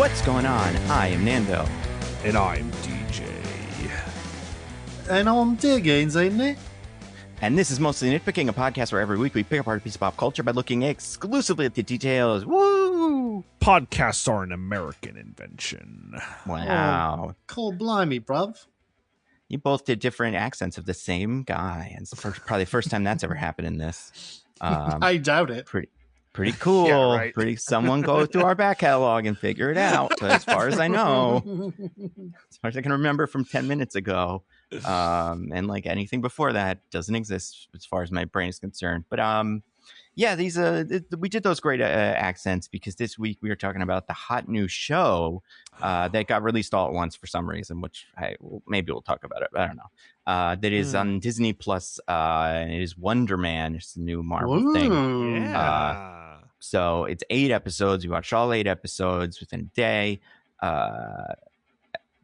What's going on? I am Nando. And I'm DJ. And I'm Diggins, ain't it? And this is Mostly Nitpicking, a podcast where every week we pick apart a piece of pop culture by looking exclusively at the details. Woo! Podcasts are an American invention. Wow. Oh, cold blimey, bruv. You both did different accents of the same guy. And it's probably the first time that's ever happened in this. I doubt it. Pretty cool. Yeah, right. Someone go through our back catalog and figure it out. But as far as I know, as far as I can remember from 10 minutes ago, and like anything before that doesn't exist as far as my brain is concerned. But yeah, these we did those great accents because this week we were talking about the hot new show that got released all at once for some reason, which maybe we'll talk about it. But I don't know. That is on Disney Plus. And it is Wonder Man. It's a new Marvel thing. Yeah. So it's 8 episodes. We watched all 8 episodes within a day.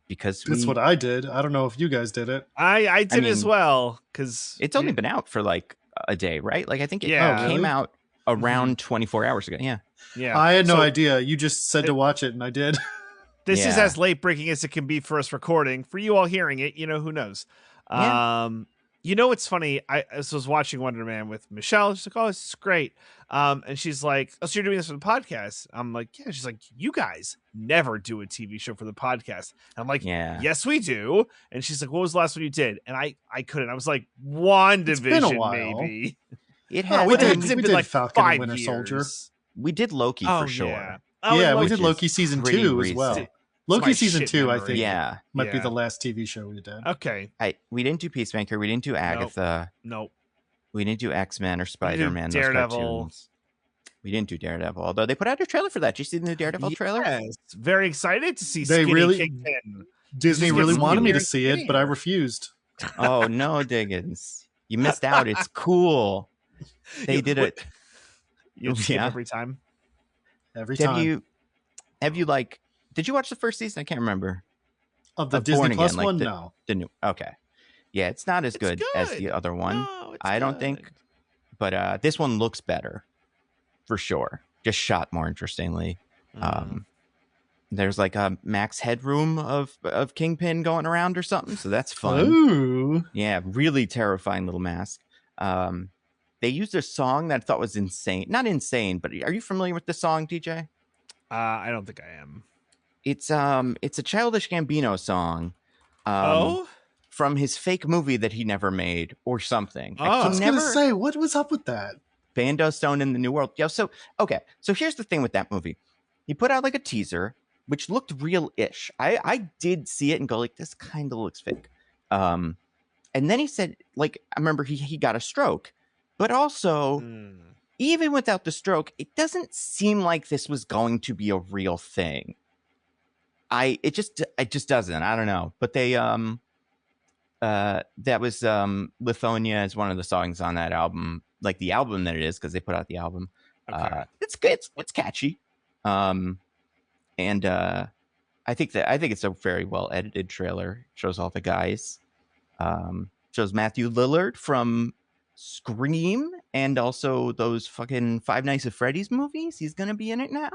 Because That's what I did. I don't know if you guys did it. I did as well, because it's only been out for like a day, right? Like I think it Yeah. came out around 24 hours ago. Yeah. I had no So idea. You just said to watch it, and I did. This is Yeah. as late breaking as it can be for us recording. For you all hearing it, who knows? Yeah. It's funny. I was watching Wonder Man with Michelle. She's like, "Oh, this is great." And she's like, "Oh, so you're doing this for the podcast?" I'm like, "Yeah." She's like, "You guys never do a TV show for the podcast." And I'm like, Yeah. "Yes, we do." And she's like, "What was the last one you did?" And I couldn't. I was like, been a "WandaVision, while. maybe." It Oh, has. we But did- it's we been did like Falcon and 5 Winter years. Soldier. We did Loki Oh, for sure. yeah. Oh, Yeah, and we Loki did is Loki season pretty 2 as recent. well. my Loki season shit 2, I memory. think, Yeah. might be Yeah. the last TV show we did. Okay. We didn't do Peacemaker. We didn't do Agatha. Nope. We didn't do X-Men or did Spider-Man. Those Daredevil. cartoons. We didn't do Daredevil, although they put out a trailer for that. Did you see the new Daredevil trailer? Yes. Very excited to see They Skinny really- Kingpin. Disney Just really get wanted me to skinnier see and it, but I skinnier. refused. Oh no, Diggins. You missed out. It's cool. They did it. You skip Yeah. every time. Every time. Have you like did you watch the first season? I can't remember. Of the Born Disney Again, Plus like one? the- No. The new okay. Yeah, it's not as It's good as good. the other one. No, it's I don't good. think. But this one looks better. For sure. Just shot more interestingly. There's like a max headroom of Kingpin going around or something, so that's fun. Ooh. Yeah, really terrifying little mask. They used a song that I thought was insane. Not insane, but are you familiar with the song, DJ? I don't think I am. It's a Childish Gambino song. Oh? From his fake movie that he never made or something. Oh. I He was never going to say, what was up with that? Bando Stone in the New World. Yeah, so here's the thing with that movie. He put out like a teaser, which looked real-ish. I did see it and go like, this kind of looks fake. And then he said, like, I remember he got a stroke, but also even without the stroke, it doesn't seem like this was going to be a real thing. It just doesn't. I don't know. But they that was Lithonia is one of the songs on that album, like the album that it is, because they put out the album. Okay. It's good. It's catchy. And I think it's a very well edited trailer. Shows all the guys. Shows Matthew Lillard from Scream and also those fucking Five Nights at Freddy's movies. He's gonna be in it now.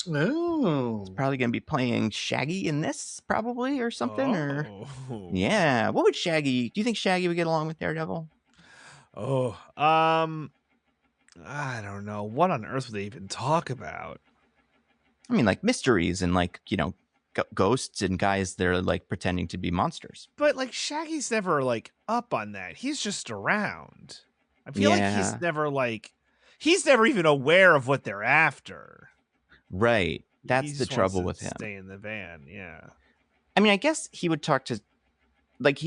Oh. Probably gonna be playing Shaggy in this, probably, or something. Or Oh. yeah, what would Shaggy? Do you think Shaggy would get along with Daredevil? Oh. I don't know. What on earth would they even talk about? I mean, like mysteries and like ghosts and guys that are like pretending to be monsters. But like Shaggy's never like up on that. He's just around. I feel like Yeah. he's never even aware of what they're after. Right. He That's the just trouble with wants to him. Stay in the van. Yeah. I mean, I guess he would talk to, like,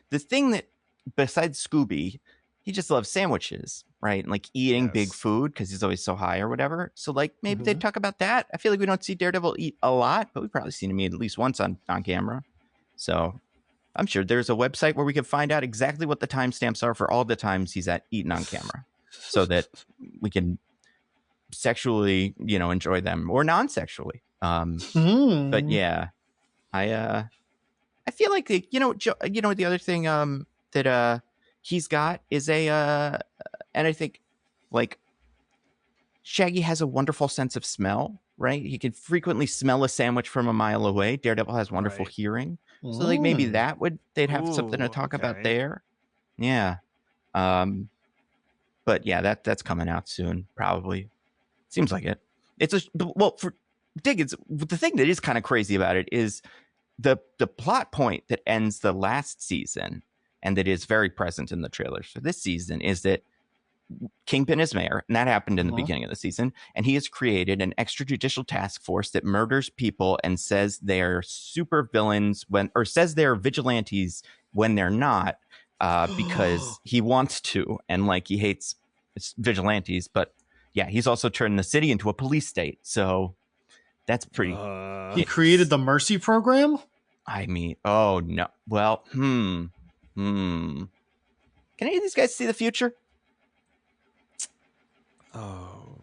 the thing that, besides Scooby, he just loves sandwiches, right? And like eating big Yes. food because he's always so high or whatever. So like maybe they'd talk about that. I feel like we don't see Daredevil eat a lot, but we've probably seen him eat at least once on camera. So I'm sure there's a website where we can find out exactly what the timestamps are for all the times he's eaten on camera, so that we can sexually, enjoy them or non-sexually. But yeah, I feel like the other thing that he's got is and I think like Shaggy has a wonderful sense of smell, right? He can frequently smell a sandwich from a mile away. Daredevil has wonderful Right. hearing. So like maybe they'd have something to Ooh, talk about okay. there. Yeah. But yeah, that's coming out soon, probably. Seems like it. Well, for Diggins, the thing that is kind of crazy about it is the plot point that ends the last season and that is very present in the trailers for this season is that Kingpin is mayor, and that happened in the beginning of the season, and he has created an extrajudicial task force that murders people and says they're super villains or says they're vigilantes when they're not, because he wants to, and like he hates vigilantes. But yeah, he's also turned the city into a police state, so that's pretty. He created the Mercy program? I mean, oh no. Well, Can any of these guys see the future? Oh,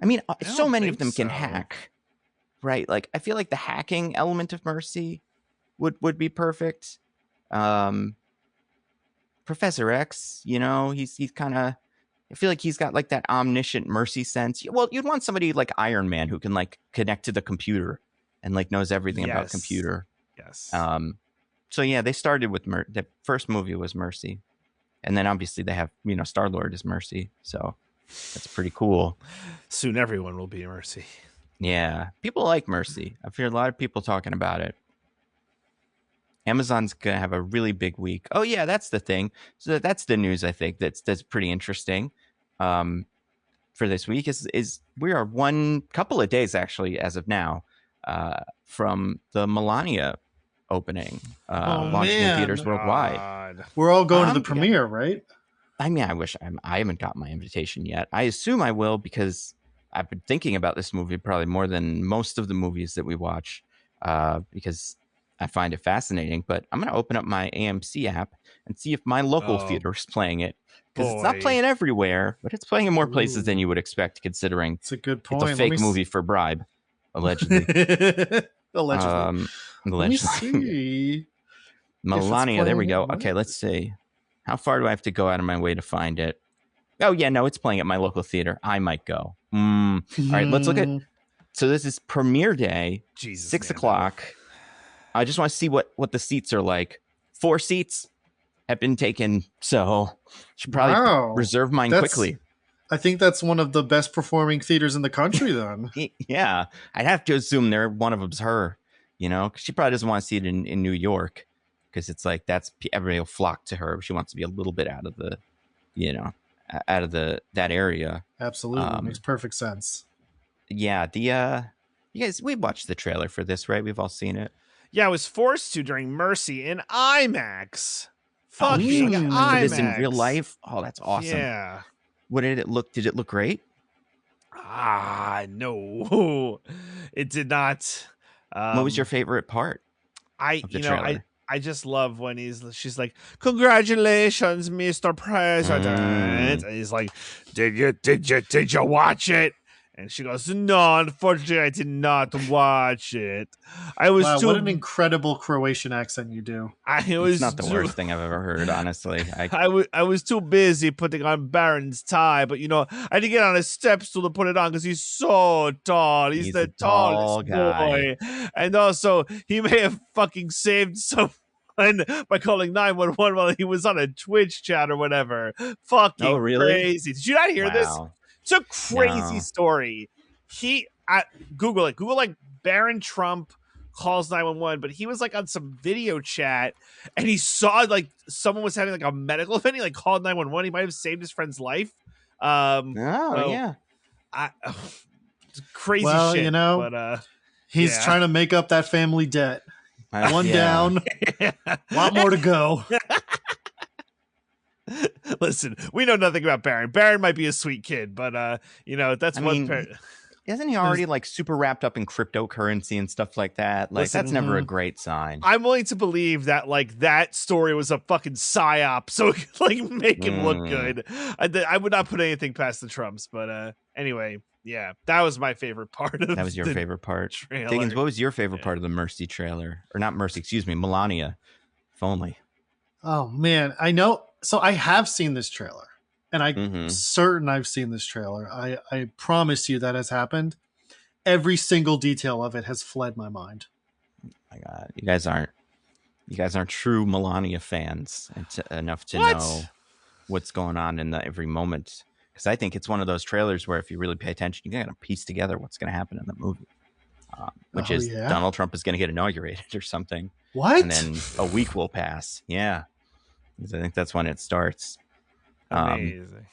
I mean, I so don't many of think them can so. hack, right? Like, I feel like the hacking element of Mercy would be perfect. Professor X, he's kind of. I feel like he's got like that omniscient Mercy sense. Well, you'd want somebody like Iron Man who can like connect to the computer and like knows everything about computer. Yes. So yeah, they started with the first movie was Mercy. And then obviously they have, Star-Lord is Mercy. So that's pretty cool. Soon everyone will be Mercy. Yeah. People like Mercy. I've heard a lot of people talking about it. Amazon's going to have a really big week. Oh, yeah, that's the thing. So that's the news, I think, that's pretty interesting for this week is we are one couple of days, actually, as of now, from the Melania opening, launching in theaters worldwide. God. We're all going to the premiere, right? I mean, I haven't got my invitation yet. I assume I will because I've been thinking about this movie probably more than most of the movies that we watch, because I find it fascinating. But I'm going to open up my AMC app and see if my local theater is playing it, because it's not playing everywhere, but it's playing in more places than you would expect, considering it's a good point. It's a fake movie for bribe, allegedly. Allegedly. Let me see. Melania, there we go. Okay, let's see. How far do I have to go out of my way to find it? Oh, yeah, no, it's playing at my local theater. I might go. All right, let's look at... So this is premiere day, 6 o'clock. I just want to see what the seats are like. 4 seats have been taken, so should probably reserve mine quickly. I think that's one of the best performing theaters in the country, then. Yeah, I'd have to assume one of them's her, because she probably doesn't want to see it in New York, because it's like everybody will flock to her. She wants to be a little bit out of the, that area. Absolutely, makes perfect sense. Yeah, you guys, we watched the trailer for this, right? We've all seen it. Yeah, I was forced to during Mercy in IMAX. Fucking IMAX. For this in real life? Oh, that's awesome. Yeah. What did it look? Did it look great? No, it did not. What was your favorite part? I just love when she's like, "Congratulations, Mr. President." And he's like, "Did you watch it?" And she goes, "No, unfortunately, I did not watch it. What an incredible Croatian accent you do." It's not the worst thing I've ever heard, honestly. I was too busy putting on Baron's tie, but I had to get on his step stool to put it on because he's so tall. He's the tallest boy, and also he may have fucking saved someone by calling 911 while he was on a Twitch chat or whatever. Fucking crazy! Did you not hear this? It's a crazy story. Google it. Google like Baron Trump calls 911, but he was like on some video chat and he saw like someone was having like a medical event. He like called 911. He might have saved his friend's life. Yeah. Crazy shit. But he's trying to make up that family debt. One down, a lot more to go. Listen, we know nothing about Baron. Baron might be a sweet kid, but that's isn't he already like super wrapped up in cryptocurrency and stuff like that? Like, that's never a great sign. I'm willing to believe that like that story was a fucking psyop, so it could like make him look good. I would not put anything past the Trumps, but anyway, yeah, that was my favorite part of. That was your favorite part. Trailer. Diggins, what was your favorite part of the Mercy trailer? Or not Mercy, excuse me, Melania. If only. Oh man, I know. So I have seen this trailer. and I'm certain I've seen this trailer. I promise you that has happened. Every single detail of it has fled my mind. My God, you guys aren't true Melania fans enough to know what's going on in every moment. Because I think it's one of those trailers where if you really pay attention, you got to piece together what's going to happen in the movie. Which is Donald Trump is going to get inaugurated or something. What? And then a week will pass. Yeah. I think that's when it starts. Amazing.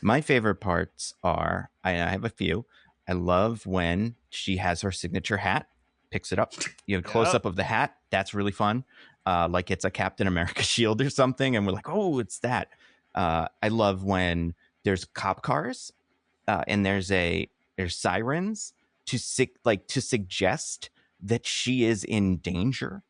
My favorite parts are, I have a few. I love when she has her signature hat, picks it up. You have a close up of the hat. That's really fun. Like it's a Captain America shield or something. And we're like, oh, it's that. I love when there's cop cars and there's sirens to suggest that she is in danger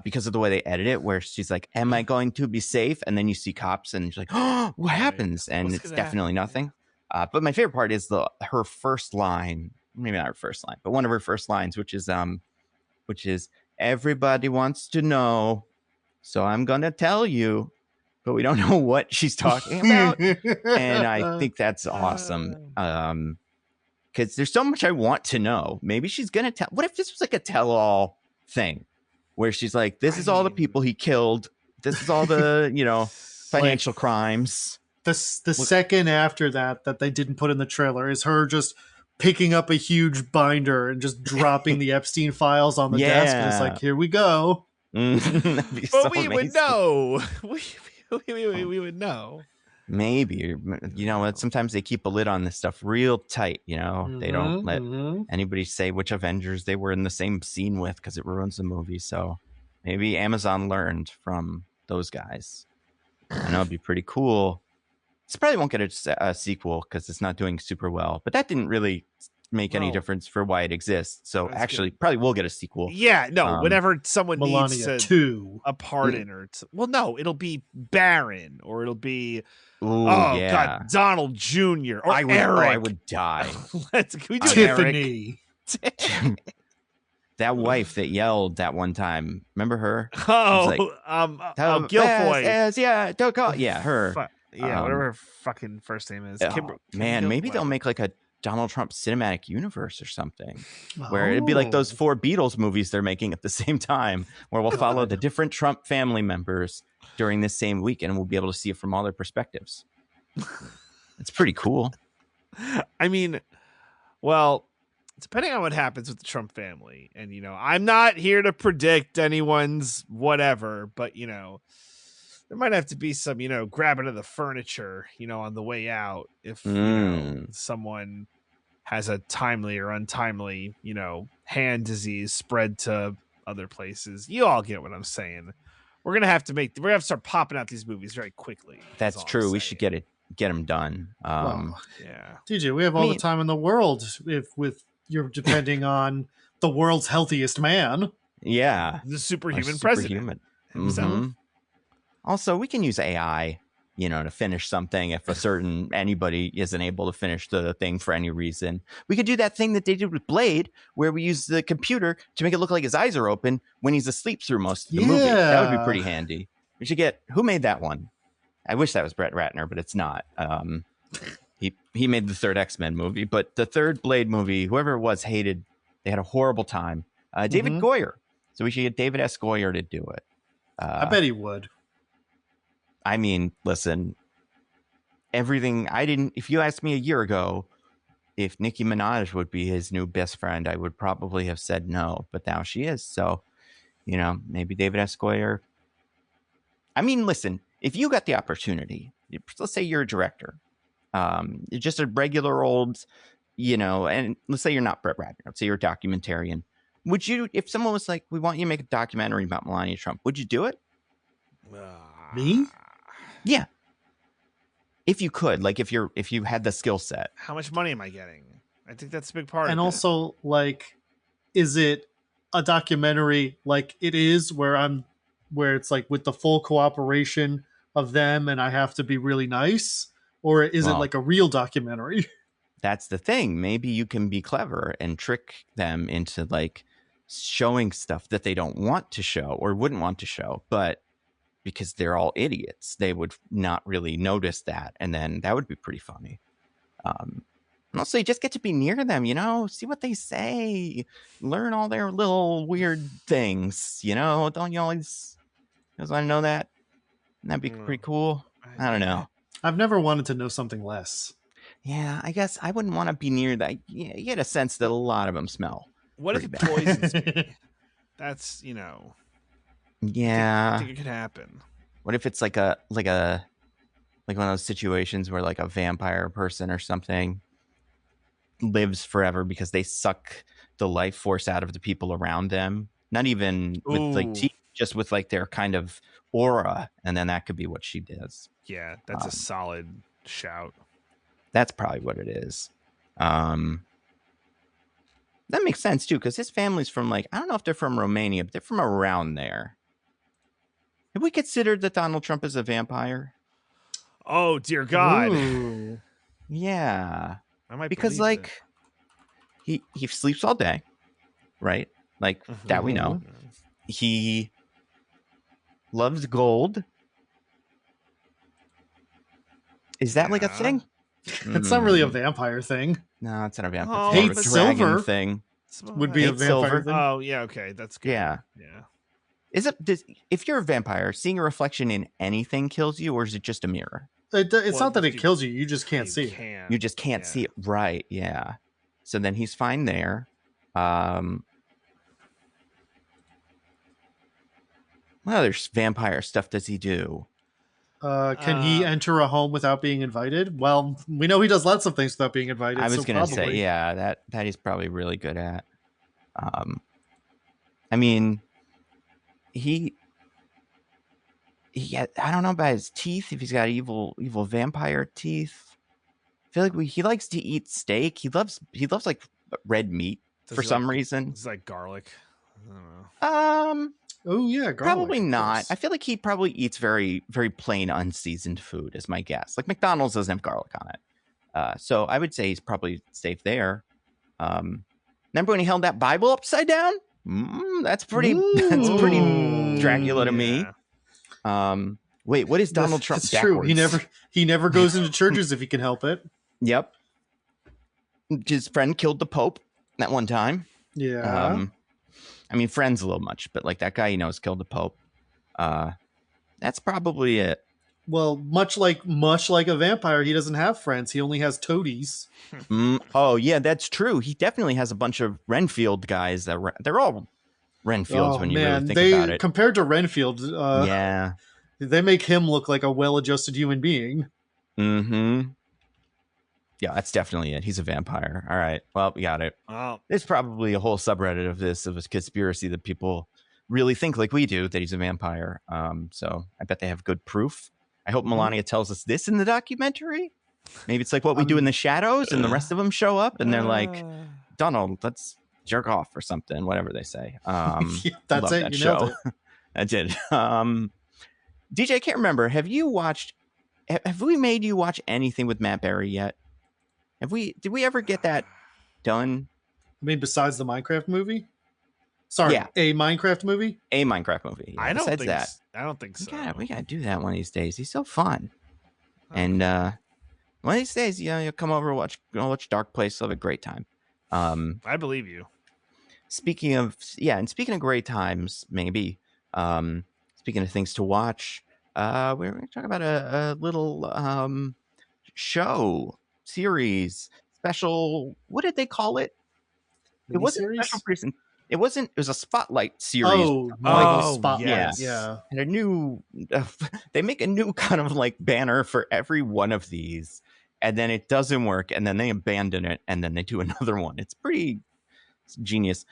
because of the way they edit it, where she's like, am I going to be safe? And then you see cops and she's like, oh, what happens? And it's definitely nothing. But my favorite part is her first line, maybe not her first line, but one of her first lines, which is everybody wants to know, so I'm going to tell you, but we don't know what she's talking about. And I think that's awesome. Because there's so much I want to know. Maybe she's going to tell. What if this was like a tell-all thing where she's like, this is all the people he killed. This is all the, financial crimes. The second after that they didn't put in the trailer is her just picking up a huge binder and just dropping the Epstein files on the desk. And it's like, here we go. But so we amazing. would know. We would know. Maybe, sometimes they keep a lid on this stuff real tight. They don't let anybody say which Avengers they were in the same scene with because it ruins the movie. So maybe Amazon learned from those guys. I know it'd be pretty cool. This probably won't get a sequel because it's not doing super well, but that didn't really make any difference for why it exists. So actually, probably will get a sequel. Yeah, no. Whenever someone Melania needs 2. a pardon no, it'll be Barron or it'll be God, Donald Jr. or Eric. I would die. Can we do Tiffany? That wife that yelled that one time. Remember her? Guilfoyle. Don't call. Yeah, her. Whatever her fucking first name is. Maybe they'll make like a Donald Trump cinematic universe or something where it'd be like those 4 Beatles movies they're making at the same time, where we'll follow the different Trump family members during this same week and we'll be able to see it from all their perspectives. It's pretty cool. I mean, well, depending on what happens with the Trump family, and I'm not here to predict anyone's whatever, but there might have to be some, grabbing of the furniture, on the way out if someone has a timely or untimely, hand disease spread to other places. You all get what I'm saying. We're gonna have to start popping out these movies very quickly. That's true. We should get them done. Yeah, DJ, we have all the time in the world if you're depending on the world's healthiest man. Yeah, the superhuman president himself. Also, we can use AI, to finish something if anybody isn't able to finish the thing for any reason. We could do that thing that they did with Blade, where we use the computer to make it look like his eyes are open when he's asleep through most of the movie. That would be pretty handy. We should who made that one? I wish that was Brett Ratner, but it's not. He made the third X-Men movie, but the third Blade movie, whoever it was, hated. They had a horrible time. David Goyer. So we should get David S. Goyer to do it. I bet he would. I mean, listen, if you asked me a year ago if Nicki Minaj would be his new best friend, I would probably have said no, but now she is. So, maybe David S. Goyer. I mean, listen, if you got the opportunity, let's say you're a director, you're just a regular old, and let's say you're not Brett Ratner, let's say you're a documentarian. Would you, if someone was like, we want you to make a documentary about Melania Trump, would you do it? Me? Yeah. If you could, like if you had the skill set. How much money am I getting? I think that's a big part and of it. Also, is it a documentary like it is where it's like with the full cooperation of them and I have to be really nice? Or is it like a real documentary? That's the thing. Maybe you can be clever and trick them into like showing stuff that they don't want to show or wouldn't want to show, but because they're all idiots. They would not really notice that, and then that would be pretty funny. And also, you just get to be near them, see what they say, learn all their little weird things, don't you always want to know that? That'd be pretty cool. I don't know. I've never wanted to know something less. Yeah, I guess I wouldn't want to be near that. You get a sense that a lot of them smell. What if it bad. poisons me? That's, Yeah. I think it could happen. What if it's like one of those situations where like a vampire person or something lives forever because they suck the life force out of the people around them? Not even with like teeth, just with like their kind of aura, and then that could be what she does. Yeah, that's a solid shout. That's probably what it is. That makes sense too, because his family's from I don't know if they're from Romania, but they're from around there. Have we considered that Donald Trump is a vampire? Oh dear God! Ooh. Yeah, I might because he sleeps all day, right? That we know. He loves gold. Is that a thing? It's not really a vampire thing. No, it's not a vampire. Oh, It's hate a dragon silver thing. Would be a Hate vampire silver. thing. Oh yeah, okay, that's good. Yeah. Yeah. If you're a vampire, seeing a reflection in anything kills you, or is it just a mirror? It's not that it kills you; you just can't see. You just can't see it, right? Yeah. So then he's fine there. What other vampire stuff does he do? Can he enter a home without being invited? Well, we know he does lots of things without being invited. I was going to say, yeah, that he's probably really good at. I mean, he I don't know about his teeth, if he's got evil vampire teeth. I feel like he likes to eat steak. He loves like red meat for some reason. It's like garlic. I don't know. Oh yeah, garlic, probably not. I feel like he probably eats very, very plain, unseasoned food, is my guess. Like McDonald's doesn't have garlic on it, so I would say he's probably safe there. Remember when he held that Bible upside down? That's pretty. That's pretty Dracula to me. Wait, what is Donald Trump? That's true. He never goes into churches if he can help it. Yep. His friend killed the Pope that one time. Yeah. I mean, friend's a little much, but that guy he knows killed the Pope. That's probably it. Well, much like a vampire, he doesn't have friends. He only has toadies. Oh yeah, that's true. He definitely has a bunch of Renfield guys they're all Renfields when you really think about it. Compared to Renfield, yeah, they make him look like a well-adjusted human being. Mm-hmm. Yeah, that's definitely it. He's a vampire. All right. Well, we got it. Oh. There's probably a whole subreddit of a conspiracy that people really think like we do that he's a vampire. So I bet they have good proof. I hope Melania tells us this in the documentary. Maybe it's like what we do in the shadows, and the rest of them show up, and they're like, "Donald, let's jerk off" or something. Whatever they say. Yeah, that's it. That you show. nailed it. I did. DJ, I can't remember. Have we made you watch anything with Matt Berry yet? Did we ever get that done? I mean, besides the Minecraft movie? Sorry, yeah. A Minecraft movie? A Minecraft movie. Yeah, I don't think that. I don't think so. We gotta do that one of these days. He's so fun. Okay. And one of these days, you'll come over and watch Dark Place. You'll have a great time. I believe you. Speaking of great times, maybe. Speaking of things to watch, we're going to talk about a little show, series, special. What did they call it? It wasn't a special person. It wasn't. It was a spotlight series. Spotlight. Yeah. And they make a new kind of banner for every one of these, and then it doesn't work, and then they abandon it, and then they do another one. It's pretty genius.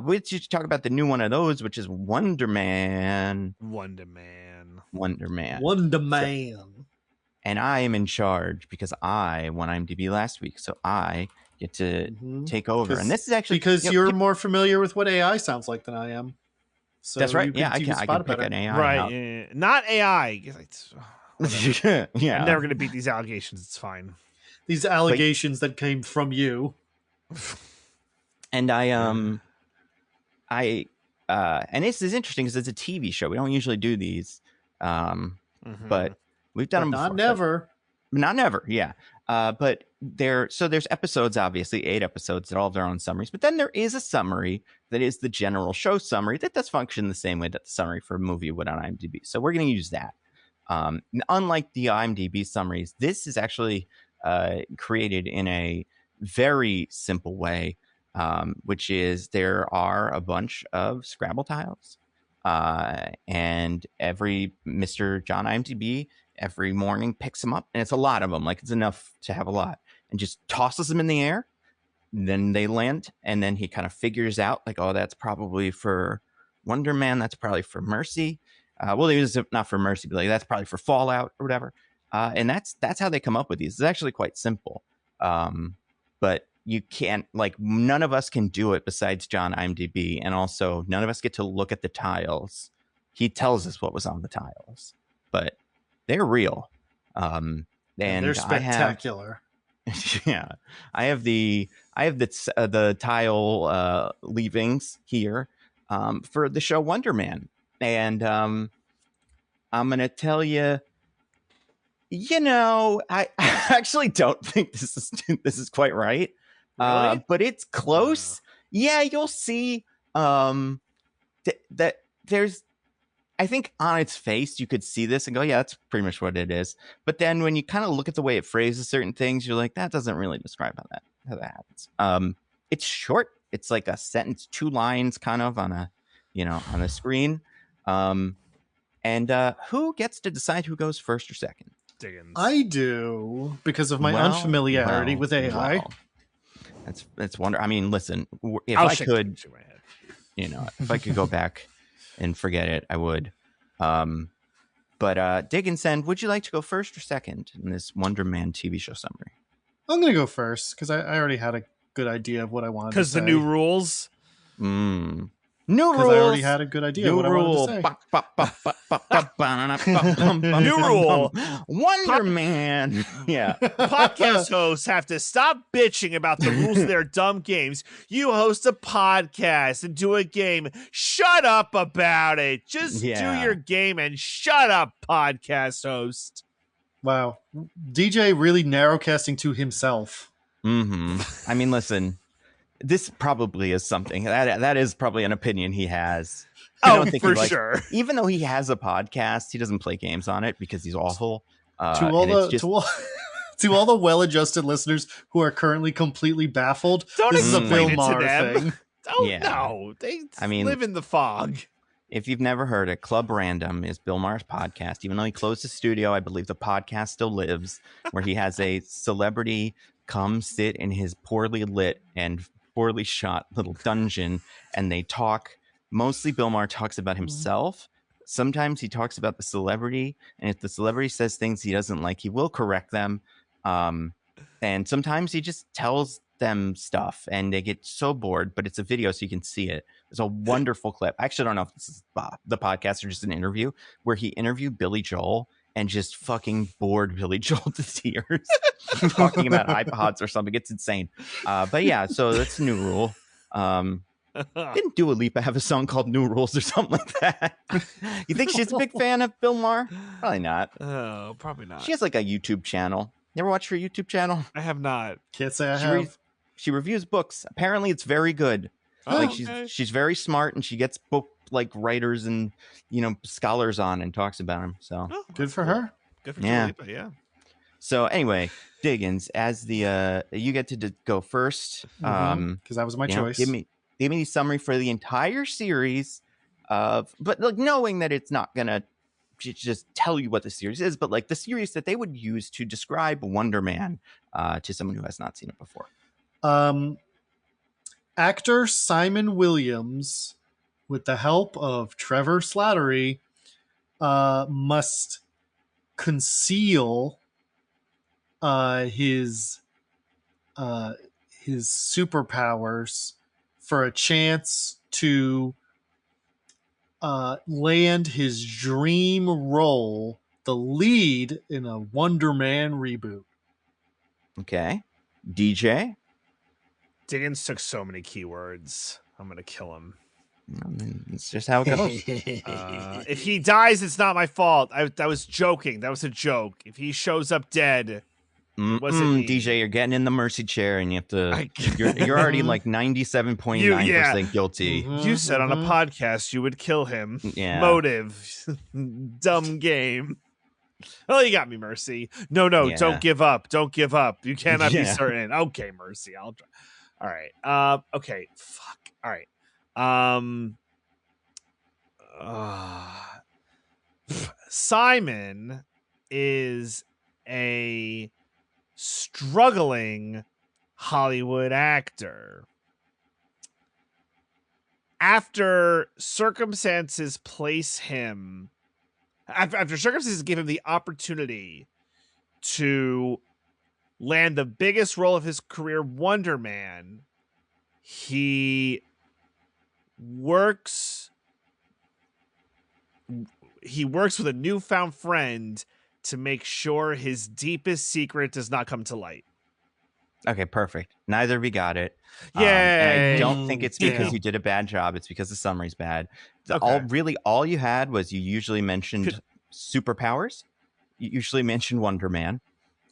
We should talk about the new one of those, which is Wonder Man. Wonder Man. And I am in charge because I won IMDb last week, so I get to take over. And this is actually because you're more familiar with what AI sounds like than I am. So that's right. Yeah, I can pick an AI. Right. Yeah. Not AI. Yeah. I'm never going to beat these allegations. It's fine. These allegations that came from you. And and this is interesting because it's a TV show. We don't usually do these. But we've done them not before. never. Not never, yeah. But there's episodes, obviously 8 episodes that all have their own summaries, but then there is a summary that is the general show summary that does function the same way that the summary for a movie would on IMDb. So we're going to use that. Unlike the IMDb summaries, this is actually created in a very simple way, which is there are a bunch of Scrabble tiles, and every Mr. John IMDb every morning picks them up, and it's a lot of them, like it's enough to have a lot, and just tosses them in the air. Then they land, and then he kind of figures out like, oh, that's probably for Wonder Man, that's probably for Mercy. Well, it was not for Mercy, but like that's probably for Fallout or whatever. And that's how they come up with these. It's actually quite simple. But you can't, like, none of us can do it besides John IMDb, and also none of us get to look at the tiles. He tells us what was on the tiles, but they're real. And they're spectacular. I have the tile leavings here for the show Wonder Man, and I'm gonna tell you, I actually don't think this is quite right. Really? But it's close. Yeah, you'll see that there's, I think on its face you could see this and go, yeah, that's pretty much what it is. But then when you kind of look at the way it phrases certain things, you're like, that doesn't really describe how that happens. It's short. It's like a sentence, 2 lines kind of on a screen. And who gets to decide who goes first or second? Diggins. I do, because of my unfamiliarity with AI. That's wonderful. I mean, listen, if I could go back and forget it, I would. But Diggins, would you like to go first or second in this Wonder Man TV show summary? I'm going to go first because I already had a good idea of what I wanted to say. Because the new rules? New rules. I already had a good idea of what I wanted to say. New rule. Wonder Man. Yeah. Podcast hosts have to stop bitching about the rules of their dumb games. You host a podcast and do a game. Shut up about it. Just do your game and shut up, podcast host. Wow. DJ really narrowcasting to himself. I mean, listen. This probably is something that is probably an opinion he has. I don't think for sure. Even though he has a podcast, he doesn't play games on it because he's awful. To all the well-adjusted listeners who are currently completely baffled, this is a Bill Maher thing. No, they live in the fog. If you've never heard it, Club Random is Bill Maher's podcast. Even though he closed the studio, I believe the podcast still lives, where he has a celebrity come sit in his poorly lit and poorly shot little dungeon, and they talk. Mostly Bill Maher talks about himself. Sometimes he talks about the celebrity, and if the celebrity says things he doesn't like, he will correct them. And sometimes he just tells them stuff, and they get so bored, but it's a video so you can see it. There's a wonderful clip. I actually don't know if this is the podcast or just an interview where he interviewed Billy Joel and just fucking bored Billy Joel to tears talking about iPods or something. It's insane. But yeah, so that's a new rule. Didn't Dua Lipa have a song called New Rules or something like that? You think she's a big fan of Bill Maher? Probably not. Oh, probably not. She has like a YouTube channel. You ever watch her YouTube channel? I have not. Can't say I have. She reviews books. Apparently it's very good. She's very smart, and she gets book like writers and scholars on and talks about them. So good for her. Good for Dua Lipa, yeah. So anyway, Diggins, as the you get to go first, because that was my choice. Give me the summary for the entire series but like knowing that it's not gonna just tell you what the series is, but like the series that they would use to describe Wonder Man to someone who has not seen it before. Actor Simon Williams, with the help of Trevor Slattery, must conceal his superpowers for a chance to land his dream role, the lead in a Wonder Man reboot. Okay. DJ? Diggins took so many keywords. I'm going to kill him. I mean, it's just how it goes. If he dies, it's not my fault. I was joking. That was a joke. If he shows up dead, wasn't me. DJ, you're getting in the mercy chair, and you have to. You're already like 97.9% guilty. You said on a podcast you would kill him. Yeah. Motive. Dumb game. Oh, you got me, Mercy. No, Yeah. don't give up. Don't give up. You cannot be certain. Okay, Mercy. I'll try. All right. Okay. Fuck. All right. Simon is a struggling Hollywood actor. After circumstances place him, after circumstances give him the opportunity to land the biggest role of his career, Wonder Man, he works with a newfound friend to make sure his deepest secret does not come to light. Okay, perfect. Neither of you got it. Yay! And I don't think it's because you did a bad job. It's because the summary's bad. All you had was you usually mentioned superpowers. You usually mentioned Wonder Man.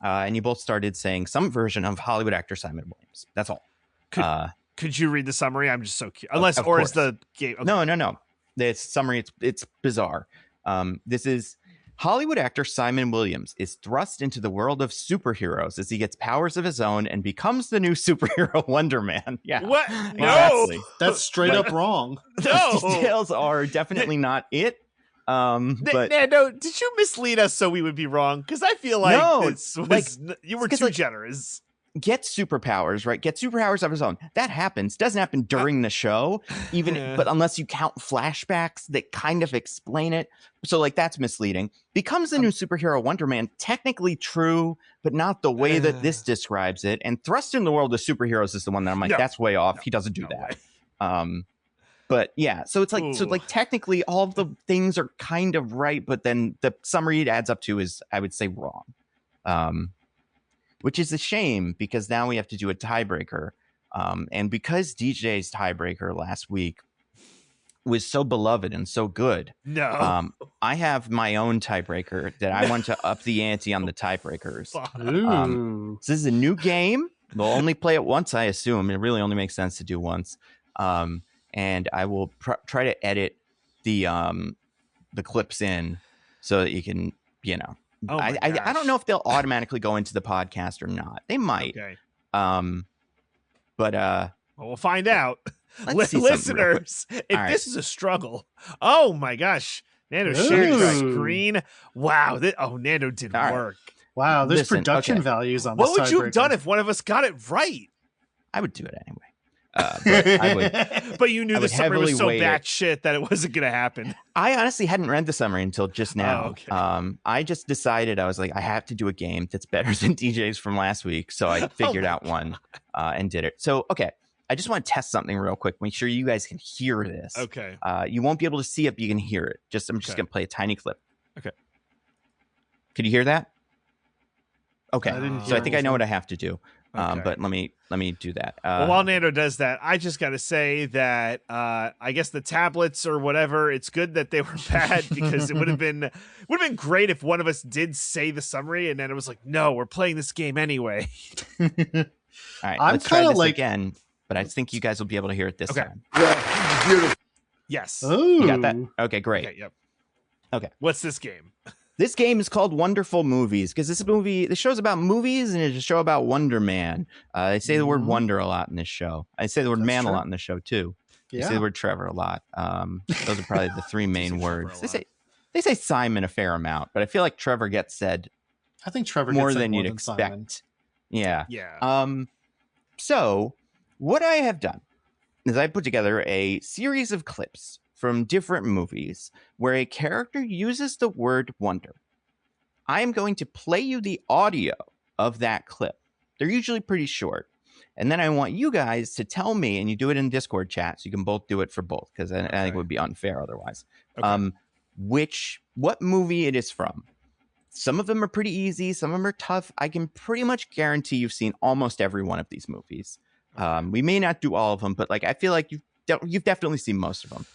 And you both started saying some version of Hollywood actor Simon Williams. That's all. Could you read the summary? I'm just so curious. Unless, of or course. is the game? Okay. No. The summary, it's bizarre. This is Hollywood actor Simon Williams is thrust into the world of superheroes as he gets powers of his own and becomes the new superhero Wonder Man. Yeah. What? Exactly. No. That's straight up wrong. No. The details are definitely not it. But Nando, did you mislead us so we would be wrong? Because I feel like No, this was, you were too like, generous. Get superpowers, right? Get superpowers of his own. That happens. Doesn't happen during the show, but unless you count flashbacks that kind of explain it. So like that's misleading. Becomes the new superhero Wonder Man. Technically true, but not the way that this describes it. And thrust in the world of superheroes is the one that I'm like, that's way off. He doesn't do that. But yeah, so it's like, so like technically all of the things are kind of right, but then the summary it adds up to is, I would say, wrong. Which is a shame because now we have to do a tiebreaker. And because DJ's tiebreaker last week was so beloved and so good, I have my own tiebreaker that I want to up the ante on the tiebreakers. So this is a new game. We'll only play it once, I assume. It really only makes sense to do once. And I will try to edit the clips in so that you can, I don't know if they'll automatically go into the podcast or not. They might. Okay. But well, we'll find out. Listeners, if this is a struggle, oh my gosh, Nando shared his screen. Wow. Nando did work. Wow, there's production values on this. What would you have done if one of us got it right? I would do it anyway. But I would. But you knew the summary was so batshit that it wasn't going to happen. I honestly hadn't read the summary until just now. Oh, okay. I just decided I was like, I have to do a game that's better than DJ's from last week, so I figured out one and did it. So okay, I just want to test something real quick. Make sure you guys can hear this. Okay. You won't be able to see it, but you can hear it. I'm just going to play a tiny clip. Okay. Can you hear that? Okay. I think I know what I have to do. Okay. But let me do that. Well, while Nando does that, I just got to say that I guess the tablets or whatever, it's good that they were bad because it would have been great if one of us did say the summary and then it was like, no, we're playing this game anyway. All right, I'm let's try kind of this like again, but I think you guys will be able to hear it this time. Yeah, beautiful. Yes. You got that? Okay, great. Okay, yep. Okay. What's this game? This game is called Wonderful Movies because the show's about movies and it's a show about Wonder Man. They say the word wonder a lot in this show. I say the word man a lot in the show too. They say the word Trevor a lot. Those are probably the three main words. They say Simon a fair amount, but I feel like Trevor gets said. I think Trevor more gets than more you'd than expect. Simon. Yeah. Yeah. So what I have done is I put together a series of clips from different movies where a character uses the word wonder. I am going to play you the audio of that clip. They're usually pretty short. And then I want you guys to tell me, and you do it in Discord chat, so you can both do it for both, because I think it would be unfair otherwise. Okay. What movie it is from. Some of them are pretty easy. Some of them are tough. I can pretty much guarantee you've seen almost every one of these movies. We may not do all of them, but like I feel like you've definitely seen most of them.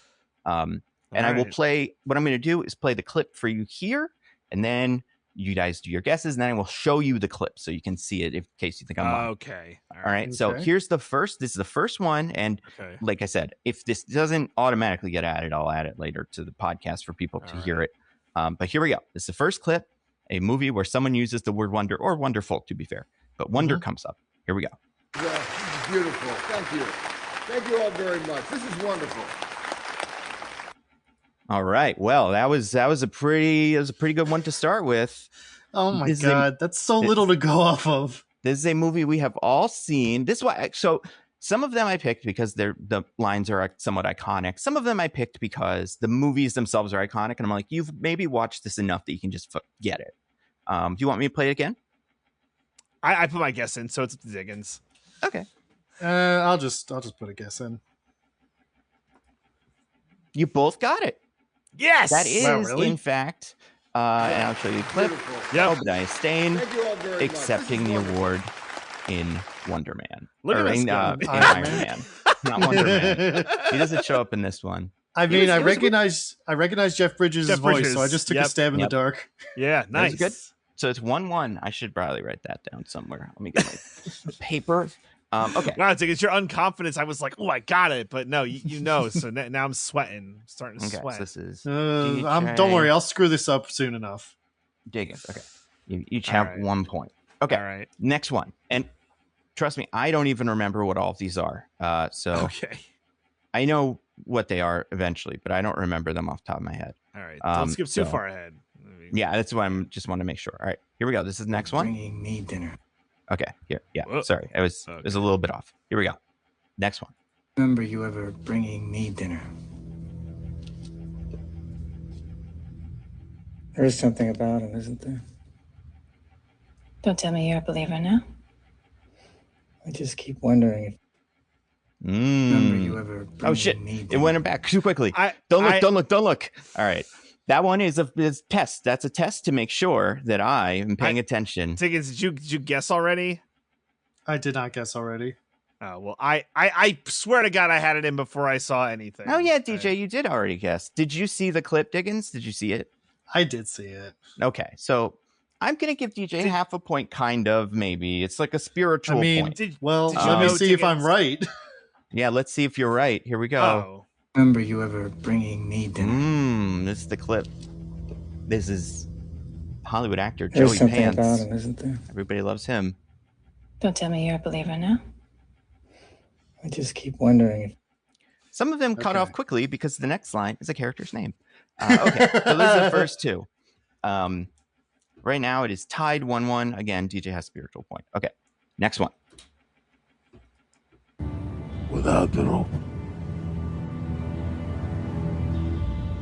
And I will play. What I'm going to do is play the clip for you here, and then you guys do your guesses, and then I will show you the clip so you can see it in case you think I'm wrong. Okay. All right. So here's the first. This is the first one, and like I said, if this doesn't automatically get added, I'll add it later to the podcast for people to hear it. But here we go. This is the first clip, a movie where someone uses the word wonder or wonderful, to be fair, but wonder comes up. Here we go. Yeah, this is beautiful. Thank you. Thank you all very much. This is wonderful. All right. Well, that was a pretty good one to start with. Oh my God, that's so little to go off of. This is a movie we have all seen. This is why. So some of them I picked because the lines are somewhat iconic. Some of them I picked because the movies themselves are iconic, and I'm like, you've maybe watched this enough that you can just get it. Do you want me to play it again? I put my guess in, so it's Diggins. Okay. I'll just put a guess in. You both got it. Yes, that is really? in fact. And I'll show you the clip. Obadiah Stane accepting the award in Wonder Man. Look at this in guy. Iron Man. Not Wonder Man. He doesn't show up in this one. I mean, I recognize Jeff Bridges' voice, so I just took a stab in the dark. Yeah, nice. Good. So it's 1-1. I should probably write that down somewhere. Let me get my paper. Okay. Wow, it's your unconfidence. I was like, oh, I got it, but no, you know. So now I'm sweating, starting to sweat. So this is. Don't worry, I'll screw this up soon enough. Diggins. Okay. You each have 1 point. Okay. All right. Next one, and trust me, I don't even remember what all of these are. So I know what they are eventually, but I don't remember them off the top of my head. All right. Don't skip too far ahead. Yeah, that's why I'm just want to make sure. All right, here we go. This is the next one. Bringing me dinner. Okay, here. Yeah, Whoa. sorry. It was a little bit off. Here we go. Next one. Remember you ever bringing me dinner? There is something about him, isn't there? Don't tell me you're a believer now. I just keep wondering if. Remember you ever bringing Oh shit! me It dinner? went back too quickly. Don't look. All right. That one is a test. That's a test to make sure that I am paying attention. Diggins, did you guess already? I did not guess already. Oh well, I swear to God, I had it in before I saw anything. Oh yeah, DJ, you did already guess. Did you see the clip, Diggins? Did you see it? I did see it. Okay, so I'm gonna give DJ half a point, kind of, maybe. It's like a spiritual point. Let me see if I'm right. Yeah, let's see if you're right. Here we go. Oh. Remember you ever bringing me dinner? This is the clip. This is Hollywood actor There's Joey something Pants. about him, isn't there? Everybody loves him. Don't tell me you're a believer now. I just keep wondering if. Some of them cut off quickly because the next line is a character's name. Okay, so those are the first two. Right now it is tied 1-1. Again, DJ has spiritual point. Okay, next one. Without the rope,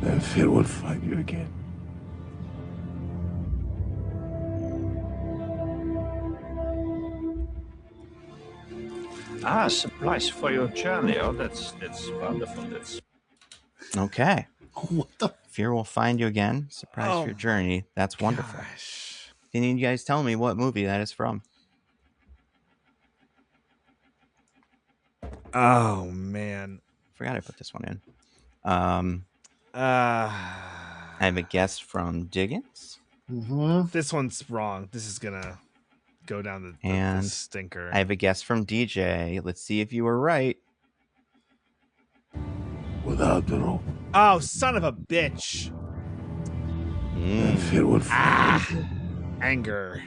then fear will find you again. Supplies for your journey. Oh, that's wonderful. That's Okay. What the? Fear will find you again. Surprise for your journey. That's wonderful. Gosh. Can you guys tell me what movie that is from? Oh man, Forgot I put this one in. uh, I have a guess from Diggins. this one's wrong. This is gonna go down the stinker. I have a guess from DJ. Let's see if you were right. Without the rope, Oh, son of a bitch! then fear will find you. Anger.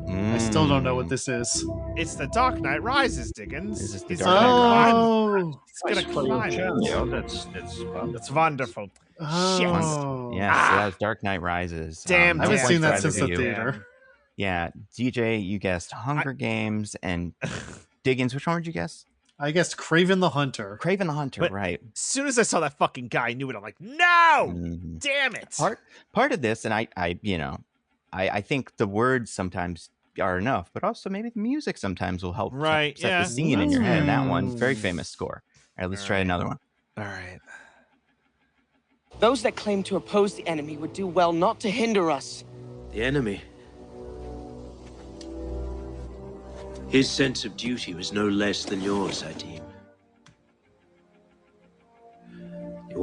I still don't know what this is. It's the Dark Knight Rises, Diggins. This is the He's Dark gonna Knight climb. He's gonna for your climb. journey. Oh, that's wonderful. It's wonderful. Oh. Yeah, so that was Dark Knight Rises. Damn, I haven't Yeah, seen that points since to the you. theater. Yeah, DJ, you guessed Hunger Games, and Diggins, which one did you guess? I guessed Craven the Hunter. Craven the Hunter, But- right? As soon as I saw that fucking guy, I knew it. I'm like, no! Mhm. Damn it! Part of this, and I think the words sometimes are enough, but also maybe the music sometimes will help Right, set yeah. the scene in your head. And that one, Mm. very famous score. All right, let's try Alright. another one. All right. Those that claim to oppose the enemy would do well not to hinder us. The enemy. His sense of duty was no less than yours, I deem.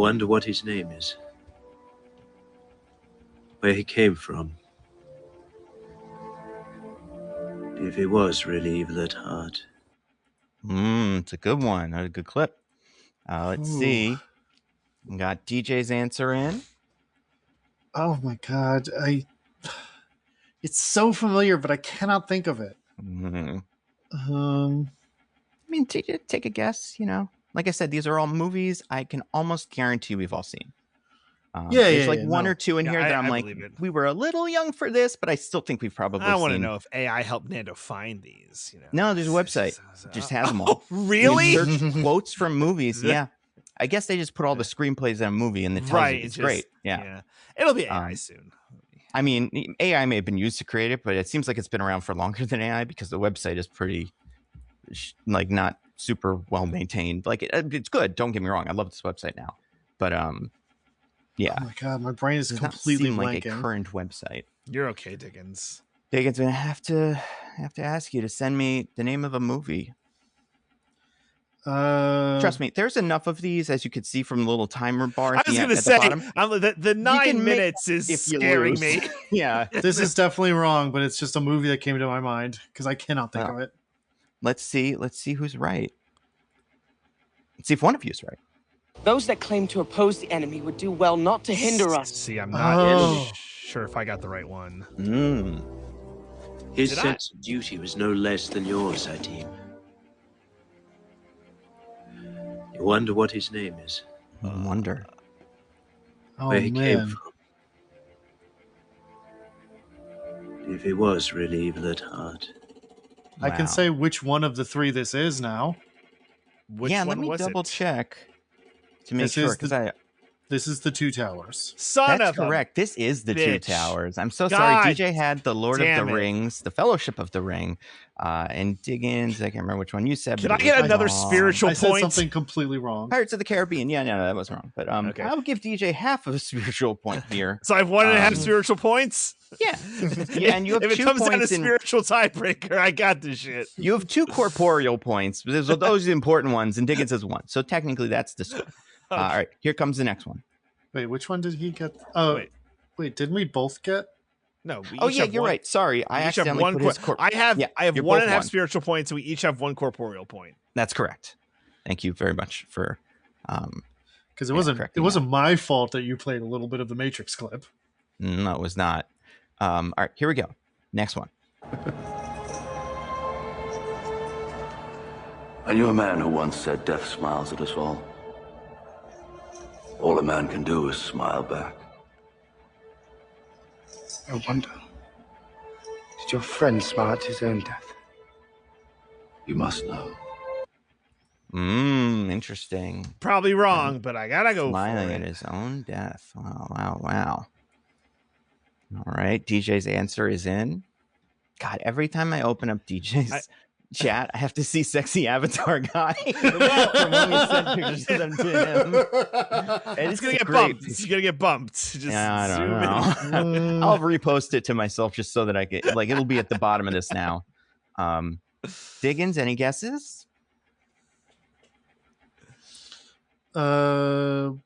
wonder what his name is. Where he came from. If he was really evil at heart. It's a good one. A good clip. Let's see. We got DJ's answer in. Oh my god. It's so familiar, but I cannot think of it. I mean, take a guess, you know. Like I said, these are all movies I can almost guarantee we've all seen. There's one or two in here that I'm like, we were a little young for this, but I still think we've probably seen. I want to know if AI helped Nando find these. You know? No, there's a website. It just has them all. Really? You search quotes from movies. Yeah. I guess they just put all the screenplays in a movie and it tells you it's great. Yeah. It'll be AI soon. I mean, AI may have been used to create it, but it seems like it's been around for longer than AI because the website is pretty, like, not super well maintained. Like, it's good. Don't get me wrong. I love this website now. But, yeah. Oh my god, my brain is completely blanking. Like a current website. You're okay, Diggins. Diggins, I'm gonna have to ask you to send me the name of a movie. Trust me, there's enough of these, as you could see from the little timer bar at the bottom. The 9 minutes is scaring me. Yeah. This is definitely wrong, but it's just a movie that came to my mind because I cannot think of it. Let's see who's right. Let's see if one of you is right. Those that claim to oppose the enemy would do well not to hinder us. See, I'm not sure if I got the right one. His sense of duty was no less than yours, I deem. You wonder what his name is. Wonder. Where he came from. If he was really evil at heart. I can say which one of the three this is now. Let me double check to make sure, because this is the Two Towers. That's correct. This is the Two Towers. I'm so sorry. DJ had the Lord of the Rings, the Fellowship of the Ring, and Diggins. I can't remember which one you said. Can I get another spiritual point? I said something completely wrong. Pirates of the Caribbean. Yeah, no, that was wrong. But I'll give DJ half of a spiritual point here. So I have 1.5 spiritual points. Yeah, and you have if 2 it comes points down to spiritual tiebreaker, I got this shit. You have 2 corporeal points. Those are the important ones, and Diggins has 1. So technically, that's the score. All right, here comes the next one. Wait, which one did he get? Oh, wait, didn't we both get? No. You're right. Sorry, I accidentally put his I have 1.5 spiritual points, and we each have 1 corporeal point. That's correct. Thank you very much for. Because it wasn't my fault that you played a little bit of the Matrix clip. No, it was not. All right, here we go. Next one. I knew a man who once said death smiles at us all. All a man can do is smile back. I wonder, did your friend smile at his own death? You must know. Interesting. Probably wrong, but I gotta go smiling for it. At his own death. Wow. All right, DJ's answer is in. God, every time I open up DJ's chat, I have to see sexy avatar guy from when we sent pictures of them to him. It's gonna get bumped. It's gonna get bumped. Just I don't know. I'll repost it to myself just so that I get it'll be at the bottom of this now. Diggins, any guesses? Boom.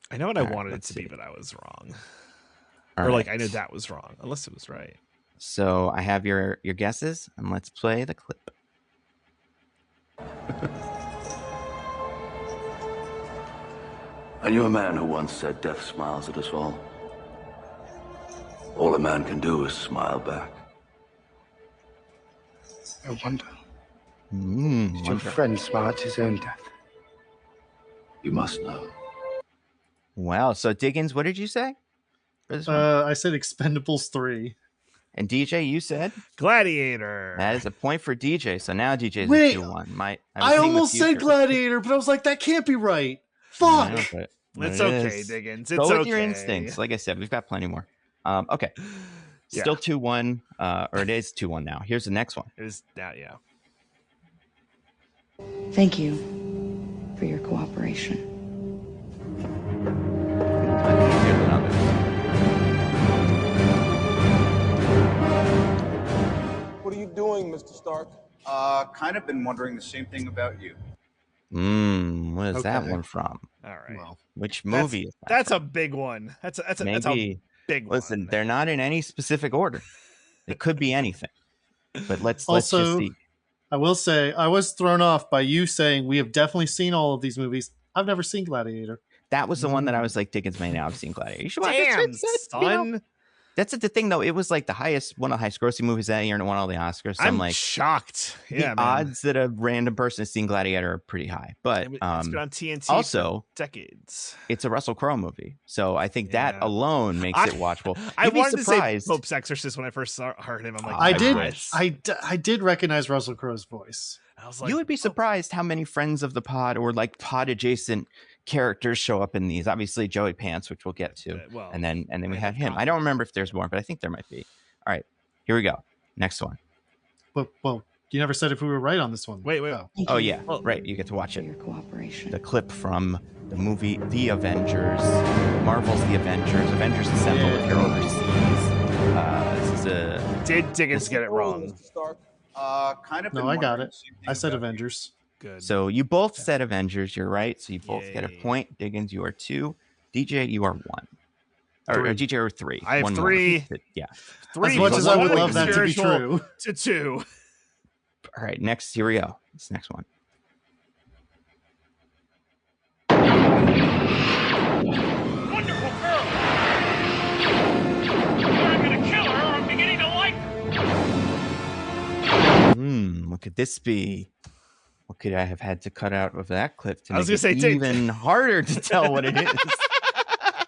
I know what I wanted it to be, but I was wrong. I knew that was wrong, unless it was right. So I have your guesses, and let's play the clip. I knew a man who once said death smiles at us all. All a man can do is smile back. I wonder, did your friend smile at his own death? You must know. Wow. So Diggins, what did you say? I said Expendables 3. And DJ, you said? Gladiator. That is a point for DJ. So now DJ's a 2-1. I almost said Gladiator, but I was like, that can't be right. Fuck. Know, it's okay, Diggins. It's Go with your instincts. Like I said, we've got plenty more. Okay. Still 2-1. Or it is 2-1 now. Here's the next one. It is now, yeah. Thank you for your cooperation. What are you doing, Mr. Stark? Kind of been wondering the same thing about you. What is that Okay. one from? All right. Well, Which movie is that? That's a big one. That's a Maybe. big Listen, one. they're not in any specific order. It could be anything. But let's just also, see. I will say I was thrown off by you saying we have definitely seen all of these movies. I've never seen Gladiator. That was the one that I was like, Dickens may now have seen Gladiator. You should watch it. Damn, It's, son. That's the thing, though. It was like one of the highest grossing movies that year and it won all the Oscars. So I'm like shocked. the Yeah, man. odds that a random person has seen Gladiator are pretty high. But It's been on TNT also for decades. it's a Russell Crowe movie, so I think that Yeah. alone makes it watchable. I You'd be wanted surprised. to say Pope's Exorcist when I first heard him. I'm like, I did recognize Russell Crowe's voice. I was like, You would be surprised how many friends of the pod or like pod adjacent characters show up in these. Obviously, Joey Pants, which we'll get to, well, and then we had him. I don't remember if there's more, but I think there might be. All right, here we go. Next one. But well, you never said if we were right on this one. Wait. Oh yeah, right. You get to watch it. Your cooperation. The clip from the movie The Avengers, Marvel's The Avengers, Avengers Assemble if you're overseas. This is a. Did Diggins get it wrong? Kind of. No, I got it. I said Avengers. Good. So you both said Avengers. You're right. So you both get a point. Diggins, you are 2. DJ, you are 1. Or DJ, you are 3. I have One 3. more. Yeah. 3. As much as I would love that to be spiritual true. To 2. All right. Next, here we go. This next one. Wonderful girl. I'm gonna kill her. I'm beginning to like her. What could this be? What could I have had to cut out of that clip to I was make gonna it say, even harder to tell what it is?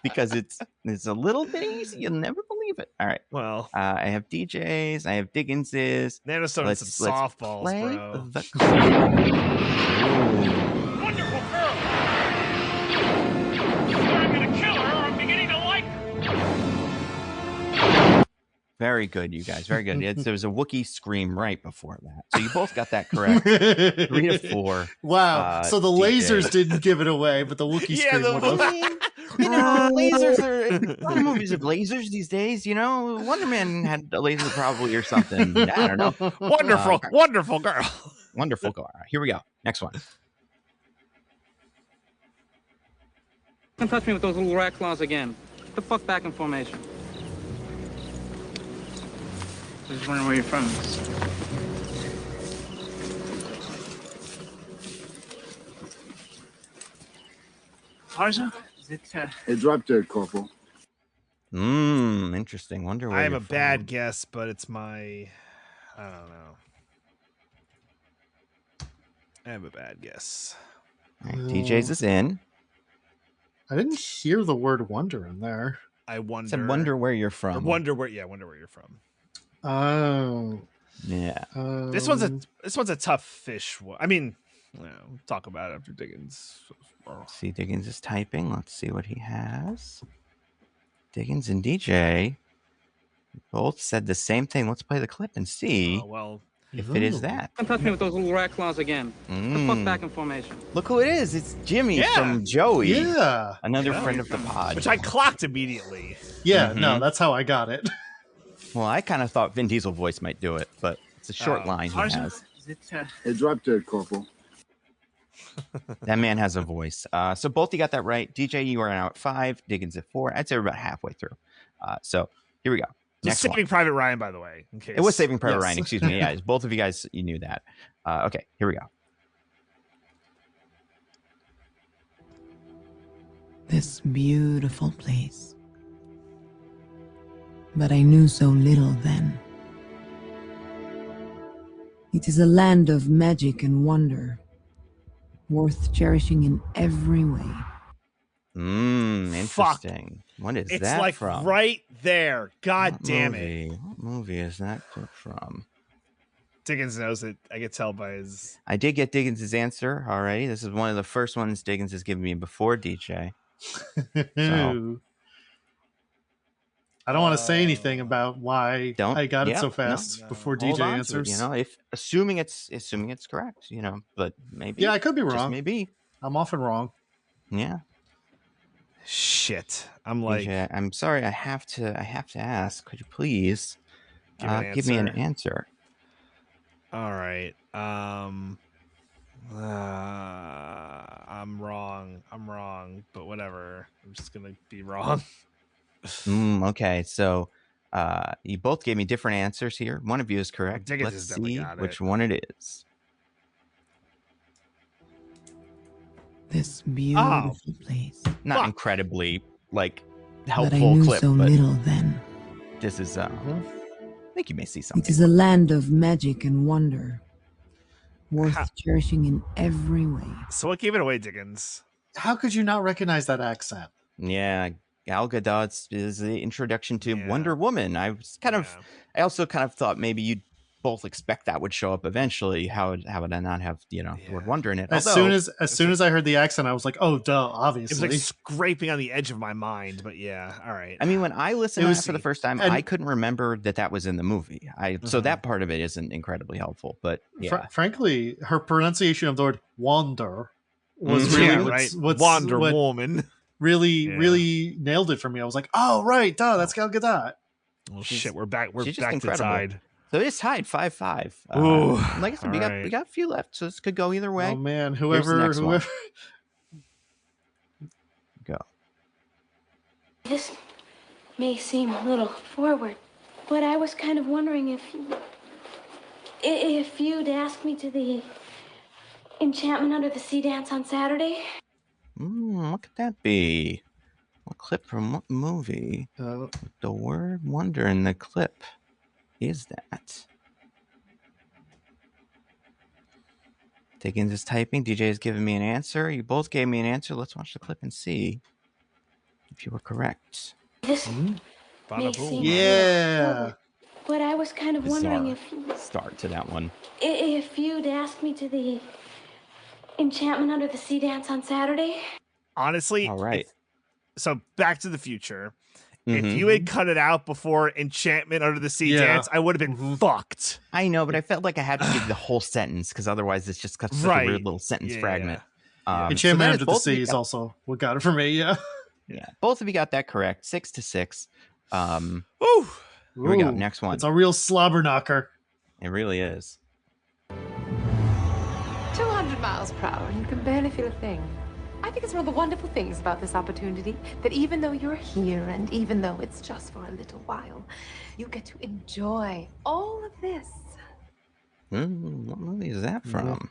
Because it's a little bit easy. You'll never believe it. All right. Well, I have DJs. I have Diggins's. Nando's throwing some softballs, play bro. the Wonderful girl. I'm gonna kill her. I'm beginning to like her. Very good, you guys. Very good. There was a Wookiee scream right before that. So you both got that correct. 3 to 4. Wow. So the DJ. lasers didn't give it away, but the Wookiee scream would have. You know, lasers are a lot of movies have lasers these days. You know, Wonder Man had a laser probably or something. I don't know. Wonderful girl. Wonderful girl. All right, here we go. Next one. Don't touch me with those little rat claws again. Get the fuck back in formation. Just wondering where you're from. Harza? Is it, Hey, drop dead, Corporal. Interesting. Wonder where I have you're a bad guess, but it's my. I don't know. I have a bad guess. All right, DJ's is in. I didn't hear the word wonder in there. I wonder. Said wonder where you're from. Wonder where you're from. Oh. Yeah. This one's a tough fish one. I mean, we'll talk about it after Diggins. See, Diggins is typing. Let's see what he has. Diggins and DJ both said the same thing. Let's play the clip and see if it is that. Don't touch me with those little rat claws again. Get the fuck back in formation. Look who it is. It's Jimmy from Joey. Yeah. Another friend of the pod. Which I clocked immediately. Yeah, no, that's how I got it. Well, I kind of thought Vin Diesel voice might do it, but it's a short line he has. Hey, drop dead, Corporal. That man has a voice. So both you got that right. DJ, you are now at 5. Diggins at 4. I'd say we're about halfway through. So here we go. Next Saving one. Private Ryan, by the way. In case. It was Saving Private Ryan. Excuse me. Yeah, both of you guys, you knew that. Okay, here we go. This beautiful place. But I knew so little then. It is a land of magic and wonder, worth cherishing in every way. Interesting. What is It's that like from? right there. God What damn movie? it. What movie is that clip from? Diggins knows it. I could tell by his. I did get Diggins' answer already. This is one of the first ones Diggins has given me before DJ. So, I don't want to say anything about why I got it so fast before hold DJ on to it, answers. you know, if assuming it's correct, you know, but maybe. Yeah, I could be just wrong. Maybe I'm often wrong. Yeah. Shit. I'm like. DJ, I'm sorry. I have to ask. Could you please Give an give me an answer. answer? All right. I'm wrong. But whatever. I'm just gonna be wrong. Okay, so you both gave me different answers here. One of you is correct. Diggins Let's has definitely see got it. which one it is. This beautiful place. Not incredibly like But I helpful knew clip, so but little then. this is I think you may see something. It is a land of magic and wonder, worth cherishing in every way. So what gave it away, Diggins? How could you not recognize that accent? Yeah, Gal Gadot is the introduction to Wonder Woman. I also kind of thought maybe you'd both expect that would show up eventually. How would I not have the word wonder in it? As soon as I heard the accent, I was like, oh, duh, obviously. It was like scraping on the edge of my mind, but yeah, all right. I mean, when I listened to it for the first time, I couldn't remember that was in the movie. So that part of it isn't incredibly helpful. But yeah, frankly, her pronunciation of the word "wander" was really Wonder Woman. Really nailed it for me. I was like, oh right, duh, that's Gal Gadot. Oh shit, we're back she's just to incredible. Tied. So it's tied 5-5. Ooh, like I said, we got a few left, so this could go either way. Oh man, Here's whoever the next one. Go. This may seem a little forward, but I was kind of wondering if you'd ask me to the Enchantment Under the Sea dance on Saturday. What could that be? What clip from what movie? The word wonder in the clip is that? Diggins is typing. DJ is giving me an answer. You both gave me an answer. Let's watch the clip and see if you were correct. This may seem yeah. But I was kind of wondering if start to that one. If you'd ask me to the Enchantment Under the Sea dance on Saturday. Honestly, all right. So Back to the Future. If you had cut it out before Enchantment Under the Sea dance, I would have been fucked. I know, but I felt like I had to give the whole sentence because otherwise it's just such a weird little sentence fragment. Enchantment Under the Sea is also what got it for me. Yeah. Both of you got that correct. 6-6. Ooh. Here we go. Next one. It's a real slobber knocker. It really is. 200 miles per hour, and you can barely feel a thing. I think it's one of the wonderful things about this opportunity that even though you're here and even though it's just for a little while, you get to enjoy all of this. What movie is that from?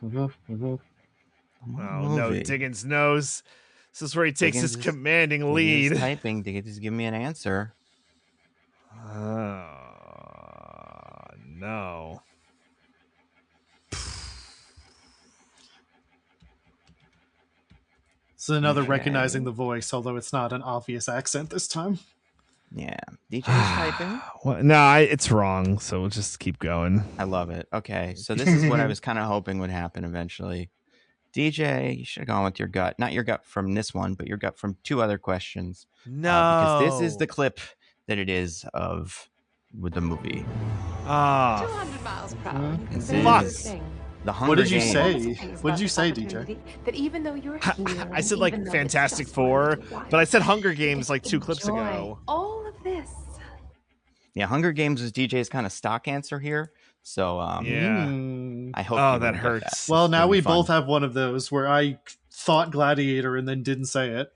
No, Diggins knows. This is where he takes his commanding lead. He's typing. Diggins, give me an answer. No. This is another recognizing the voice, although it's not an obvious accent this time. Yeah. DJ's typing. No, it's wrong, so we'll just keep going. I love it. Okay, so this is what I was kind of hoping would happen eventually. DJ, you should have gone with your gut. Not your gut from this one, but your gut from two other questions. No. Because this is the clip that it is of with the movie. 200 miles per hour. This Fuck. is the Hunger What did you Games. say? What did you say, DJ? That even though you're here, I said like Fantastic Four, but I said Hunger Games like 2 clips ago. All of this. Yeah, Hunger Games was DJ's kind of stock answer here. So I hope. Oh, you that wouldn't get hurts. that. Well, It's now gonna be we fun. both have one of those where I thought Gladiator and then didn't say it.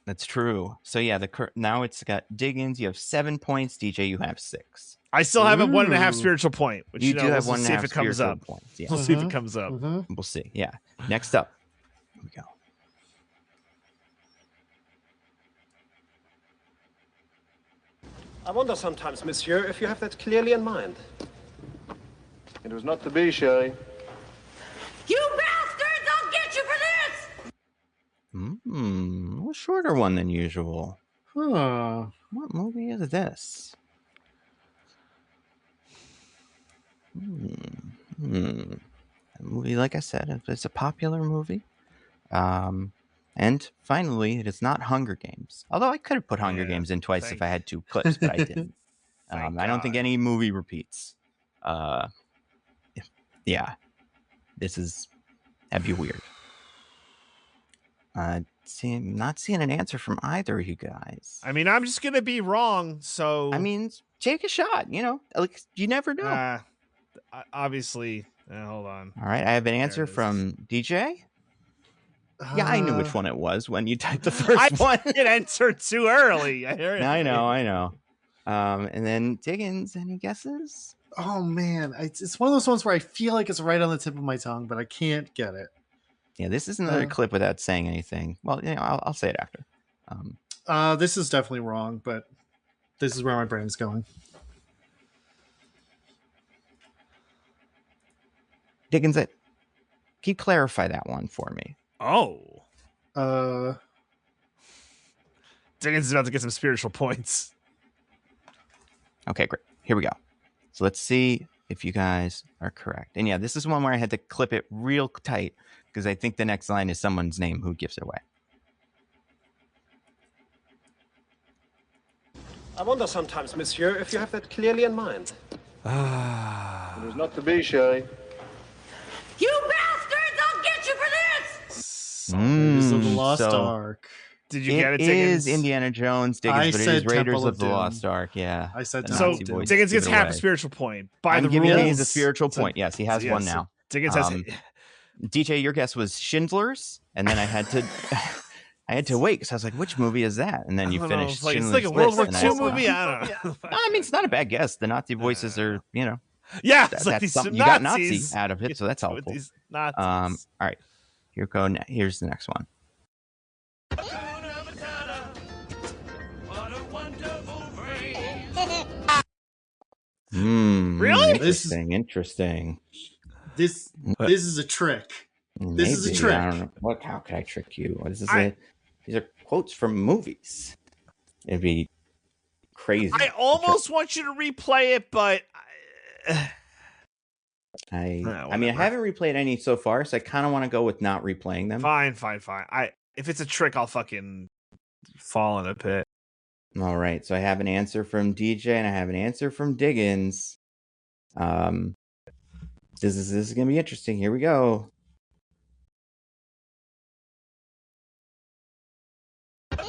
That's true. So yeah, now it's got Diggins. You have 7 points. DJ, you have 6. I still have a 1.5 spiritual point, which You do have we'll see if 1.5 it comes spiritual up. points. Yeah. We'll see if it comes up. We'll see. Yeah. Next up, here we go. I wonder sometimes, monsieur, if you have that clearly in mind. It was not to be, Sherry. You bastards! I'll get you for this! A little shorter one than usual. Huh. What movie is this? A movie, like I said, it's a popular movie. And finally, it is not Hunger Games. Although I could have put Hunger Games in twice if I had 2 clips, but I didn't. I don't think any movie repeats. Yeah. That'd be weird. Not seeing an answer from either of you guys. I mean, I'm just gonna be wrong. So I mean, take a shot. Like you never know. Obviously, Hold on. All right, I have an answer from DJ. Yeah, I knew which one it was when you typed the first one. It answered too early. I know. And then Diggins, any guesses? Oh man, it's one of those ones where I feel like it's right on the tip of my tongue, but I can't get it. Yeah, this is another clip without saying anything. Well, I'll say it after. This is definitely wrong, but this is where my brain's going. Diggins, can you clarify that one for me? Oh. Diggins is about to get some spiritual points. Okay, great. Here we go. So let's see if you guys are correct. And yeah, this is one where I had to clip it real tight because I think the next line is someone's name who gives it away. I wonder sometimes, monsieur, if you have that clearly in mind. It was not to be, Sherry. You bastards! I'll get you for this! Raiders of the Lost Ark. Did you get it, It Diggins? is Indiana Jones, Diggins, but it is Raiders of the Lost Ark. Yeah. I said so. Diggins gets half a spiritual point. By the giving rules, Diggins a spiritual point. Yes, he has one now. Diggins has. DJ, your guess was Schindler's, and then I had to wait because I was like, "Which movie is that?" And then you finished. Like, Schindler's it's like a World War List, II movie. I don't know. I mean, it's not a bad guess. The Nazi voices are, Yeah, that's like something. these You got Nazis. Nazi out of it, so that's helpful. These Nazis. All right, here's the next one. Really? Interesting. This is a trick. This is a trick. I don't know. How could I trick you? What is this? These are quotes from movies. It'd be crazy. I almost want you to replay it, but I mean, I haven't replayed any so far, so I kind of want to go with not replaying them. Fine. If it's a trick, I'll fucking fall in a pit. All right, so I have an answer from DJ and I have an answer from Diggins. This is gonna be interesting. Here we go. Fuck.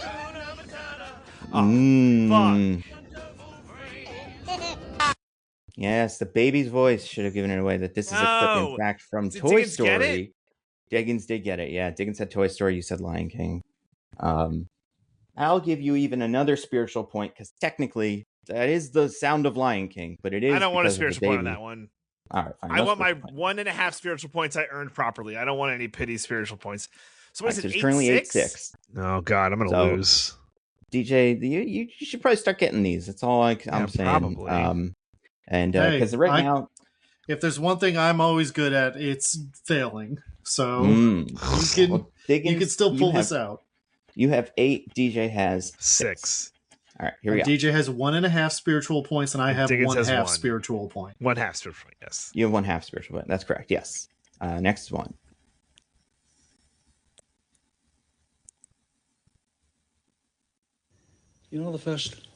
Yes, the baby's voice should have given it away. That this is a clip, in fact, from Did Toy Diggins Story. get it? Diggins did get it. Yeah, Diggins said Toy Story. You said Lion King. I'll give you even another spiritual point because technically that is the sound of Lion King, but it is. I don't want a because of the spiritual point on baby. that one. All right, fine. I No want my spiritual point. 1.5 spiritual points I earned properly. I don't want any pity spiritual points. So what is All right, it? so it's currently 8-6? Oh God, I'm gonna lose. DJ, you should probably start getting these. That's all I'm saying. Probably. And because now, if there's one thing I'm always good at, it's failing. So you can still pull this out. You have 8. DJ has 6. All right, here we go. DJ has 1.5 spiritual points, and I have Diggins has 1/2 one. spiritual point. 1/2 spiritual point. Yes. You have 1/2 spiritual point. That's correct. Yes. Next one. You know the first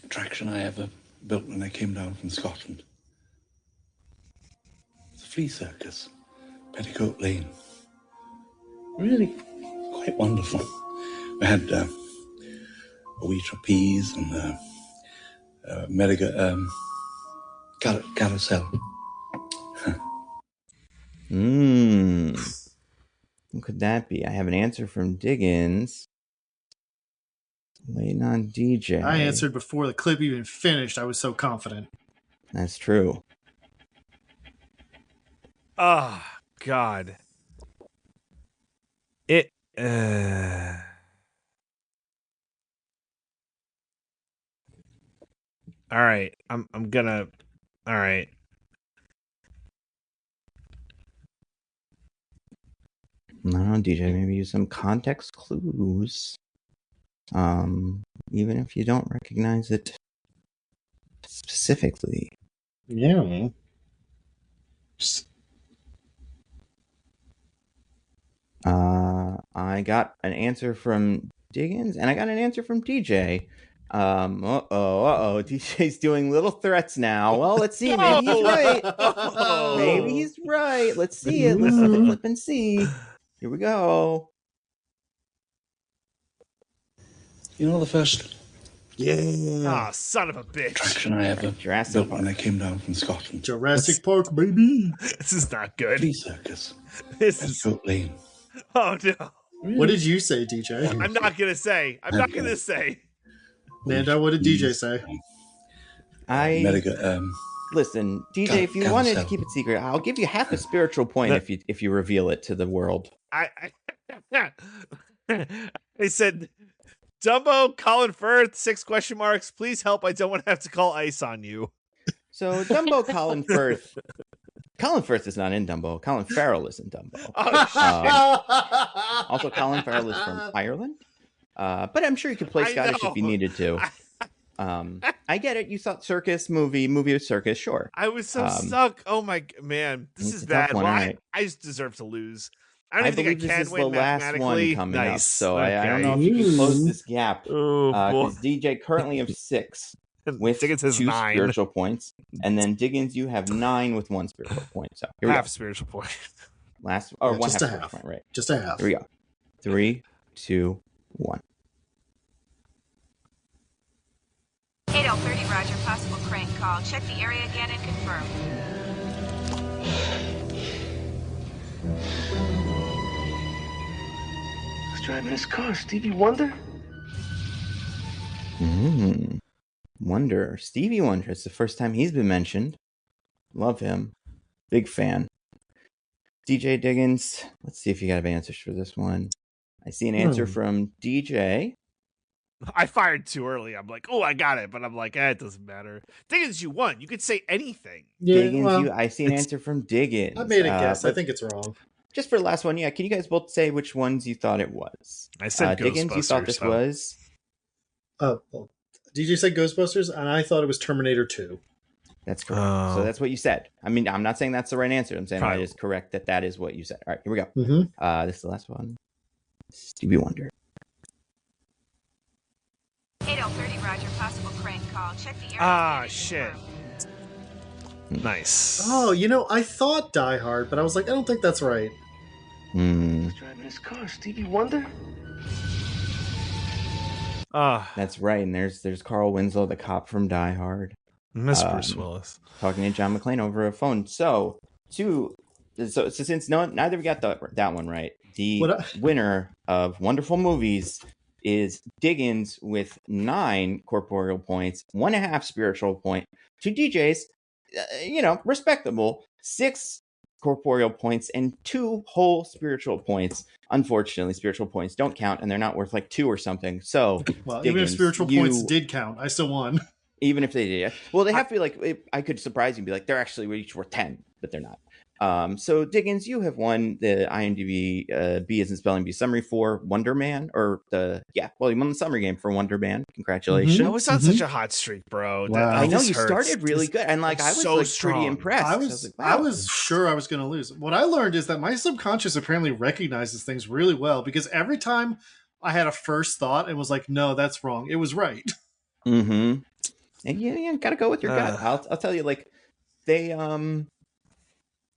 attraction I ever built when I came down from Scotland? It's a flea circus, Petticoat Lane. Really quite wonderful. We had a wee trapeze and carousel. What could that be? I have an answer from Diggins. Waiting on DJ. I answered before the clip even finished. I was so confident. That's true. Oh God. It. All right. I'm gonna. All right. No, DJ, maybe use some context clues. Even if you don't recognize it specifically. Yeah. I got an answer from Diggins and I got an answer from DJ. DJ's doing little threats now. Well, let's see. Maybe he's right. Maybe he's right. Let's see it. Let's flip and see. Here we go. You know the first Yeah. Son of a bitch. Attraction I ever Jurassic built Park. when I came down from Scotland. Jurassic Park, baby. This is not good. Flea circus. This is. Petticoat Lane. Oh no. What did you say, DJ? I'm not gonna say. I'm not gonna say. Nando, what did DJ say? Listen, DJ. If you wanted to keep it secret, I'll give you half a spiritual point if you reveal it to the world. I said, Dumbo, Colin Firth, 6 question marks. Please help. I don't want to have to call ICE on you. So Dumbo, Colin Firth. Colin Firth is not in Dumbo. Colin Farrell is in Dumbo. Also, Colin Farrell is from Ireland. But I'm sure you could play Scottish if you needed to. I get it. You thought circus movie with circus, sure. I was so stuck. Oh my man, this is bad. Well, I just deserve to lose. I don't even think I can win mathematically. One coming up, so I don't know if you can close this gap. Because DJ currently have 6 with Diggins has 2 9 spiritual points, and then Diggins, you have 9 with 1 spiritual point. So here we half go. Spiritual point. Last one just half a half. Point, right? Just a half. Here we go. 3, 2, 1. 8030, Roger. Possible crank call. Check the area again and confirm. Who's driving his car? Stevie Wonder? Wonder. Stevie Wonder. It's the first time he's been mentioned. Love him. Big fan. DJ Diggins. Let's see if you got answers for this one. I see an answer from DJ. I fired too early. I'm like, oh, I got it. But I'm like, it doesn't matter. Diggins, you won. You could say anything. Yeah, Diggins, I see an answer from Diggins. I made a guess. I think it's wrong. Just for the last one, can you guys both say which ones you thought it was? I said Diggins, you thought this was? Well, DJ said Ghostbusters, and I thought it was Terminator 2. That's correct. So that's what you said. I mean, I'm not saying that's the right answer. I'm saying it is correct that is what you said. All right, here we go. This is the last one. Stevie Wonder. 8030, Roger. Possible crank call. Check the area. Shit. Nice. Oh, I thought Die Hard, but I was like, I don't think that's right. Who's driving his car? Stevie Wonder? That's right. And there's Carl Winslow, the cop from Die Hard. Miss Bruce Willis. Talking to John McClane over a phone. So since neither we got that one right, the winner of Wonderful Movies is Diggins with 9 corporeal points, 1.5 spiritual point. To DJ's, respectable 6 corporeal points and 2 whole spiritual points. Unfortunately, spiritual points don't count, and they're not worth like 2 or something. So, well, Diggins, even if spiritual points did count, I still won. Even if they did, well, they have to be like. I could surprise you and be like, they're actually each worth 10, but they're not. So Diggins, you have won the IMDb B as in spelling bee summary for Wonder Man, you won the summary game for Wonder Man. Congratulations! I was on such a hot streak, bro. Wow. I know you started really good, and I was so pretty impressed. I was sure I was going to lose. What I learned is that my subconscious apparently recognizes things really well, because every time I had a first thought and was like, no, that's wrong, it was right. And you gotta go with your gut. I'll tell you, they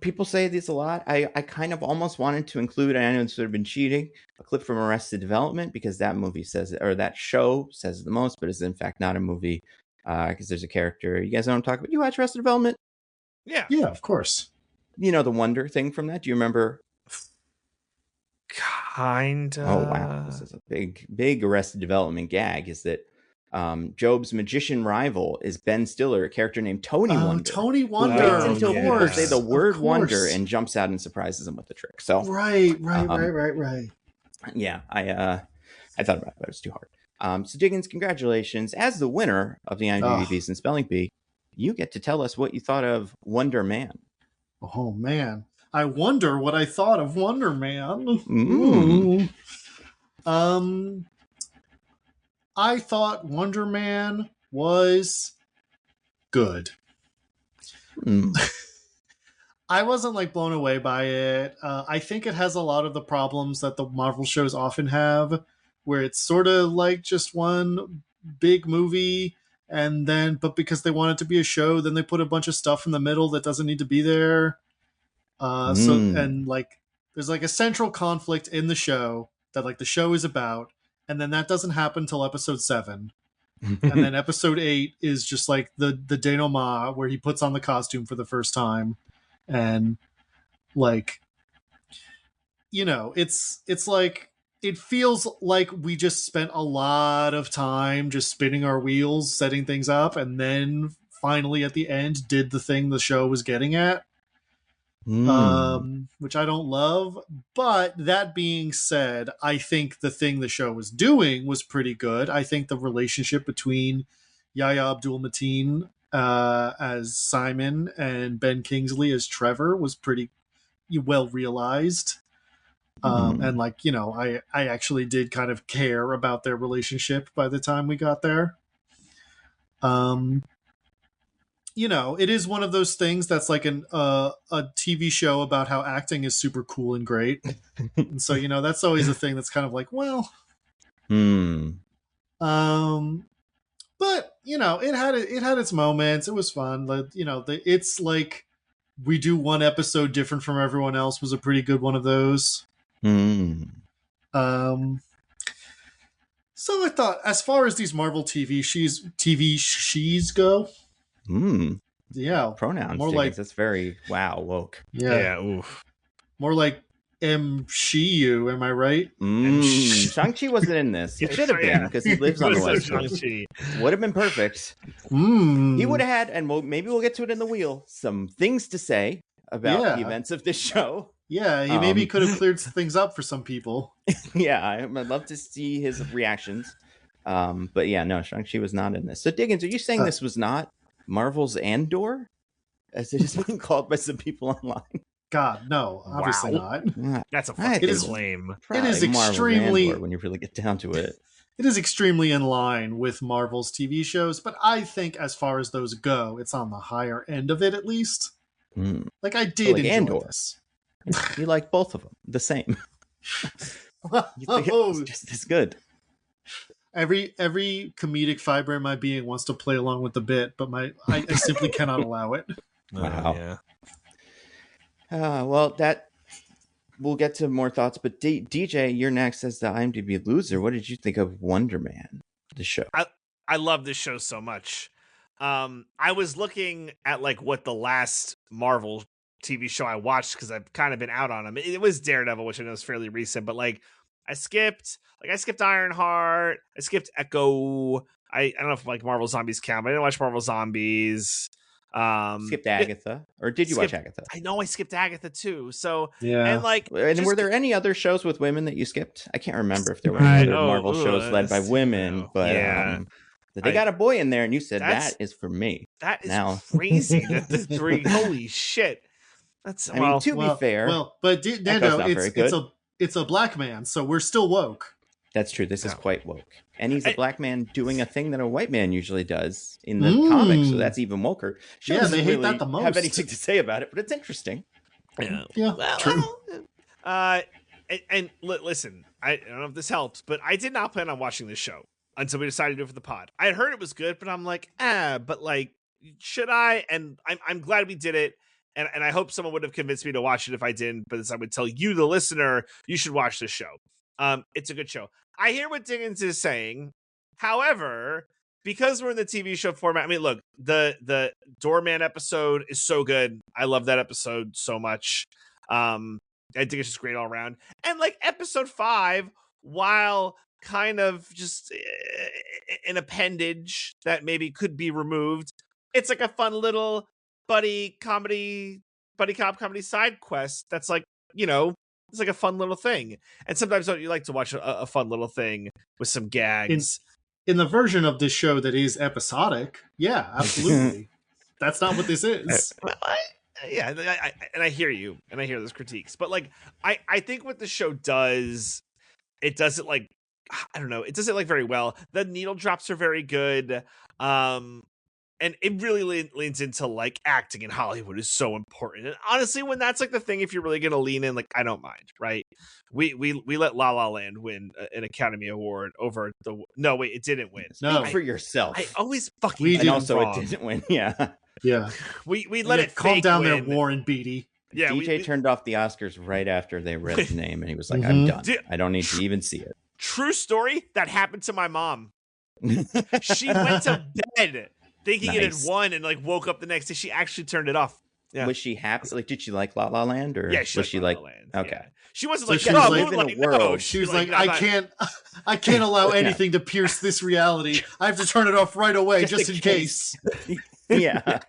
people say this a lot. I kind of almost wanted to include, I know it's sort of been cheating, a clip from Arrested Development, because that movie says it, or that show says it the most, but it's in fact not a movie, because there's a character. You guys know what I'm talking about? You watch Arrested Development? Yeah, of course. You know the wonder thing from that? Do you remember? Kinda. Oh wow, this is a big Arrested Development gag. Is that Job's magician rival is Ben Stiller, a character named Tony Wonder. Tony Wonder. Who waits until people say the word wonder and jumps out and surprises them with the trick. So right. Yeah, I thought about it, but it was too hard. So Diggins, congratulations. As the winner of the IMDb Beast and Spelling Bee, you get to tell us what you thought of Wonder Man. Oh man, I wonder what I thought of Wonder Man. I thought Wonder Man was good. I wasn't blown away by it. I think it has a lot of the problems that the Marvel shows often have, where it's sort of like just one big movie, and then, but because they want it to be a show, then they put a bunch of stuff in the middle that doesn't need to be there. There's a central conflict in the show that the show is about, and then that doesn't happen till episode 7. And then episode 8 is just like the denouement where he puts on the costume for the first time, and like, you know, it's like, it feels like we just spent a lot of time just spinning our wheels, setting things up, and then finally at the end did the thing the show was getting at. Which I don't love. But that being said, I think the thing the show was doing was pretty good. I think the relationship between Yahya Abdul-Mateen as Simon and Ben Kingsley as Trevor was pretty well realized. And like, you know, I actually did kind of care about their relationship by the time we got there. You know, it is one of those things that's like a TV show about how acting is super cool and great. And so, you know, that's always a thing that's kind of like, well, but you know, it had its moments. It was fun. Like, you know, it's like we do one episode different from everyone else was a pretty good one of those. So I thought, as far as these Marvel TV she's go, yeah, pronouns. More Diggins. like That's very woke. Yeah. Oof. More like MCU. Am I right? Shang-Chi wasn't in this. He should have been, because he lives on the West Coast. Would have been perfect. He would have had, and maybe we'll get to it in the wheel, some things to say about the events of this show. Yeah, he maybe could have cleared things up for some people. Yeah, I'd love to see his reactions. But yeah, no, Shang-Chi was not in this. So Diggins, are you saying this was not Marvel's Andor, as it is being called by some people online? God, no, obviously not. That's a fucking claim. It is extremely, Andor, when you really get down to it. It is extremely in line with Marvel's TV shows, but I think as far as those go, it's on the higher end of it, at least. Like, I did enjoy Andor. this. You like both of them the same. You think it was just as good. Every comedic fiber in my being wants to play along with the bit, but I simply cannot allow it. Wow. Well, that we'll get to more thoughts, but DJ, you're next as the IMDb loser. What did you think of Wonder Man, the show? I love this show so much. I was looking at like what the last Marvel TV show I watched, because I've kind of been out on them. It was Daredevil, which I know is fairly recent, but like I skipped Ironheart, I skipped Echo. I don't know if like Marvel Zombies count, but I didn't watch Marvel Zombies. Skipped Agatha, or did you watch Agatha? I know I skipped Agatha too. So yeah, and were there any other shows with women that you skipped? I can't remember if there were any other Marvel shows led by women, but they got a boy in there, and you said that is for me. That is crazy. That's holy shit. That's I mean, to be fair, but Nando, it's a black man, so we're still woke. That's true. This is quite woke. And he's a black man doing a thing that a white man usually does in the comics, so that's even woker. Yeah, they hate that the most. Have anything to say about it, but it's interesting. Yeah, true. And listen, I don't know if this helps, but I did not plan on watching this show until we decided to do it for the pod. I had heard it was good, but I'm like, but like, should I? And I'm glad we did it. And I hope someone would have convinced me to watch it if I didn't, but I would tell you, the listener, you should watch this show. It's a good show. I hear what Diggins is saying. However, because we're in the TV show format, I mean, look, the Doorman episode is so good. I love that episode so much. I think it's just great all around. And like episode 5, while kind of just an appendage that maybe could be removed, it's like a fun little buddy cop comedy side quest that's like, you know, it's like a fun little thing. And sometimes don't you like to watch a fun little thing with some gags? In the version of this show that is episodic, yeah, absolutely. That's not what this is. I hear you, and I hear those critiques. But like, I think what the show does, it does it like, I don't know, it does it like very well. The needle drops are very good. And it really leans into like acting in Hollywood is so important. And honestly, when that's like the thing, if you're really going to lean in, like, I don't mind, right? We let La La Land win an Academy Award over no, wait, it didn't win. No, for yourself. I always fucking and also wrong. It didn't win. Yeah. We let it calm down win. there, Warren Beatty. Yeah, DJ turned off the Oscars right after they read the name, and he was like, I'm done. I don't need to even see it. True story, that happened to my mom. She went to bed thinking it had Nice. won and like woke up the next day. She actually turned it off. Yeah. Was she happy? Like, did she like La La Land, or Yeah, she was liked she La La like Land, okay? yeah. She wasn't So like, she was oh, like- Moonlight, in a world. no. She was like, like, I can't allow Yeah. anything to pierce this reality. I have to turn it off right away, just in case. Yeah.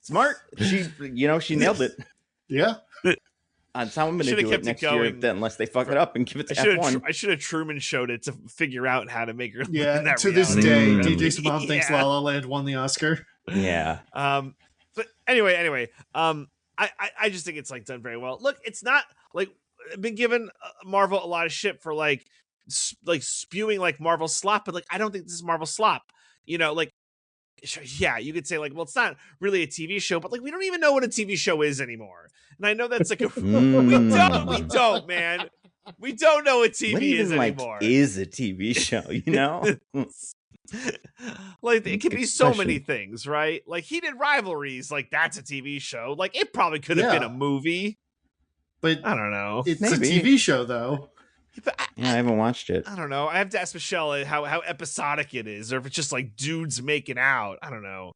Smart. She nailed it. Yeah. So I'm going to Should've do kept it it next year, going. then, unless they fuck it up and give it to F1. I should have Truman showed it to figure out how to make her. Yeah. in that To this reality. day, DJ's mom thinks Yeah. La La Land won the Oscar. Yeah. But anyway, I just think it's like done very well. Look, it's not like I've been given Marvel a lot of shit for like spewing like Marvel slop, but like I don't think this is Marvel slop. You know, like yeah, you could say like, well, it's not really a TV show, but like we don't even know what a TV show is anymore. And I know that's like we don't, man. We don't know what TV What even, is anymore. is a TV show, you know? Like it could Good be so question. many things, right? Like Heated Rivalries, like that's a TV show. Like it probably could have been Yeah. a movie. But I don't know. it's Maybe. a TV show, though. Yeah, I haven't watched it. I don't know. I have to ask Michelle how episodic it is, or if it's just like dudes making out. I don't know.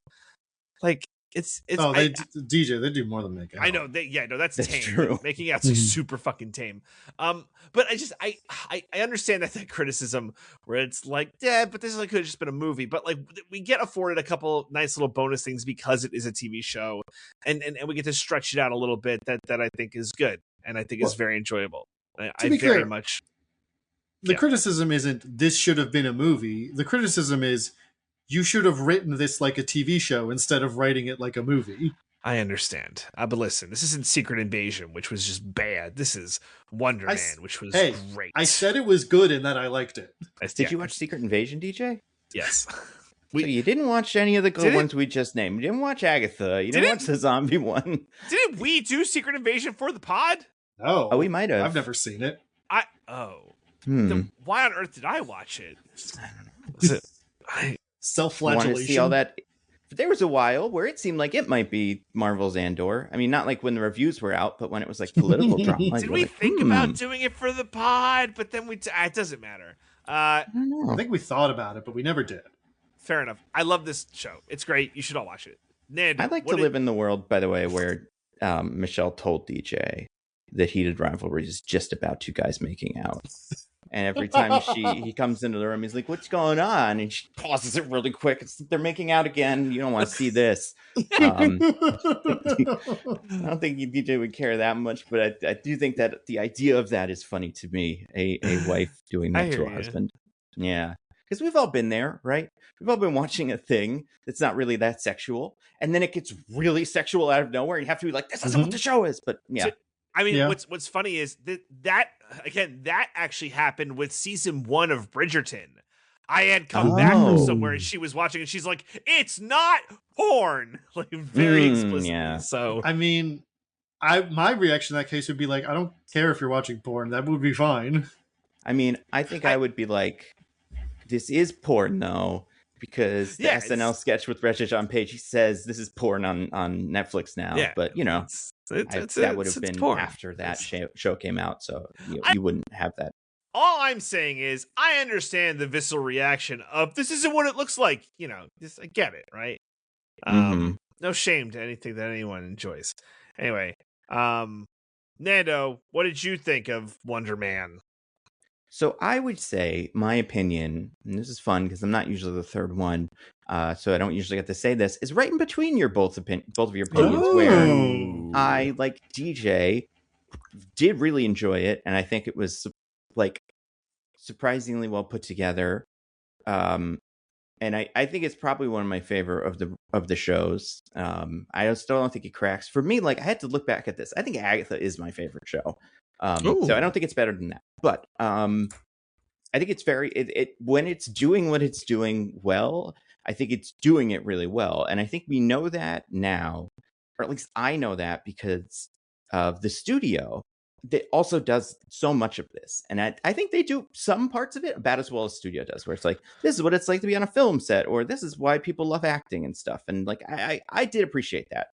Like it's. Oh, DJ, they do more than make out. I know. That's tame. true. Making out's like super fucking tame. But I understand that criticism where it's like, yeah, but this like could have just been a movie. But like we get afforded a couple nice little bonus things because it is a TV show, and we get to stretch it out a little bit. That I think is good, and I think is very enjoyable. I be very clear, much. The criticism isn't this should have been a movie. The criticism is you should have written this like a TV show instead of writing it like a movie. I understand. But listen, this isn't Secret Invasion, which was just bad. This is Wonder Man, which was great. I said it was good and that I liked it. Did you watch Secret Invasion, DJ? Yes. So you didn't watch any of the good Didn't- ones we just named. You didn't watch Agatha. You didn't watch the zombie one. Didn't we do Secret Invasion for the pod? No. Oh, we might have. I've never seen it. Then why on earth did I watch it? Was it Wanted Self-flagellation. to see all that. But there was a while where it seemed like it might be Marvel's Andor. I mean, not like when the reviews were out, but when it was like political drama. Did we think about doing it for the pod? But then it doesn't matter. I think we thought about it, but we never did. Fair enough. I love this show. It's great. You should all watch it. Ned, I'd like to live in the world, by the way, where Michelle told DJ that Heated Rivalry is just about two guys making out. And every time he comes into the room, he's like, "What's going on?" And she pauses it really quick. They're making out again. You don't want to see this. I don't think DJ would care that much, but I do think that the idea of that is funny to me. A wife doing that to a husband. Yeah. Because we've all been there, right? We've all been watching a thing that's not really that sexual. And then it gets really sexual out of nowhere. And you have to be like, this isn't what the show is. But yeah. So, I mean, what's funny is that actually happened with season 1 of Bridgerton. I had come back from somewhere and she was watching and she's like, it's not porn. Like very explicitly. Yeah. So I mean, my reaction in that case would be like, I don't care if you're watching porn. That would be fine. I mean, I think I would be like, this is porn though, because the SNL sketch with Rejections Page, he says this is porn on Netflix now. Yeah. But you know, that would have been porn. after that show came out, so you wouldn't have that. All I'm saying is I understand the visceral reaction of this isn't what it looks like. You know, I get it, right? No shame to anything that anyone enjoys. Anyway, Nando, what did you think of Wonder Man? So I would say my opinion, and this is fun because I'm not usually the third one, so I don't usually get to say this, is right in between your both of your opinions, where I, like DJ, did really enjoy it, and I think it was like surprisingly well put together. And I think it's probably one of my favorite of the shows. I still don't think it cracks. For me, like I had to look back at this. I think Agatha is my favorite show. So I don't think it's better than that, but I think it's when it's doing what it's doing well, I think it's doing it really well. And I think we know that now, or at least I know that because of the studio that also does so much of this. And I think they do some parts of it about as well as studio does, where it's like, this is what it's like to be on a film set, or this is why people love acting and stuff. And like, I did appreciate that.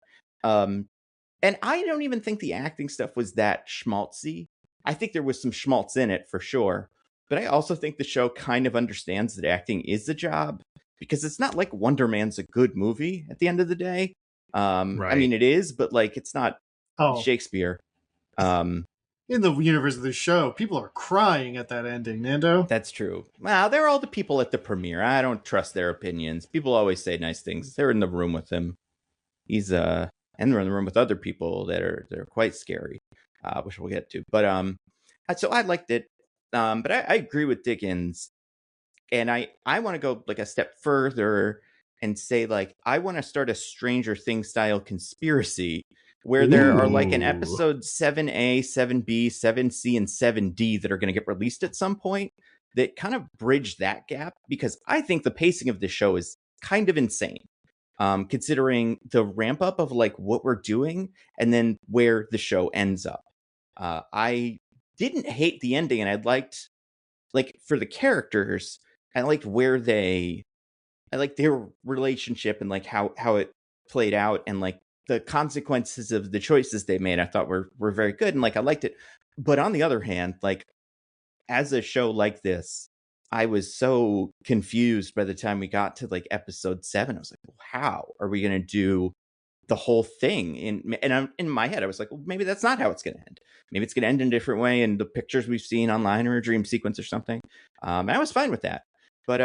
And I don't even think the acting stuff was that schmaltzy. I think there was some schmaltz in it for sure. but I also think the show kind of understands that acting is a job, because it's not like Wonder Man's a good movie at the end of the day. I mean, it is, but like it's not Shakespeare. In the universe of the show, people are crying at that ending, Nando. That's true. Well, they're all the people at the premiere. I don't trust their opinions. People always say nice things. They're in the room with him. He's and they're in the room with other people that are quite scary, which we'll get to. But so I liked it. But I agree with Diggins, and I want to go like a step further and say like I want to start a Stranger Things style conspiracy where there are like an episode 7A, 7B, 7C, and 7D that are going to get released at some point that kind of bridge that gap, because I think the pacing of this show is kind of insane, considering the ramp up of like what we're doing and then where the show ends up. I didn't hate the ending, and I liked, like, for the characters, I liked I liked their relationship and like how it played out, and like the consequences of the choices they made I thought were very good, and like I liked it. But on the other hand, like as a show like this, I was so confused by the time we got to like episode 7. I was like, well, how are we going to do the whole thing? In my head, I was like, well, maybe that's not how it's going to end. Maybe it's going to end in a different way, and the pictures we've seen online or a dream sequence or something. And I was fine with that. But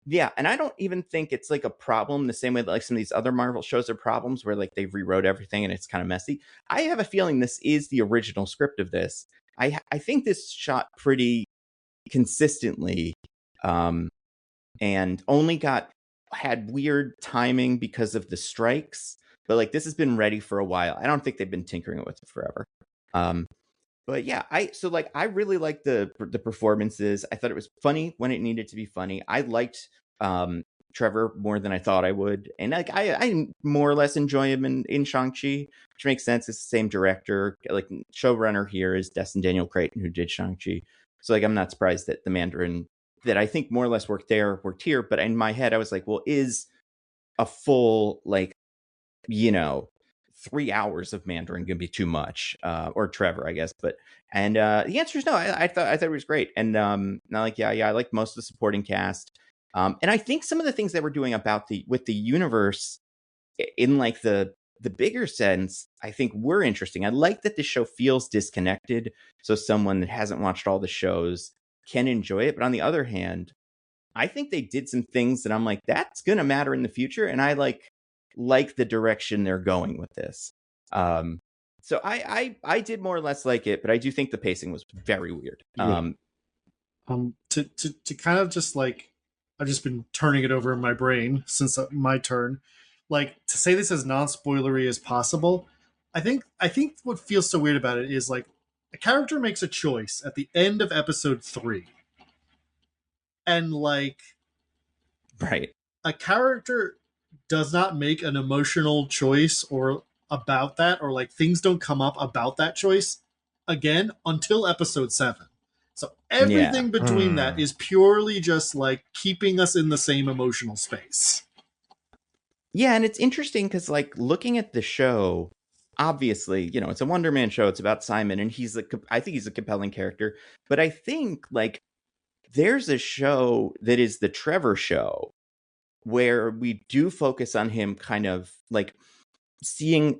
yeah, and I don't even think it's like a problem the same way that like some of these other Marvel shows are problems where like they rewrote everything and it's kind of messy. I have a feeling this is the original script of this. I think this shot pretty consistently, and only had weird timing because of the strikes, but like this has been ready for a while. I don't think they've been tinkering with it forever. But yeah, I really liked the performances. I thought it was funny when it needed to be funny. I liked Trevor more than I thought I would, and like I more or less enjoy him in Shang-Chi, which makes sense. It's the same director. Like showrunner here is Destin Daniel Cretton, who did Shang-Chi. So like I'm not surprised that the Mandarin that I think more or less worked here. But in my head, I was like, well, is a full like 3 hours of Mandarin gonna be too much, or Trevor, I guess. But and the answer is no. I thought it was great, and like I liked most of the supporting cast, and I think some of the things that we're doing with the universe in like the bigger sense, I think were interesting. I like that the show feels disconnected, so someone that hasn't watched all the shows can enjoy it. But on the other hand, I think they did some things that I'm like, that's gonna matter in the future, and I like the direction they're going with this. So I did more or less like it, but I do think the pacing was very weird. To kind of just like, I've just been turning it over in my brain since my turn. Like, to say this as non-spoilery as possible, I think what feels so weird about it is like a character makes a choice at the end of episode 3, and like, right, a character does not make an emotional choice or about that, or like things don't come up about that choice again until episode 7. So everything between that is purely just like keeping us in the same emotional space. Yeah, and it's interesting because like looking at the show, obviously, it's a Wonder Man show. It's about Simon, and I think he's a compelling character. But I think like there's a show that is the Trevor show where we do focus on him kind of like seeing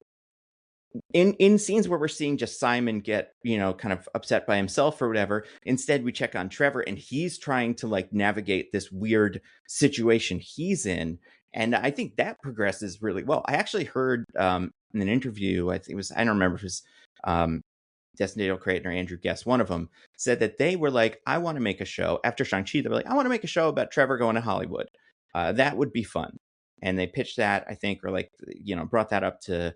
in scenes where we're seeing just Simon get, kind of upset by himself or whatever. Instead, we check on Trevor, and he's trying to like navigate this weird situation he's in. And I think that progresses really well. I actually heard in an interview, I don't remember if it was Destin Daniel Cretton or Andrew Guest, one of them said that they were like, I want to make a show after Shang-Chi. They were like, I want to make a show about Trevor going to Hollywood. That would be fun. And they pitched that, I think, or like, brought that up to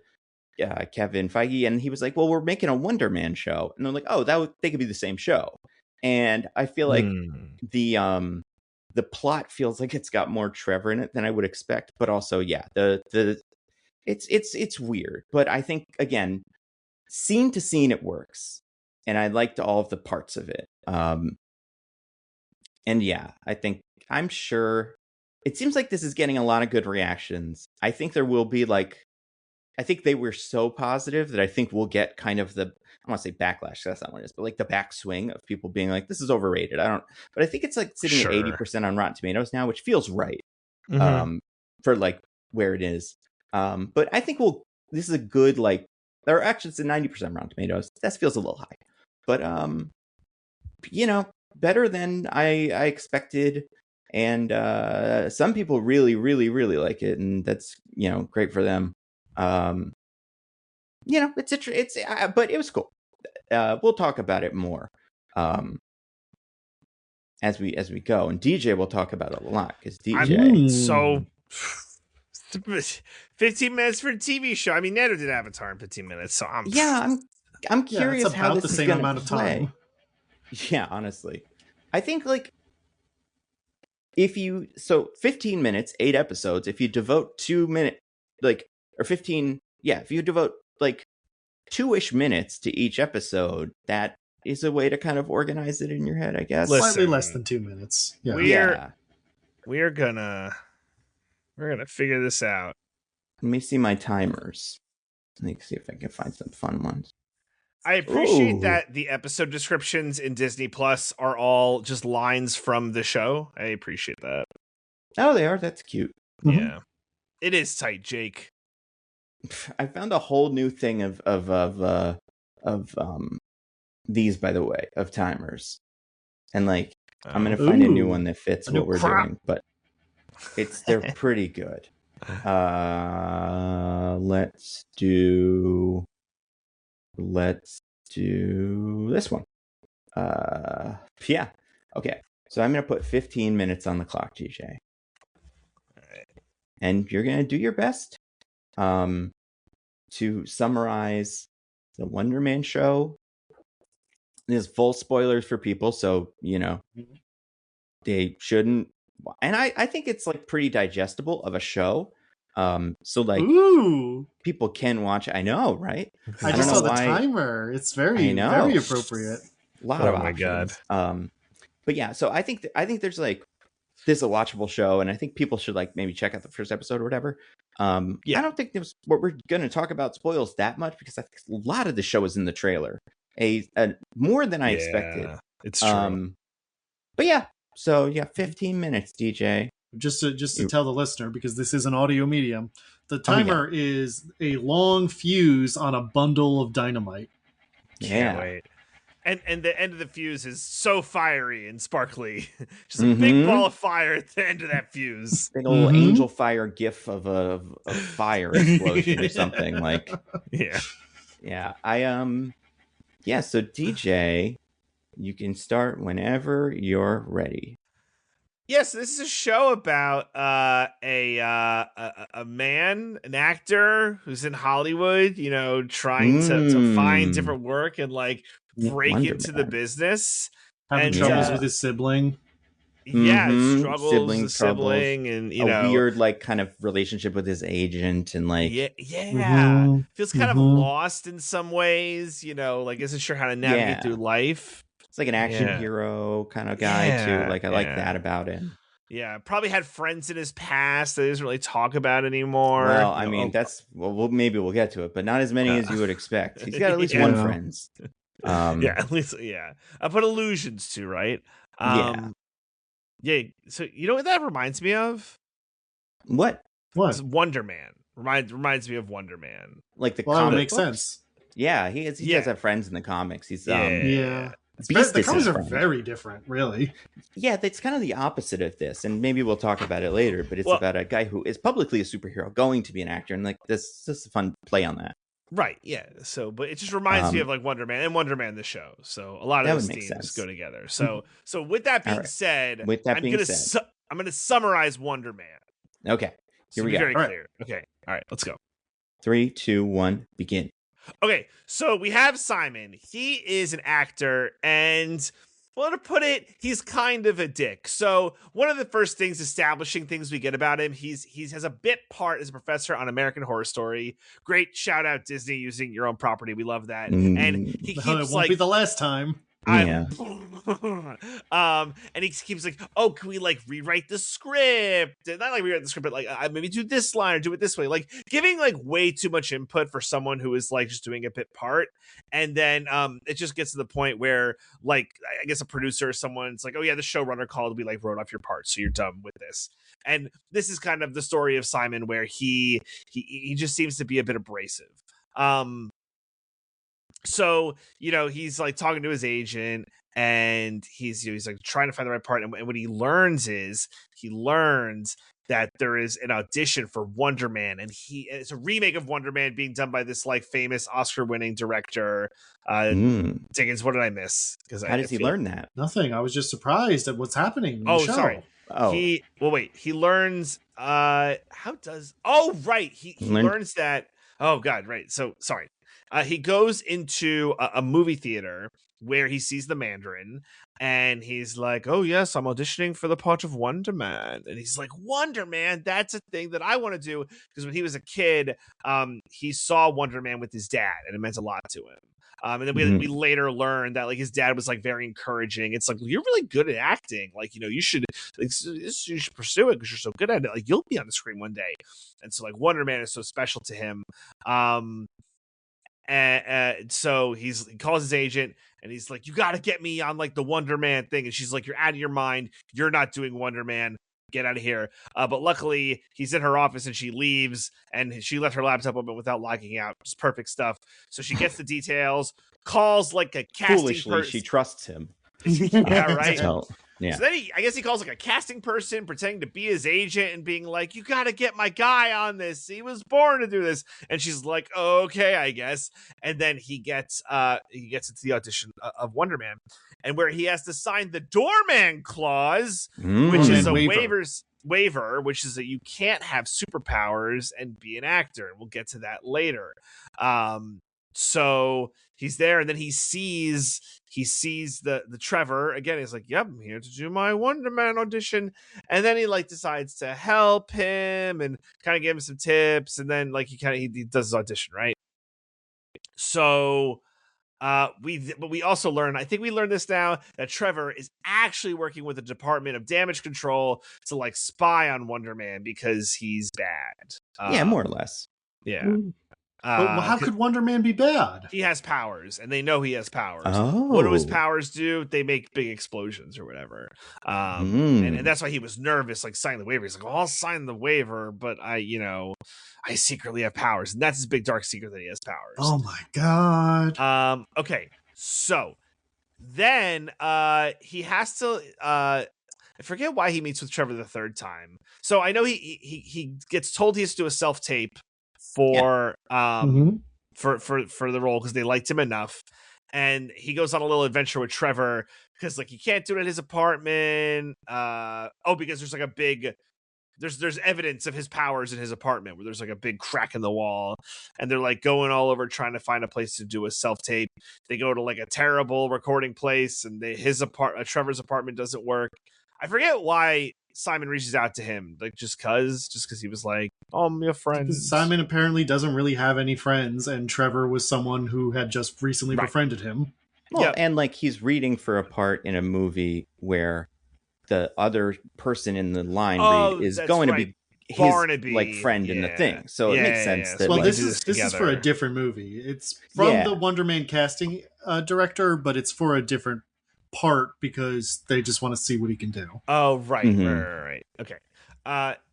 Kevin Feige, and he was like, well, we're making a Wonder Man show. And they're like, oh, they could be the same show. And I feel like the plot feels like it's got more Trevor in it than I would expect. But also, yeah, it's weird. But I think, again, scene to scene, it works. And I liked all of the parts of it. And yeah, I'm sure it seems like this is getting a lot of good reactions. I think there will be like I think they were so positive that I think we'll get kind of the, I want to say backlash. That's not what it is, but like the backswing of people being like, this is overrated. But I think it's like sitting at 80% on Rotten Tomatoes now, which feels right. For like where it is. But I think this is a good, like, or actually it's a 90% Rotten Tomatoes. That feels a little high, but better than I expected. And some people really, really, really like it, and that's great for them. But it was cool. We'll talk about it more as we go, and DJ will talk about it a lot because DJ. So 15 minutes for a TV show. I mean, Nando did Avatar in 15 minutes, so I'm curious it's how about this the is same going amount to of play. time. Yeah, honestly, I think like if you 15 minutes, 8 episodes. If you devote 2 minutes, like or 15, if you devote like 2-ish minutes to each episode, that is a way to kind of organize it in your head, I guess. Slightly less than 2 minutes. We're gonna figure this out. Let me see my timers. Let me see if I can find some fun ones. I appreciate that the episode descriptions in Disney Plus are all just lines from the show. I appreciate that. Oh, they are. That's cute. Yeah, it is tight, Jake. I found a whole new thing of these, by the way, of timers, and like I'm gonna find a new one that fits what we're doing, but they're pretty good. Let's do this one. Okay. So I'm gonna put 15 minutes on the clock, GJ. All right. And you're gonna do your best to summarize the Wonder Man show. There's full spoilers for people, so they shouldn't. And I think it's like pretty digestible of a show. So like people can watch it. I know, right? I just saw the timer. It's very appropriate. A lot of my options. God. But yeah, so I think there's like this is a watchable show, and I think people should like maybe check out the first episode or whatever. I don't think what we're going to talk about spoils that much because I think a lot of the show is in the trailer. More than I expected. It's true. But yeah, so 15 minutes, DJ. Just to tell the listener, because this is an audio medium, the timer is a long fuse on a bundle of dynamite. Can't wait. And the end of the fuse is so fiery and sparkly. Just a big ball of fire at the end of that fuse. Big old angel fire gif of a fire explosion or something like. Yeah. So DJ, you can start whenever you're ready. Yes, this is a show about a man, an actor who's in Hollywood, trying to find different work and like break into the business. Having troubles with his sibling. Struggles with his sibling, and a weird like kind of relationship with his agent, and like feels kind of lost in some ways. Like isn't sure how to navigate through life. It's like an action hero kind of guy too. Like I like that about him. Yeah, probably had friends in his past that he doesn't really talk about anymore. Well, I mean, maybe we'll get to it, but not as many as you would expect. He's got at least one friends. At least. I put allusions to, right? So you know what that reminds me of? What? It's Wonder Man. Reminds me of Wonder Man. Like the comic makes sense. Yeah, he does have friends in the comics. He's the comics are very different, really. Yeah, it's kind of the opposite of this, and maybe we'll talk about it later. But it's about a guy who is publicly a superhero, going to be an actor, and like this is a fun play on that. Right. Yeah. So, but it just reminds me of like Wonder Man and Wonder Man the show. So a lot of those themes go together. So with that being said, I'm gonna summarize Wonder Man. Okay. Here we go. Very clear. Okay. All right. Let's go. 3, 2, 1, begin. Okay, so we have Simon. He is an actor, and well, to put it, he's kind of a dick. So one of the first things, establishing things we get about him, he has a bit part as a professor on American Horror Story. Great shout out Disney using your own property. We love that. And he keeps it won't be the last time. Yeah. And he keeps like, oh, can we like rewrite the script? And not like rewrite the script, but like maybe do this line or do it this way. Like giving like way too much input for someone who is like just doing a bit part. And then it just gets to the point where like I guess a producer or someone's like, oh yeah, the showrunner called, we like wrote off your part, so you're done with this. And this is kind of the story of Simon, where he just seems to be a bit abrasive. So, you know, he's like talking to his agent and he's like trying to find the right part. And what he learns that there is an audition for Wonder Man, and it's a remake of Wonder Man being done by this like famous Oscar-winning director, Diggins. What did I miss? Because how does he learn that? Nothing. I was just surprised at what's happening. In oh, the show. Sorry. Oh, he learns. How does? Oh, right. He learns that. Oh God, right. So sorry. He goes into a movie theater where he sees the Mandarin, and he's like, oh yes, I'm auditioning for the part of Wonder Man. And he's like, Wonder Man, that's a thing that I want to do. Because when he was a kid, he saw Wonder Man with his dad, and it meant a lot to him. And then we later learned that like his dad was like very encouraging. It's like, you're really good at acting. Like, you know, you should pursue it because you're so good at it. Like, you'll be on the screen one day. And so like Wonder Man is so special to him. And so he calls his agent, and he's like, you got to get me on like the Wonder Man thing. And she's like, you're out of your mind. You're not doing Wonder Man. Get out of here. But luckily he's in her office, and she leaves, and she left her laptop open without logging out. Just perfect stuff. So she gets the details, calls like a casting foolishly, she trusts him. Yeah, right. Yeah. So then I guess he calls like a casting person pretending to be his agent and being like, you got to get my guy on this. He was born to do this. And she's like, okay, I guess. And then he gets into the audition of Wonder Man, and where he has to sign the doorman clause, which is a waiver, which is that you can't have superpowers and be an actor. We'll get to that later. So he's there, and then he sees the Trevor again. He's like, yep, I'm here to do my Wonder Man audition. And then he like decides to help him and kind of give him some tips, and then like he does his audition, right? So we also learn, I think we learned this now, that Trevor is actually working with the Department of Damage Control to like spy on Wonder Man because he's bad. Yeah, more or less. Yeah. But how could Wonder Man be bad? He has powers, and they know he has powers. Oh. What do his powers do? They make big explosions or whatever. And that's why he was nervous, like signing the waiver. He's like, well, I'll sign the waiver, but I secretly have powers. And that's his big dark secret, that he has powers. Oh my God. Okay. So then he has to I forget why he meets with Trevor the third time. So I know he gets told he has to do a self-tape for the role because they liked him enough, and he goes on a little adventure with Trevor because like he can't do it at his apartment. Because there's like a big there's evidence of his powers in his apartment where there's like a big crack in the wall, and they're like going all over trying to find a place to do a self-tape. They go to like a terrible recording place, and Trevor's apartment doesn't work. I forget why Simon reaches out to him, like just because he was like, oh, I'm your friend. Simon apparently doesn't really have any friends, and Trevor was someone who had just recently befriended him. Well, and like he's reading for a part in a movie where the other person in the line read is going to be his Barnaby, like friend in the thing, so it makes sense that. Well, like, this is for a different movie. It's from the Wonder Man casting director, but it's for a different part because they just want to see what he can do. Oh, right. Right. Okay.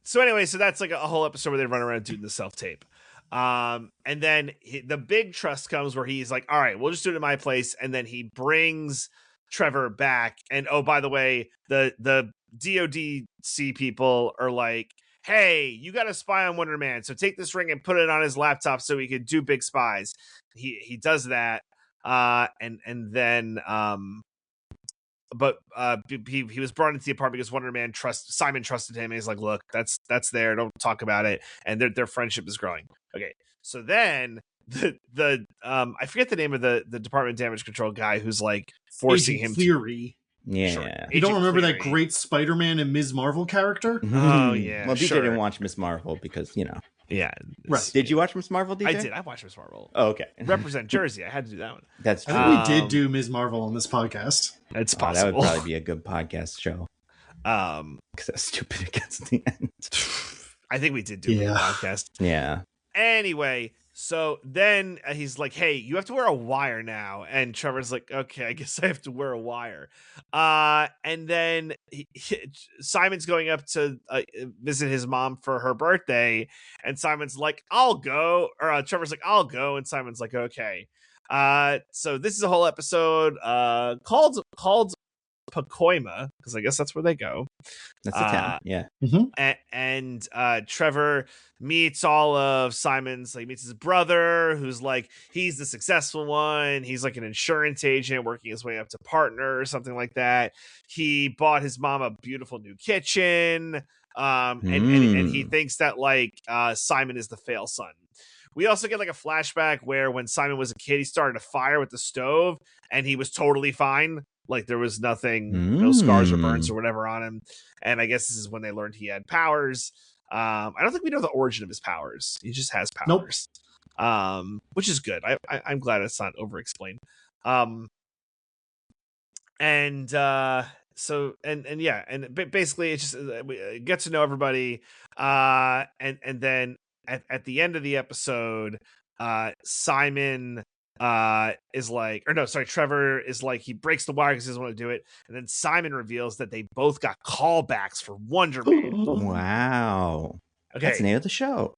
So anyway, so that's like a whole episode where they run around doing the self-tape. And then the big trust comes where he's like, all right, we'll just do it at my place. And then he brings Trevor back. And oh, by the way, the DODC people are like, hey, you got to spy on Wonder Man. So take this ring and put it on his laptop so he could do big spies. He does that. And then, but he was brought into the apartment because Wonder Man Simon trusted him, and he's like, look, that's there, don't talk about it. And their friendship is growing. Okay, so then the I forget the name of the Department of Damage Control guy who's like forcing Agent him Cleary. Yeah, sure. You don't remember that great Spider-Man and Ms. Marvel character? Oh yeah. Well, DJ didn't watch Miss Marvel because Yeah, Right. Did you watch Miss Marvel, DJ? I did. I watched Miss Marvel. Oh, okay. Represent Jersey. I had to do that one. That's true. I think we did do Ms. Marvel on this podcast. It's Oh, possible. that would probably be a good podcast show. Because that's stupid against the end. I think we did do a podcast. Yeah. Anyway, so then he's like, hey, you have to wear a wire now. And Trevor's like, okay, I guess I have to wear a wire. And then Simon's going up to visit his mom for her birthday. And Simon's like, I'll go. Or Trevor's like, I'll go. And Simon's like, okay. So this is a whole episode called Pacoima, because I guess that's where they go. That's the town. Yeah. And Trevor meets all of Simon's, like meets his brother, who's like, he's the successful one. He's like an insurance agent working his way up to partner or something like that. He bought his mom a beautiful new kitchen. And he thinks that like Simon is the fail son. We also get like a flashback where when Simon was a kid, he started a fire with the stove and he was totally fine. Like there was nothing, no scars or burns or whatever on him. And I guess this is when they learned he had powers. I don't think we know the origin of his powers. He just has powers, which is good. I'm glad it's not over-explained. So basically it's just we get to know everybody. And then at the end of the episode, Simon is like, or no, sorry, Trevor is like, he breaks the wire because he doesn't want to do it, and then Simon reveals that they both got callbacks for Wonder Man. Wow. Okay, that's the name of the show.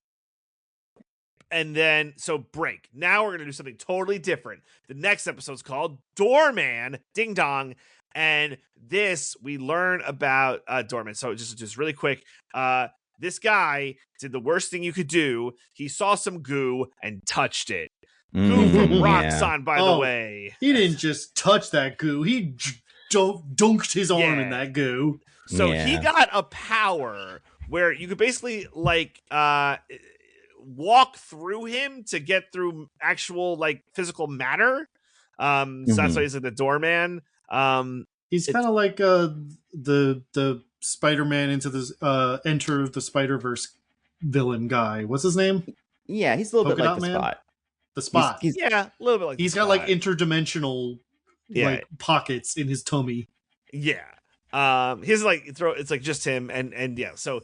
And then break. Now we're gonna do something totally different. The next episode's called Doorman, Ding Dong, and this we learn about Doorman. So just really quick, this guy did the worst thing you could do. He saw some goo and touched it. Goo from Roxxon, by the way. He didn't just touch that goo. He dunked his arm in that goo. So he got a power where you could basically like walk through him to get through actual like physical matter. So that's why he's like the doorman. He's kind of like the Spider-Man into the Enter the Spider-Verse villain guy. What's his name? Yeah, he's a little bit like the Spot. The Spot. He's a little bit like he's got like interdimensional like pockets in his tummy. Yeah. He's like it's like just him and yeah. So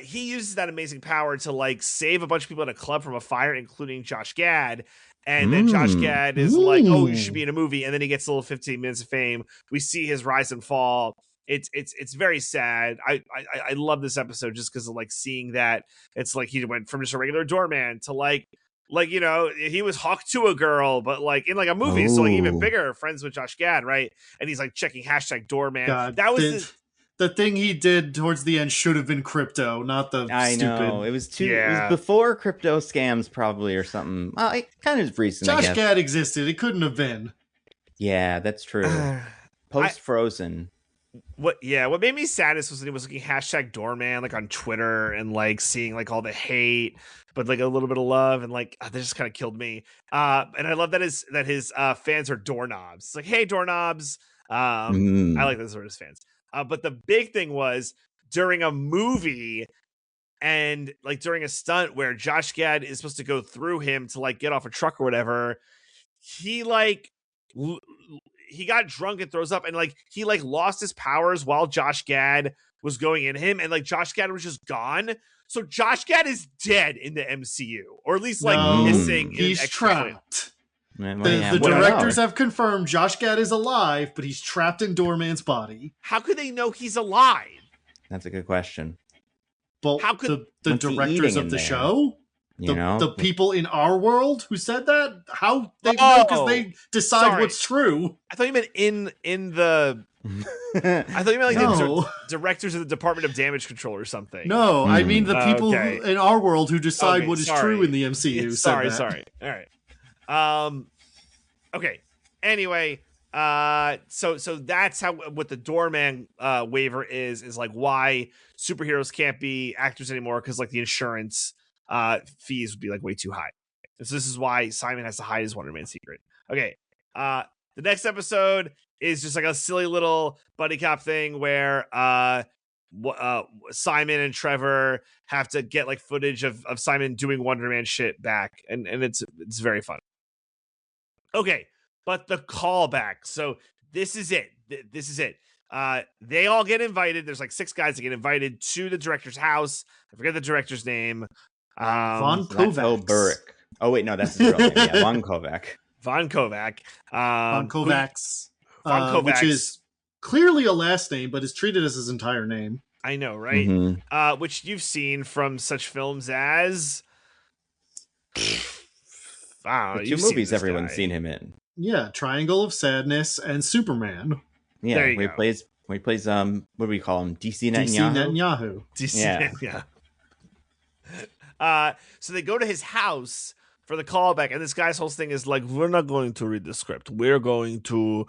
he uses that amazing power to like save a bunch of people at a club from a fire, including Josh Gad. And then Josh Gad is like, oh, you should be in a movie. And then he gets a little 15 minutes of fame. We see his rise and fall. It's very sad. I love this episode just because of like seeing that it's like he went from just a regular doorman to like you know, he was hooked to a girl, but like in like a movie, so like even bigger, friends with Josh Gad, right? And he's like checking #doorman. God, that was the thing he did towards the end should have been crypto, not the stupid. Know. It was too. It was before crypto scams, probably, or something. Well, it kind of recent. Josh Gad existed. It couldn't have been. Yeah, that's true. Post Frozen. What made me saddest was that he was looking #doorman like on Twitter and like seeing like all the hate, but like a little bit of love, and like that just kind of killed me. And I love that his fans are doorknobs. It's like, hey, doorknobs. I like those sort of fans. But the big thing was during a movie and like during a stunt where Josh Gad is supposed to go through him to like get off a truck or whatever, he like he got drunk and throws up, and like he like lost his powers while Josh Gad was going in him, and like Josh Gad was just gone. So Josh Gad is dead in the MCU, or at least like missing. He's trapped. The directors have confirmed Josh Gad is alive, but he's trapped in Doorman's body. How could they know he's alive? That's a good question. But how could the directors of the show, the people in our world who said that, how they know because they decide what's true? I thought you meant in the. I thought you meant like the directors of the Department of Damage Control or something. No, I mean the people in our world who decide what is true in the MCU. Sorry. All right. Okay. Anyway, so that's what the doorman waiver is like why superheroes can't be actors anymore, because like the insurance fees would be like way too high. So this is why Simon has to hide his Wonder Man secret. Okay. The next episode is just like a silly little buddy cop thing where Simon and Trevor have to get like footage of Simon doing Wonder Man shit back, and it's very fun. Okay, but the callback. So this is it. This is it. They all get invited. There's like 6 guys that get invited to the director's house. I forget the director's name. Von Kovacs. Oh wait, no, that's his real name. Yeah, Von Kovac. Von Kovac. Von Kovacs. Which is clearly a last name, but is treated as his entire name. I know, right? Mm-hmm. Which you've seen from such films as... The 2 movies everyone's seen him in. Yeah, Triangle of Sadness and Superman. Yeah, where he plays what do we call him? DC Netanyahu. DC Netanyahu. So they go to his house for the callback, and this guy's whole thing is like, we're not going to read the script. We're going to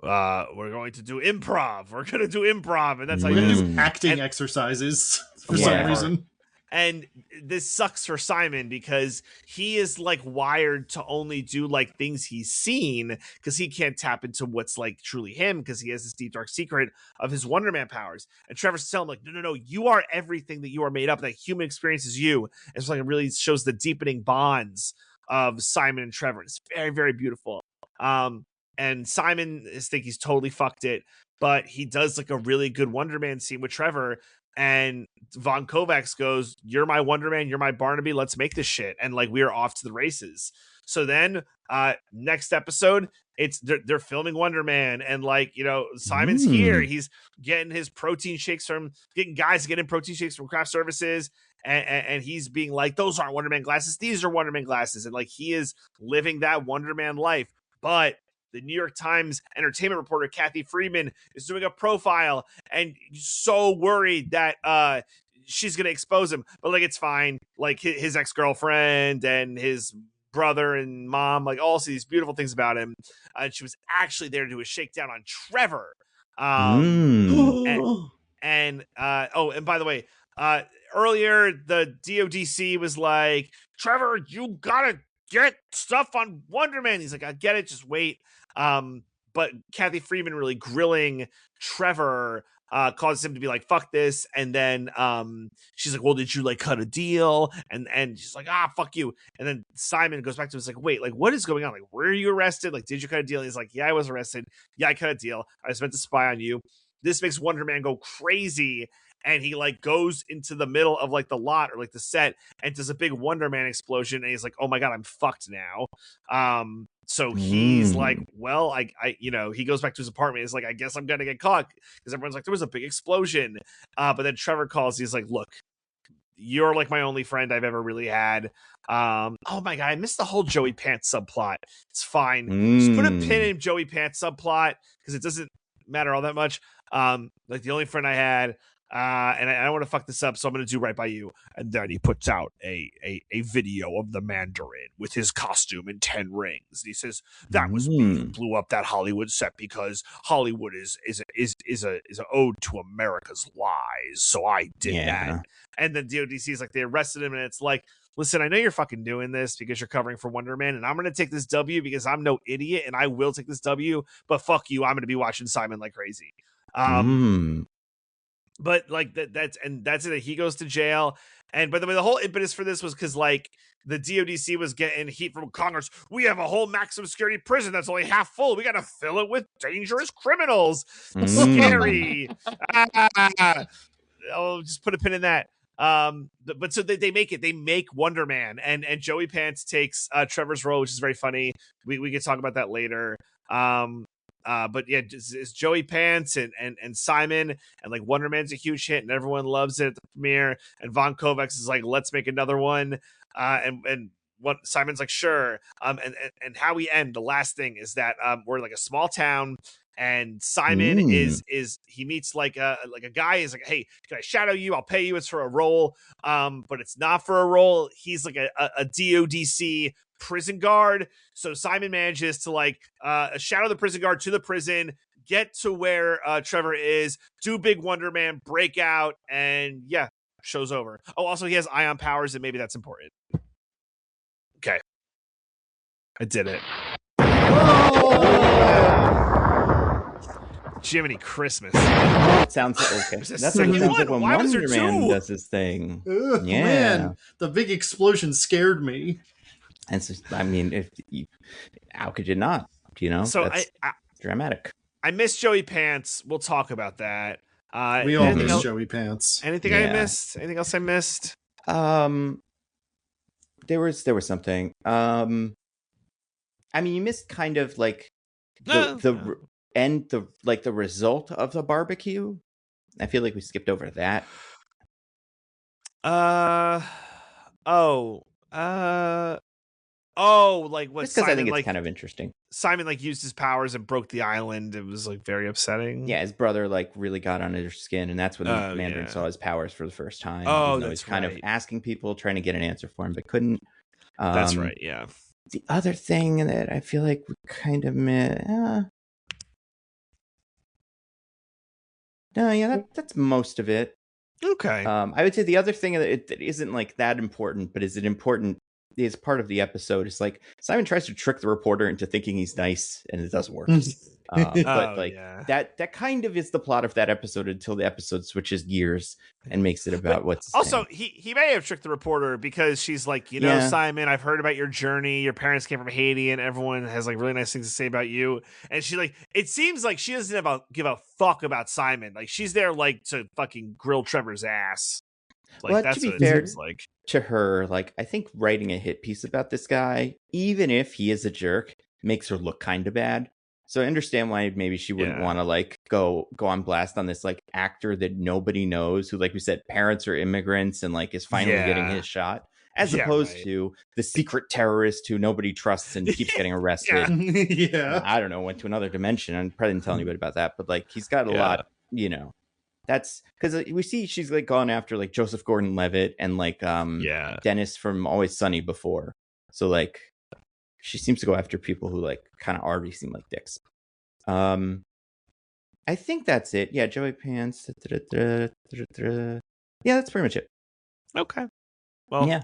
do improv. We're going to do improv, and that's how you do acting exercises for some reason. And this sucks for Simon because he is like wired to only do like things he's seen, because he can't tap into what's like truly him, because he has this deep dark secret of his Wonder Man powers. And Trevor's telling him like, no, you are everything that you are made up. That human experience is you. And it's like it really shows the deepening bonds of Simon and Trevor. It's very, very beautiful. And Simon thinks he's totally fucked it, but he does like a really good Wonder Man scene with Trevor. And Von Kovacs goes, you're my Wonder Man, you're my Barnaby, let's make this shit. And like, we are off to the races. So then next episode, they're filming Wonder Man, and like, you know, Simon's here. He's getting his protein shakes getting protein shakes from craft services. And he's being like, those aren't Wonder Man glasses, these are Wonder Man glasses. And like, he is living that Wonder Man life. But the New York Times entertainment reporter, Kathy Friedman, is doing a profile, and so worried that she's going to expose him. But like, it's fine. Like his ex-girlfriend and his brother and mom, like, all see these beautiful things about him. And she was actually there to do a shakedown on Trevor. And by the way, earlier the DODC was like, Trevor, you gotta get stuff on Wonder Man. He's like, I get it, just wait. But Kathy Friedman really grilling Trevor causes him to be like, fuck this. And then she's like, well, did you like cut a deal? And she's like, fuck you. And then Simon goes back to him, like, wait, like, what is going on? Like, were you arrested? Like, did you cut a deal? And he's like, yeah, I was arrested. Yeah, I cut a deal. I was meant to spy on you. This makes Wonder Man go crazy. And he like goes into the middle of like the lot or like the set and does a big Wonder Man explosion. And he's like, oh my God, I'm fucked now. So he's like, well, I he goes back to his apartment. He's like, I guess I'm going to get caught, because everyone's like, there was a big explosion. But then Trevor calls. He's like, look, you're like my only friend I've ever really had. Oh my God, I missed the whole Joey Pants subplot. It's fine. Just put a pin in Joey Pants subplot, because it doesn't matter all that much. Like, the only friend I had. And I don't want to fuck this up, so I'm going to do right by you. And then he puts out a video of the Mandarin with his costume and 10 rings. And he says, that was me who blew up that Hollywood set, because Hollywood is an ode to America's lies. So I did that. And then DODC is like, they arrested him, and it's like, listen, I know you're fucking doing this because you're covering for Wonder Man, and I'm going to take this W because I'm no idiot, and I will take this W, but fuck you, I'm going to be watching Simon like crazy. But like that's it. He goes to jail. And by the way, the whole impetus for this was because like the DODC was getting heat from Congress. We have a whole maximum security prison that's only half full. We got to fill it with dangerous criminals. Scary. I'll just put a pin in that. But so they make it. They make Wonder Man, and Joey Pants takes Trevor's role, which is very funny. We can talk about that later. But yeah, it's Joey Pants and Simon, and like Wonder Man's a huge hit and everyone loves it at the premiere. And Von Kovacs is like, let's make another one. And what Simon's like, sure. And how we end, the last thing is that we're like a small town, and Simon is he meets like a guy. Is like, hey, can I shadow you? I'll pay you. It's for a role. But it's not for a role. He's like a DODC prison guard. So Simon manages to like shadow the prison guard to the prison, get to where Trevor is, do big Wonder Man breakout, and yeah, show's over. Oh, also he has ion powers, and maybe that's important. Okay, I did it. Jiminy Christmas. It sounds okay. There's a That's what it second sounds like one? when Why was Wonder there Man two? does his thing. Ugh, Yeah. Man, the big explosion scared me. And so, I mean, how could you not? You know, So that's dramatic. I miss Joey Pants. We'll talk about that. We all miss Joey Pants. Anything I missed? Anything else I missed? There was something. I mean, you missed kind of like the result of the barbecue. I feel like we skipped over that. Like what? Just because I think it's like, kind of interesting. Simon like used his powers and broke the island. It was like very upsetting. Yeah, his brother like really got under his skin, and that's when the Mandarin saw his powers for the first time. Oh, that's kind of asking people, trying to get an answer for him, but couldn't. That's right. Yeah. The other thing that I feel like we kind of missed. No, yeah, that's most of it. Okay. I would say the other thing that isn't like that important, but is it important? Is part of the episode is like Simon tries to trick the reporter into thinking he's nice, and it doesn't work. That kind of is the plot of that episode until the episode switches gears and makes it about what's also he may have tricked the reporter because she's like, Simon, I've heard about your journey. Your parents came from Haiti, and everyone has like really nice things to say about you. And she like, it seems like she doesn't give a fuck about Simon. Like she's there like to fucking grill Trevor's ass. Like well, that's to be what fair it seems like to her. Like I think writing a hit piece about this guy, even if he is a jerk, makes her look kind of bad. So I understand why maybe she wouldn't want to like go on blast on this like actor that nobody knows, who, like we said, parents are immigrants and like is finally getting his shot, as opposed to the secret terrorist who nobody trusts and keeps getting arrested. I don't know, went to another dimension. I probably didn't tell anybody about that, but like he's got a lot, That's because we see she's like gone after like Joseph Gordon-Levitt and like Dennis from Always Sunny before. So like she seems to go after people who like kind of already seem like dicks. I think that's it. Yeah, Joey Pants. Yeah, that's pretty much it. Okay. Well, yeah,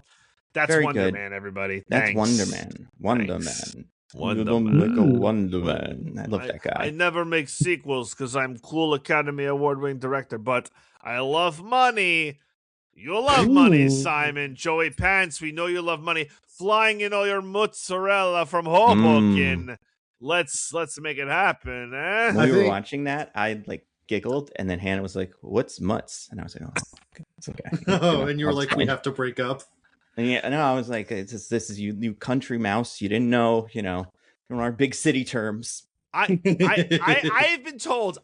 that's very Wonder good. Man, everybody. That's Thanks. Wonder Man. Wonder Man. Wonder Man. I love that guy. I never make sequels because I'm cool Academy Award-winning director, but I love money. You love money, Simon. Joey Pants, we know you love money. Flying in all your mozzarella from Hoboken. Let's make it happen, eh? When we were watching that, I like giggled, and then Hannah was like, "What's mutts?" And I was like, "Oh, okay, it's okay." And you were like, "We have to break up." And I was like, "This is you country mouse. You didn't know, from our big city terms." I have been told,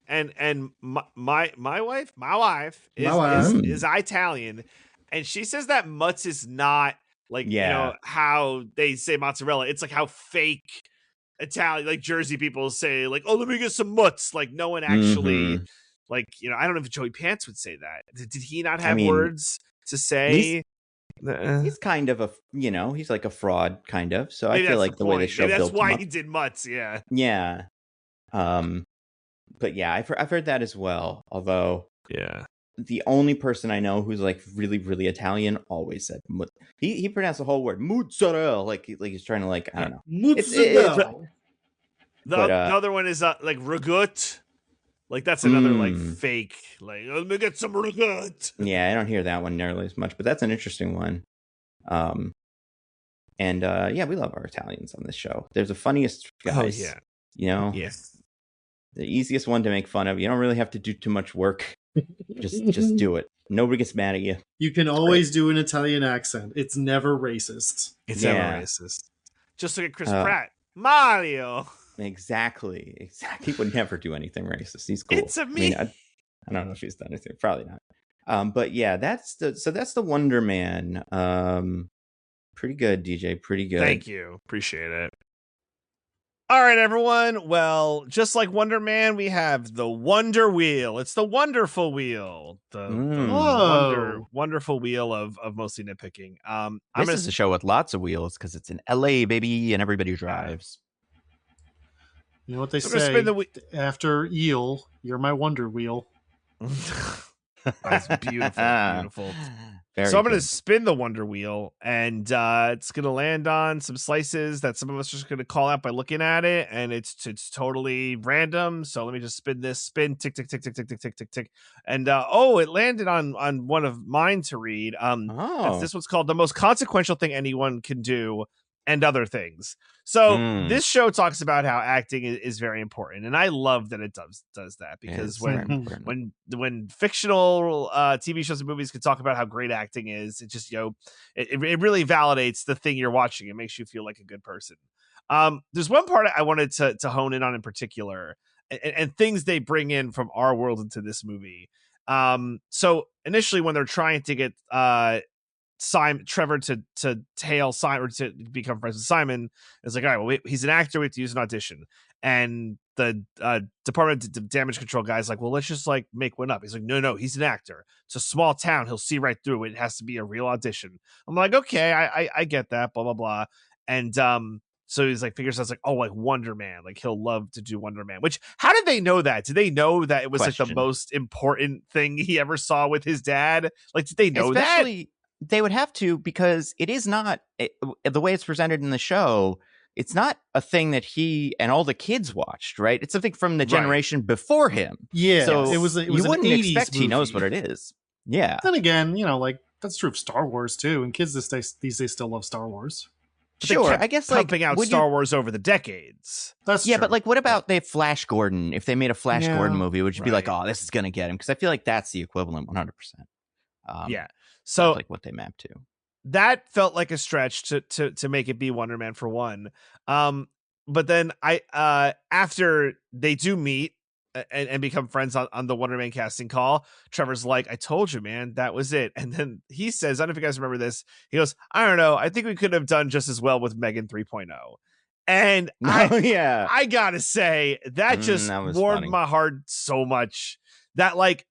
and my wife is Italian, and she says that mutts is not like how they say mozzarella. It's like how fake Italian, like Jersey people say, like, "Oh, let me get some mutts." Like no one actually, like I don't know if Joey Pants would say that. Did he not have words to say? He's kind of a, he's like a fraud, kind of. So maybe I feel like the way the show built him up. That's why he did mutts, yeah. Yeah. But yeah, I've heard that as well. Although, the only person I know who's like really, really Italian always said he pronounced the whole word mozzarella, like he's trying to like, I don't know. Mozzarella. The other one is like ragut. Like that's another like fake, like let me get some ragut. Yeah, I don't hear that one nearly as much, but that's an interesting one. And we love our Italians on this show. They're the funniest guys. Oh yeah. Yes. The easiest one to make fun of. You don't really have to do too much work. just do it. Nobody gets mad at you. You can always do an Italian accent. It's never racist. It's never racist. Just look at Chris Pratt. Mario. Exactly. He would never do anything racist. He's cool. It's me. I don't know if he's done anything. Probably not. But yeah, that's the Wonder Man. Pretty good, DJ. Pretty good. Thank you. Appreciate it. All right, everyone. Well, just like Wonder Man, we have the Wonder Wheel. It's the wonderful wheel. The wonderful wheel of mostly nitpicking. This is a show with lots of wheels because it's in LA, baby, and everybody drives. You know what they say? After eel, you're my Wonder Wheel. That's beautiful. So I'm going to good. spin the Wonder Wheel, and it's going to land on some slices that some of us are just going to call out by looking at it, and it's totally random. So let me just spin this. Spin, tick, tick, tick, tick, tick, tick, tick, tick, tick. And it landed on one of mine to read. This one's called The Most Consequential Thing Anyone Can Do and Other Things. So this show talks about how acting is very important, and I love that it does that, because when fictional TV shows and movies can talk about how great acting is, it just it really validates the thing you're watching. It makes you feel like a good person. There's one part I wanted to hone in on in particular, and things they bring in from our world into this movie. So initially, when they're trying to get Trevor to tail Simon, or to become friends with Simon, it's like, all right, well, he's an actor, we have to use an audition. And the Department of Damage Control guy's like, well, let's just like make one up. He's like, no, he's an actor. It's a small town. He'll see right through it. It has to be a real audition. I'm like, okay, I get that, blah, blah, blah. And so he's like, figures out, like, oh, like Wonder Man, like he'll love to do Wonder Man. Which, how did they know that? Did they know that it was like the most important thing he ever saw with his dad? Like, did they know that? They would have to, because it is not the way it's presented in the show. It's not a thing that he and all the kids watched, right? It's something from the generation before him. Yeah, so it was you wouldn't expect movie. He knows what it is. Yeah. Then again, like that's true of Star Wars too, and kids these days still love Star Wars. But sure, I guess like pumping out Star Wars over the decades. That's true. But like, what about they Flash Gordon? If they made a Flash Gordon movie, would you be like, oh, this is gonna get him? Because I feel like that's the equivalent, 100%. Yeah. So like what they map to. That felt like a stretch to make it be Wonder Man for one. But then after they do meet and become friends on the Wonder Man casting call, Trevor's like, I told you, man, that was it. And then he says, I don't know if you guys remember this. He goes, I don't know. I think we could have done just as well with Megan 3.0. And I gotta say, that just warmed my heart so much that like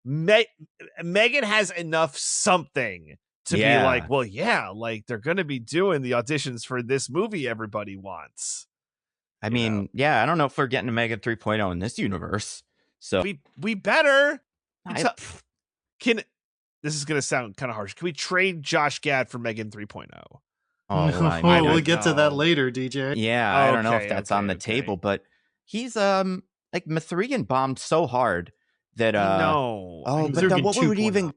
Megan has enough something to be like, well, yeah, like they're going to be doing the auditions for this movie everybody wants. I mean, I don't know if we're getting to Megan 3.0 in this universe. So we better. This is going to sound kind of harsh. Can we trade Josh Gad for Megan 3.0? Oh, we'll get to that later, DJ. Yeah, I don't know if that's on the table, but he's like Mithrigan bombed so hard that but then what would we even?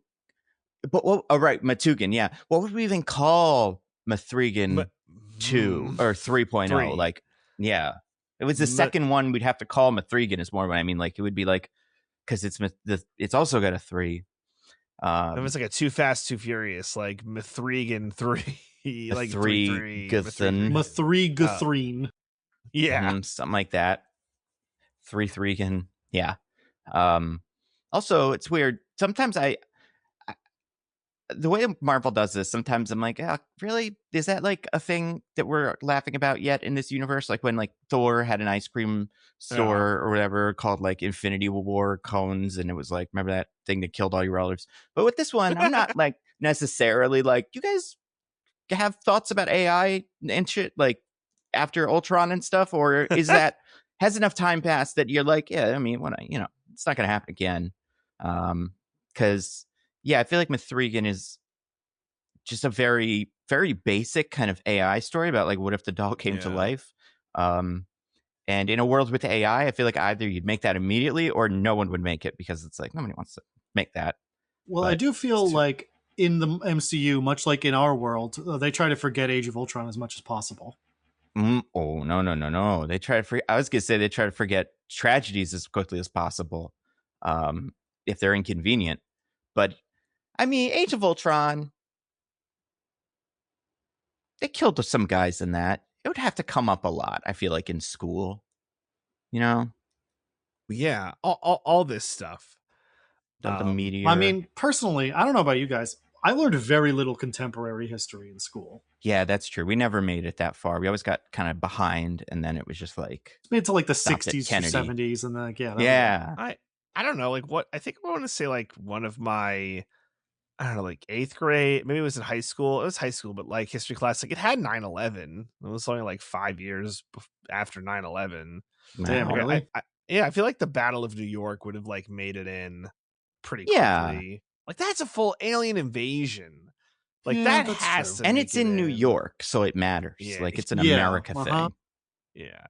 But right, Matugan, yeah. What would we even call Mithrigan 2 or 3.0? Like, yeah, it was the second one we'd have to call Mithrigan is more what I mean. Like, it would be like, because it's also got a 3. It was like a Too Fast, Too Furious, like Mithrigan 3, like 3 Mithrigan. Yeah, something like that. 3 yeah. Also, it's weird. Sometimes the way Marvel does this, sometimes I'm like, really? Is that like a thing that we're laughing about yet in this universe? Like when like Thor had an ice cream store or whatever called like Infinity War cones, and it was like, remember that thing that killed all your relatives? But with this one, I'm not like necessarily like, you guys have thoughts about AI and shit like after Ultron and stuff, or is that has enough time passed that you're like, yeah, I mean, it's not going to happen again. Because I feel like Mithrigan is just a very, very basic kind of AI story about like, what if the doll came to life? And in a world with AI, I feel like either you'd make that immediately or no one would make it, because it's like, nobody wants to make that. Well, I do feel like in the MCU, much like in our world, they try to forget Age of Ultron as much as possible. Oh, no. They try to I was going to say they try to forget tragedies as quickly as possible. If they're inconvenient. But I mean, Age of Ultron, they killed some guys in that. It would have to come up a lot, I feel like, in school. Yeah, all this stuff. The meteor. I mean, personally, I don't know about you guys. I learned very little contemporary history in school. Yeah, that's true. We never made it that far. We always got kind of behind, and then it was just like... It's made to like the 60s or 70s, and then, I don't know, like what I think I want to say, like one of my, I don't know, like 8th grade, maybe it was in high school. It was high school, but like history class, like it had 9/11. It was only like 5 years after 9/11. Damn, like, really? I feel like the Battle of New York would have like made it in pretty quickly. Like that's a full alien invasion. Like Yeah, that that's has true. to And make it's it in New York, so it matters. Yeah. Like it's an Yeah, America thing. Yeah.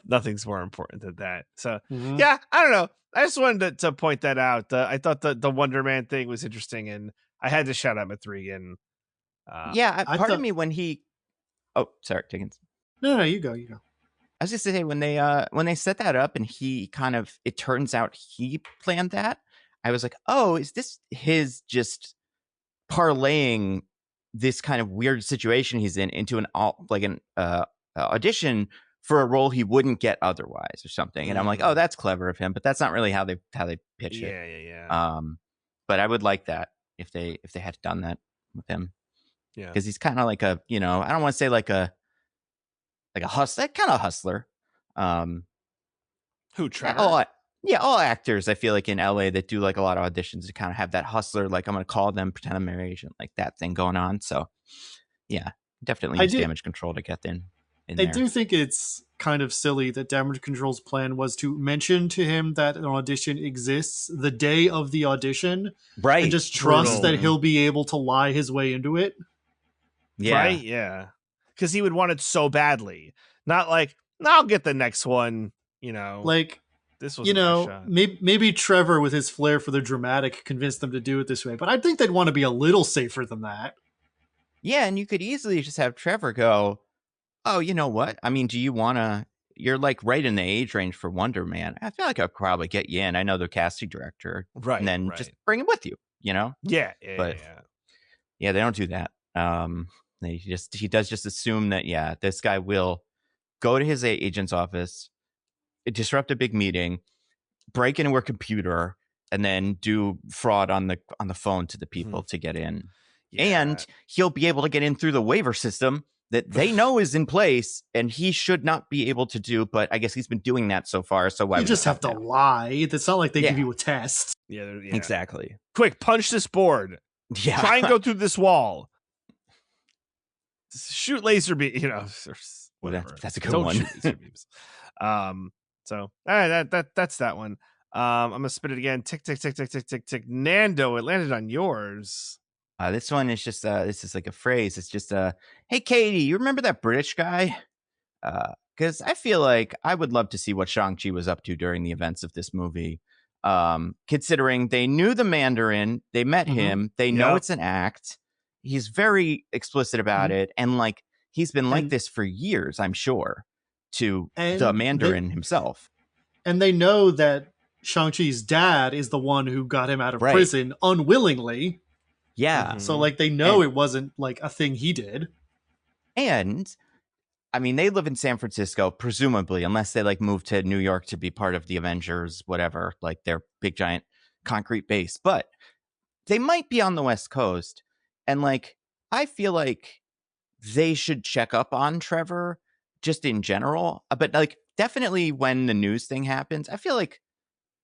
Nothing's more important than that. So Mhm. yeah, I don't know. I just wanted to point that out. I thought the Wonder Man thing was interesting, and I had to shout out Mithrigan. Yeah, I part of thought- me when he. Oh, sorry, Diggins. No, you go. I was just to say when they set that up and he kind of, it turns out he planned that. I was like, oh, is this his just parlaying this kind of weird situation he's in into an audition for a role he wouldn't get otherwise or something? And I'm like, oh, that's clever of him, but that's not really how they pitch it. Yeah. But I would like that if they had done that with him. Yeah, because he's kind of like a, I don't want to say like a hustler, kind of hustler. Who, Trevor? All actors I feel like in LA that do like a lot of auditions to kind of have that hustler, like I'm gonna call them, pretend I'm their agent, like that thing going on. So yeah, definitely use Damage Control to get in I there. do think it's kind of silly that Damage Control's plan was to mention to him that an audition exists the day of the audition, right? And just trust that he'll be able to lie his way into it. Yeah. Right? Yeah. Because he would want it so badly. Not like, I'll get the next one, Like, this was my shot. maybe Trevor with his flair for the dramatic convinced them to do it this way, but I think they'd want to be a little safer than that. Yeah, and you could easily just have Trevor go, oh, you know what? I mean, do you want to, you're like right in the age range for Wonder Man. I feel like I'll probably get you in. I know the casting director. Right. And then just bring him with you, Yeah. Yeah, they don't do that. He does just assume that, this guy will go to his agent's office, disrupt a big meeting, break into her computer, and then do fraud on the phone to the people to get in. Yeah. And he'll be able to get in through the waiver system that they know is in place, and he should not be able to do. But I guess he's been doing that so far. So why you just have to lie? It's not like they give you a test. Yeah, exactly. Quick, punch this board. Yeah, try and go through this wall. Shoot laser beam. Whatever. That's a good Don't one. Shoot laser beams. So all right, that's that one. I'm gonna spit it again. Tick, tick, tick, tick, tick, tick, tick. Nando, it landed on yours. This one is just this is like a phrase. It's just hey Katie, you remember that British guy? Because I feel like I would love to see what Shang-Chi was up to during the events of this movie. Considering they knew the Mandarin, they met him, they know it's an act. He's very explicit about it, and like he's been like this for years, I'm sure, to the Mandarin himself. And they know that Shang-Chi's dad is the one who got him out of prison unwillingly. Yeah. So like they know it wasn't like a thing he did. And I mean, they live in San Francisco, presumably, unless they like move to New York to be part of the Avengers, whatever, like their big giant concrete base. But they might be on the West Coast. And like, I feel like they should check up on Trevor just in general. But like, definitely when the news thing happens, I feel like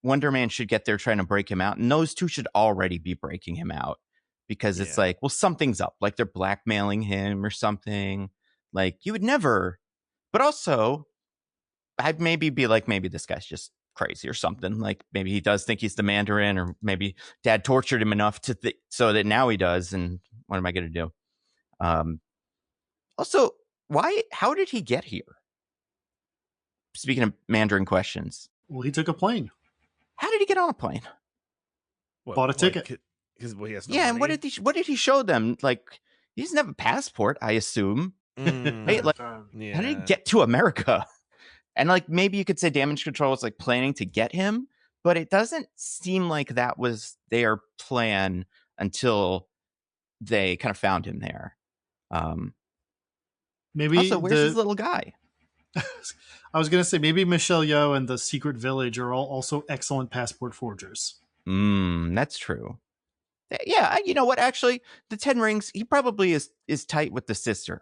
Wonder Man should get there trying to break him out. And those two should already be breaking him out. Because it's like, well, something's up. Like they're blackmailing him or something. Like you would never. But also, I'd maybe be like, maybe this guy's just crazy or something. Like maybe he does think he's the Mandarin, or maybe Dad tortured him enough to so that now he does. And what am I going to do? Also, how did he get here? Speaking of Mandarin questions. Well, he took a plane. How did he get on a plane? Bought a ticket. Because he has no money. And what did he show them? Like he doesn't have a passport, I assume. Right? Like, how did he get to America? And like maybe you could say Damage Control was like planning to get him, but it doesn't seem like that was their plan until they kind of found him there. Maybe also, where's this little guy? I was gonna say maybe Michelle Yeoh and the Secret Village are also excellent passport forgers. That's true. Yeah, you know what? Actually, the 10 Rings, he probably is tight with the sister,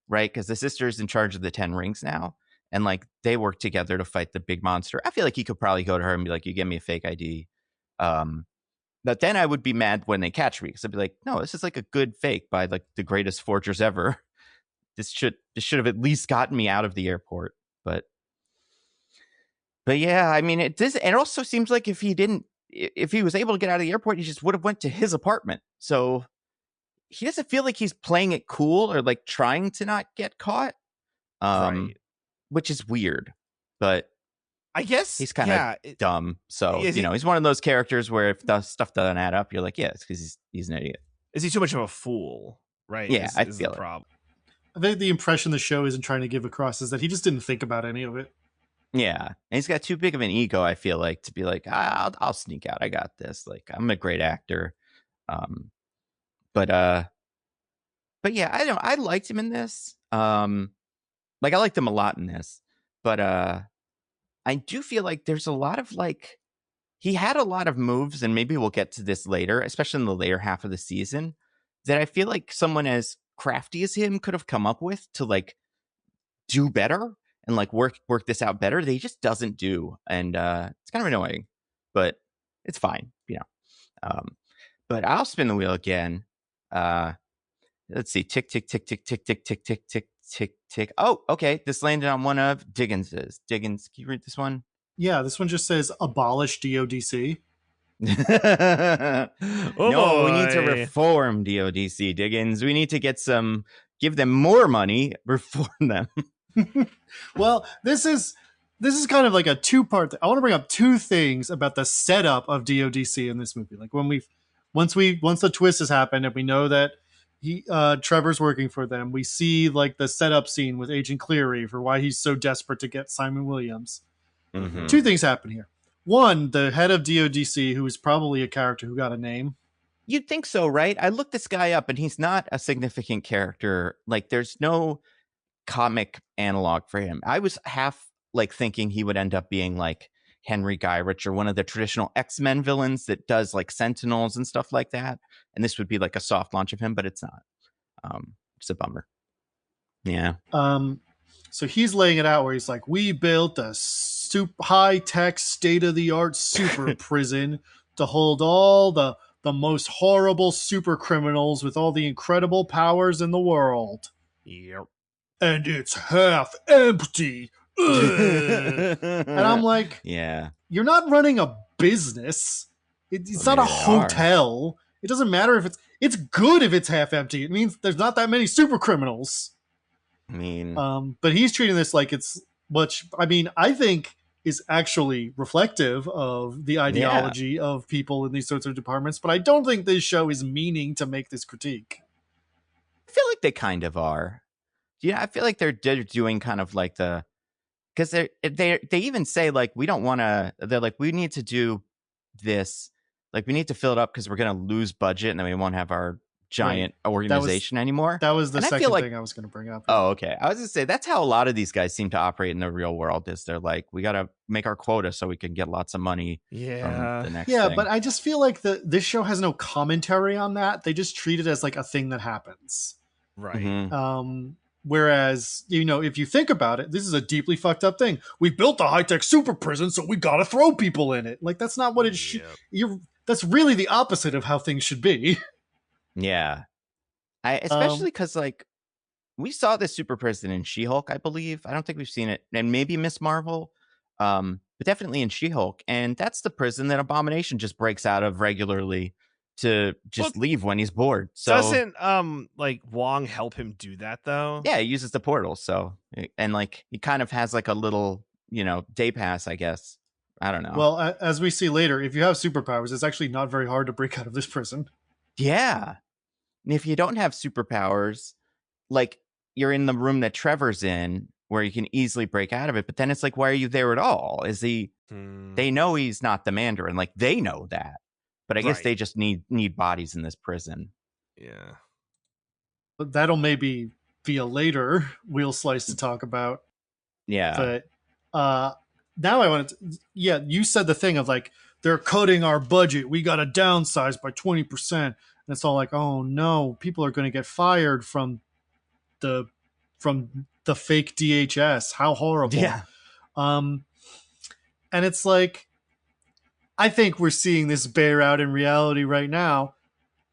right? Because the sister is in charge of the 10 Rings now, and like they work together to fight the big monster. I feel like he could probably go to her and be like, "You give me a fake ID." But then I would be mad when they catch me, because I'd be like, "No, this is like a good fake by like the greatest forgers ever. This should have at least gotten me out of the airport." But yeah, I mean, it also seems like if he didn't if he was able to get out of the airport, he just would have went to his apartment. So he doesn't feel like he's playing it cool or like trying to not get caught. Right. Which is weird, but I guess he's kind of dumb. So, he's one of those characters where if the stuff doesn't add up, you're like, yeah, it's because he's an idiot. Is he too much of a fool? Right. Yeah, I is feel the it. problem. I think the impression the show isn't trying to give across is that he just didn't think about any of it. Yeah, and he's got too big of an ego, I feel like, to be like, I'll sneak out. I got this. Like, I'm a great actor. But yeah, I liked him in this. Like, I liked him a lot in this. But I do feel like there's a lot of, like, he had a lot of moves, and maybe we'll get to this later, especially in the later half of the season, that I feel like someone as crafty as him could have come up with to, like, do better and like work this out better. They just doesn't do, and it's kind of annoying, but it's fine, but I'll spin the wheel again. Let's see, tick tick tick tick tick tick tick tick tick tick tick. Oh, okay, this landed on one of Diggins's. Diggins, can you read this one? Yeah, this one just says abolish DODC. No, we need to reform DODC, Diggins. We need to give them more money, reform them. Well, this is kind of like a two-part. I want to bring up two things about the setup of DODC in this movie. Like once the twist has happened and we know that Trevor's working for them, we see like the setup scene with Agent Cleary for why he's so desperate to get Simon Williams. Mm-hmm. Two things happen here. One, the head of DODC, who is probably a character who got a name. You'd think so, right? I looked this guy up and he's not a significant character. Like, there's no comic analog for him. I was half like thinking he would end up being like Henry Gyrich or one of the traditional X-Men villains that does like Sentinels and stuff like that, and this would be like a soft launch of him, but it's not. It's a bummer. Yeah. So he's laying it out where he's like, we built a high-tech, state-of-the-art super prison to hold all the most horrible super criminals with all the incredible powers in the world. Yep. And it's half empty. And I'm like, yeah, you're not running a business. It's not a hotel. It doesn't matter if it's good if it's half empty. It means there's not that many super criminals. I mean, but he's treating this like it's much. I mean, I think is actually reflective of the ideology of people in these sorts of departments. But I don't think this show is meaning to make this critique. I feel like they kind of are. Yeah, I feel like they're doing kind of like because they even say like we don't want to. They're like we need to do this. Like we need to fill it up because we're going to lose budget and then we won't have our giant organization anymore. That was the second thing I was going to bring up. Oh, okay. I was going to say that's how a lot of these guys seem to operate in the real world. Is they're like we got to make our quota so we can get lots of money. Yeah. From the next thing. But I just feel like this show has no commentary on that. They just treat it as like a thing that happens. Right. Mm-hmm. Whereas, if you think about it, this is a deeply fucked up thing. We built a high-tech super prison, so we got to throw people in it. Like, that's not what it should... That's really the opposite of how things should be. Yeah. Especially because, like, we saw this super prison in She-Hulk, I believe. I don't think we've seen it. And maybe Miss Marvel. But definitely in She-Hulk. And that's the prison that Abomination just breaks out of regularly to just leave when he's bored. So doesn't like Wong help him do that though? Yeah, he uses the portal. So and like he kind of has like a little day pass, I guess. I don't know. Well, as we see later, if you have superpowers, it's actually not very hard to break out of this prison. Yeah, and if you don't have superpowers, like you're in the room that Trevor's in, where you can easily break out of it. But then it's like, why are you there at all? Is he? They know he's not the Mandarin. Like they know that. But I guess they just need bodies in this prison. Yeah. But that'll maybe be a later wheel slice to talk about. Yeah. But now I want to... Yeah, you said the thing of like, they're cutting our budget. We got to downsize by 20%. And it's all like, oh no, people are going to get fired from the fake DHS. How horrible. Yeah. And it's like... I think we're seeing this bear out in reality right now.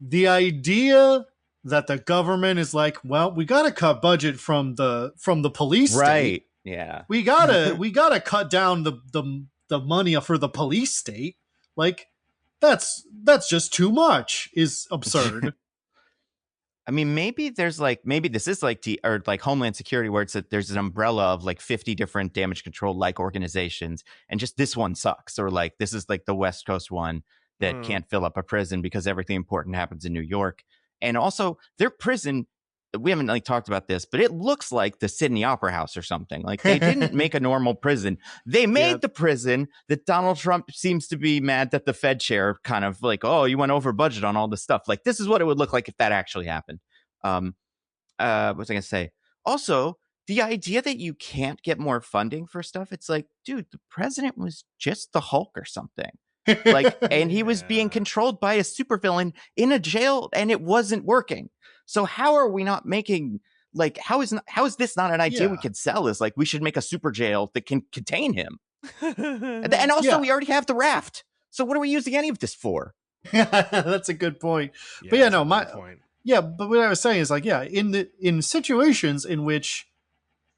The idea that the government is like, well, we got to cut budget from the police state. Right. Yeah. We gotta cut down the money for the police state. Like that's just too much is absurd. I mean, maybe this is like or like Homeland Security, where it's there's an umbrella of like 50 different damage control like organizations, and just this one sucks, or like this is like the West Coast one that can't fill up a prison because everything important happens in New York, and also their prison. We haven't like talked about this, but it looks like the Sydney Opera House or something. Like they didn't make a normal prison. They made the prison that Donald Trump seems to be mad that the Fed chair kind of like, oh, you went over budget on all this stuff. Like this is what it would look like if that actually happened. What was I gonna say? Also, the idea that you can't get more funding for stuff, it's like, dude, the president was just the Hulk or something. Like, and he was being controlled by a supervillain in a jail, and it wasn't working. So how are we not making, like, how is this not an idea we could sell? Is like, we should make a super jail that can contain him. And also we already have the raft. So what are we using any of this for? That's a good point. But yeah, no, but what I was saying is like, in situations in which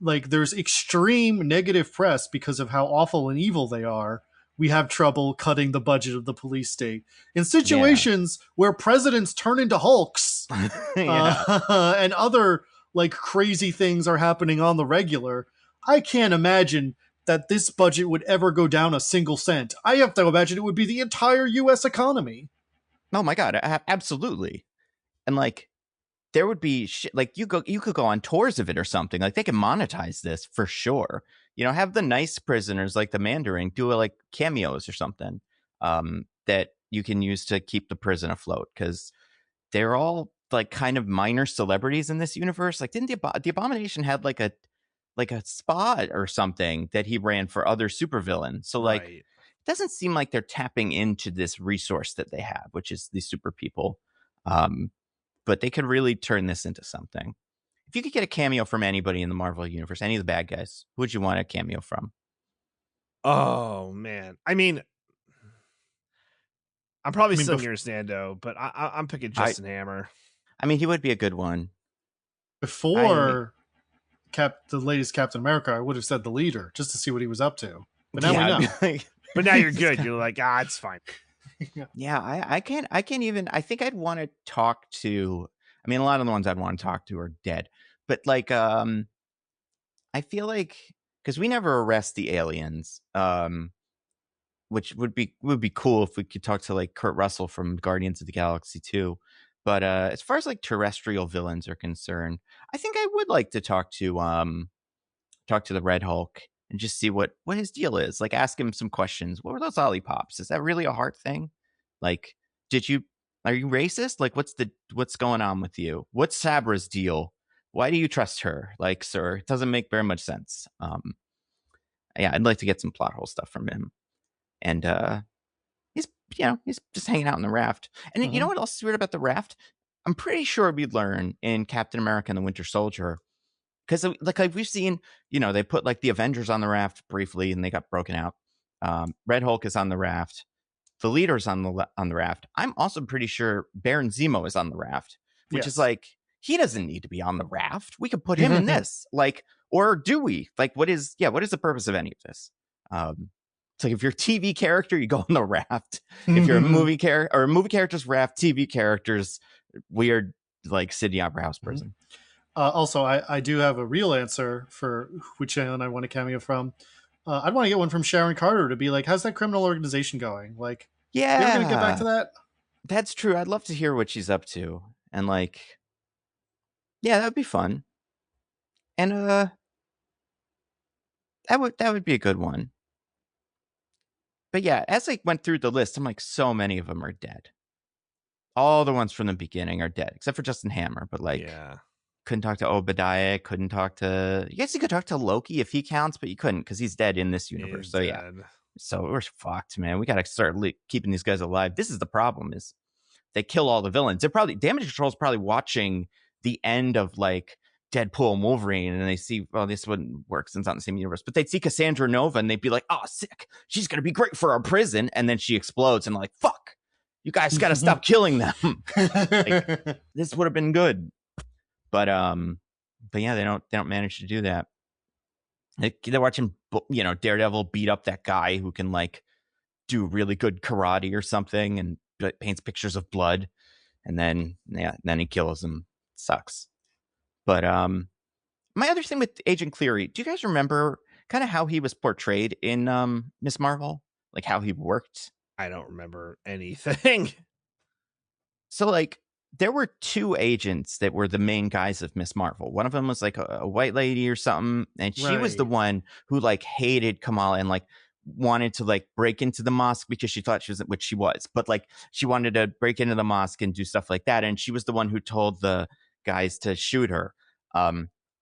like there's extreme negative press because of how awful and evil they are, we have trouble cutting the budget of the police state. In situations where presidents turn into Hulks and other like crazy things are happening on the regular, I can't imagine that this budget would ever go down a single cent. I have to imagine it would be the entire U.S. economy. Oh my God, absolutely. And like, there would be like you could go on tours of it or something. Like they can monetize this for sure. You know, have the nice prisoners like the Mandarin do like cameos or something that you can use to keep the prison afloat, because they're all like kind of minor celebrities in this universe. Like didn't the Abomination had like a spot or something that he ran for other supervillains? So like it doesn't seem like they're tapping into this resource that they have, which is these super people. But they could really turn this into something. If you could get a cameo from anybody in the Marvel universe, any of the bad guys, who would you want a cameo from? Oh man, I mean, I'm probably still nearest Nando, but I'm picking Justin Hammer. I mean, he would be a good one. Before the latest Captain America, I would have said the Leader just to see what he was up to. But now we know. But now you're good. You're like, it's fine. Yeah, I can't even. I think I'd want to talk to. I mean, a lot of the ones I'd want to talk to are dead. But like, I feel like because we never arrest the aliens, which would be cool if we could talk to like Kurt Russell from Guardians of the Galaxy 2. But as far as like terrestrial villains are concerned, I think I would like to talk to the Red Hulk and just see what his deal is. Like, ask him some questions. What were those lollipops? Is that really a heart thing? Like, are you racist? Like, what's going on with you? What's Sabra's deal? Why do you trust her? Like, sir, it doesn't make very much sense. I'd like to get some plot hole stuff from him. And he's just hanging out in the raft. And you know what else is weird about the raft? I'm pretty sure we learn in Captain America and the Winter Soldier, because like we've seen, they put like the Avengers on the raft briefly and they got broken out. Red Hulk is on the raft. The Leader's on the raft. I'm also pretty sure Baron Zemo is on the raft, which is like, he doesn't need to be on the raft. We could put him in this, like, or do we? Like, what is the purpose of any of this? It's like, if you're a TV character, you go on the raft. If you're a movie character, or a movie character's raft, TV characters, weird, like Sydney Opera House prison. Also, I do have a real answer for which alien I want a cameo from. I'd want to get one from Sharon Carter to be like, how's that criminal organization going? Like, yeah, you're going to get back to that? That's true. I'd love to hear what she's up to. And like, yeah, that would be fun. And that would be a good one. But yeah, as I went through the list, I'm like, so many of them are dead. All the ones from the beginning are dead, except for Justin Hammer. But like, couldn't talk to Obadiah. Couldn't talk to. I guess you could talk to Loki if he counts, but you couldn't because he's dead in this universe. So yeah, so we're fucked, man. We got to start keeping these guys alive. This is the problem: is they kill all the villains. They're probably Damage Control's probably watching the end of like Deadpool and Wolverine, and they see, well, this wouldn't work since it's not in the same universe, but they'd see Cassandra Nova and they'd be like, oh, sick, she's gonna be great for our prison, and then she explodes and like, fuck, you guys gotta stop killing them. Like, this would have been good. But yeah, they don't manage to do that. They're watching Daredevil beat up that guy who can like do really good karate or something and paints pictures of blood, and then he kills him. Sucks. But my other thing with Agent Cleary, do you guys remember kind of how he was portrayed in Miss Marvel? Like how he worked? I don't remember anything. So like there were two agents that were the main guys of Miss Marvel. One of them was like a white lady or something, and she was the one who like hated Kamala and like wanted to like break into the mosque because she thought she was, which she was, but like she wanted to break into the mosque and do stuff like that, and she was the one who told the guys to shoot her.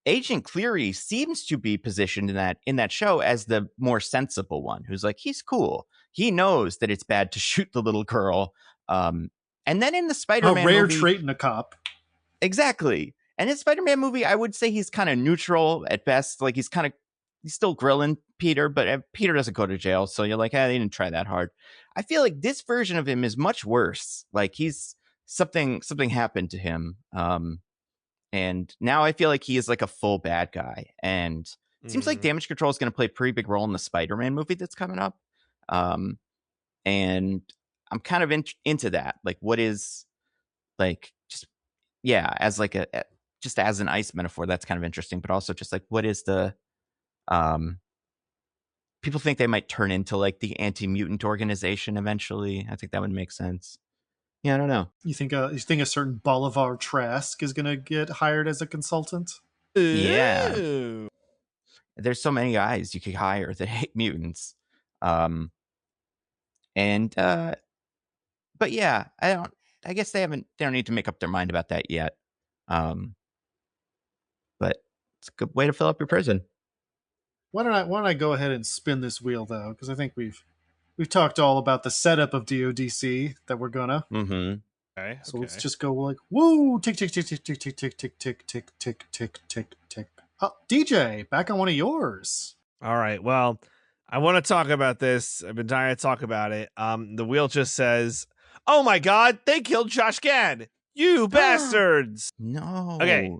Agent Cleary seems to be positioned in that show as the more sensible one, who's like, he's cool. He knows that it's bad to shoot the little girl. And then in the Spider-Man movie, a rare movie, trait in a cop. Exactly. And in Spider-Man movie, I would say he's kind of neutral at best. Like he's still grilling Peter, but Peter doesn't go to jail. So you're like, they didn't try that hard. I feel like this version of him is much worse. Like he's something happened to him. And now I feel like he is like a full bad guy. And it seems like Damage Control is going to play a pretty big role in the Spider-Man movie that's coming up. And I'm kind of into that. Like, what is like just as like just as an ice metaphor, that's kind of interesting. But also just like, what is the people think they might turn into like the anti-mutant organization eventually. I think that would make sense. Yeah, I don't know. You think a certain Bolivar Trask is going to get hired as a consultant? Yeah. There's so many guys you could hire that hate mutants. But yeah, I guess they don't need to make up their mind about that yet. But it's a good way to fill up your prison. Why don't I go ahead and spin this wheel though? Because I think we've talked all about the setup of DODC that we're gonna. Mm-hmm. Okay. So let's just go like, woo, tick, tick, tick, tick, tick, tick, tick, tick, tick, tick, tick, tick, tick, tick. Oh, DJ, back on one of yours. All right. Well, I want to talk about this. I've been dying to talk about it. The wheel just says, "Oh my God, they killed Josh Gad! You bastards!" No. Okay.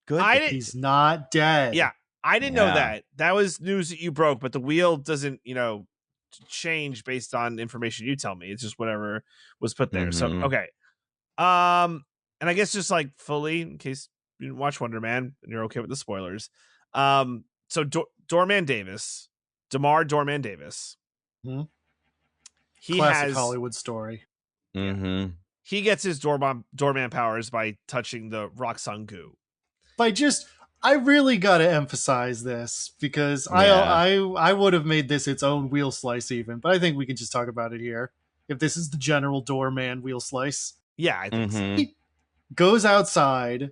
Good. He's not dead. Yeah, I didn't know that. That was news that you broke, but the wheel doesn't, change based on information you tell me. It's just whatever was put there. So okay. And I guess just like fully, in case you didn't watch Wonder Man and you're okay with the spoilers. So Doorman Davis, DeMar Doorman Davis. Mm-hmm. He Classic has Hollywood story. Mm-hmm. He gets his doorman powers by touching the Roxxon goo. I really got to emphasize this because I would have made this its own wheel slice even, but I think we can just talk about it here. If this is the general Doorman wheel slice. Yeah, I think so. He goes outside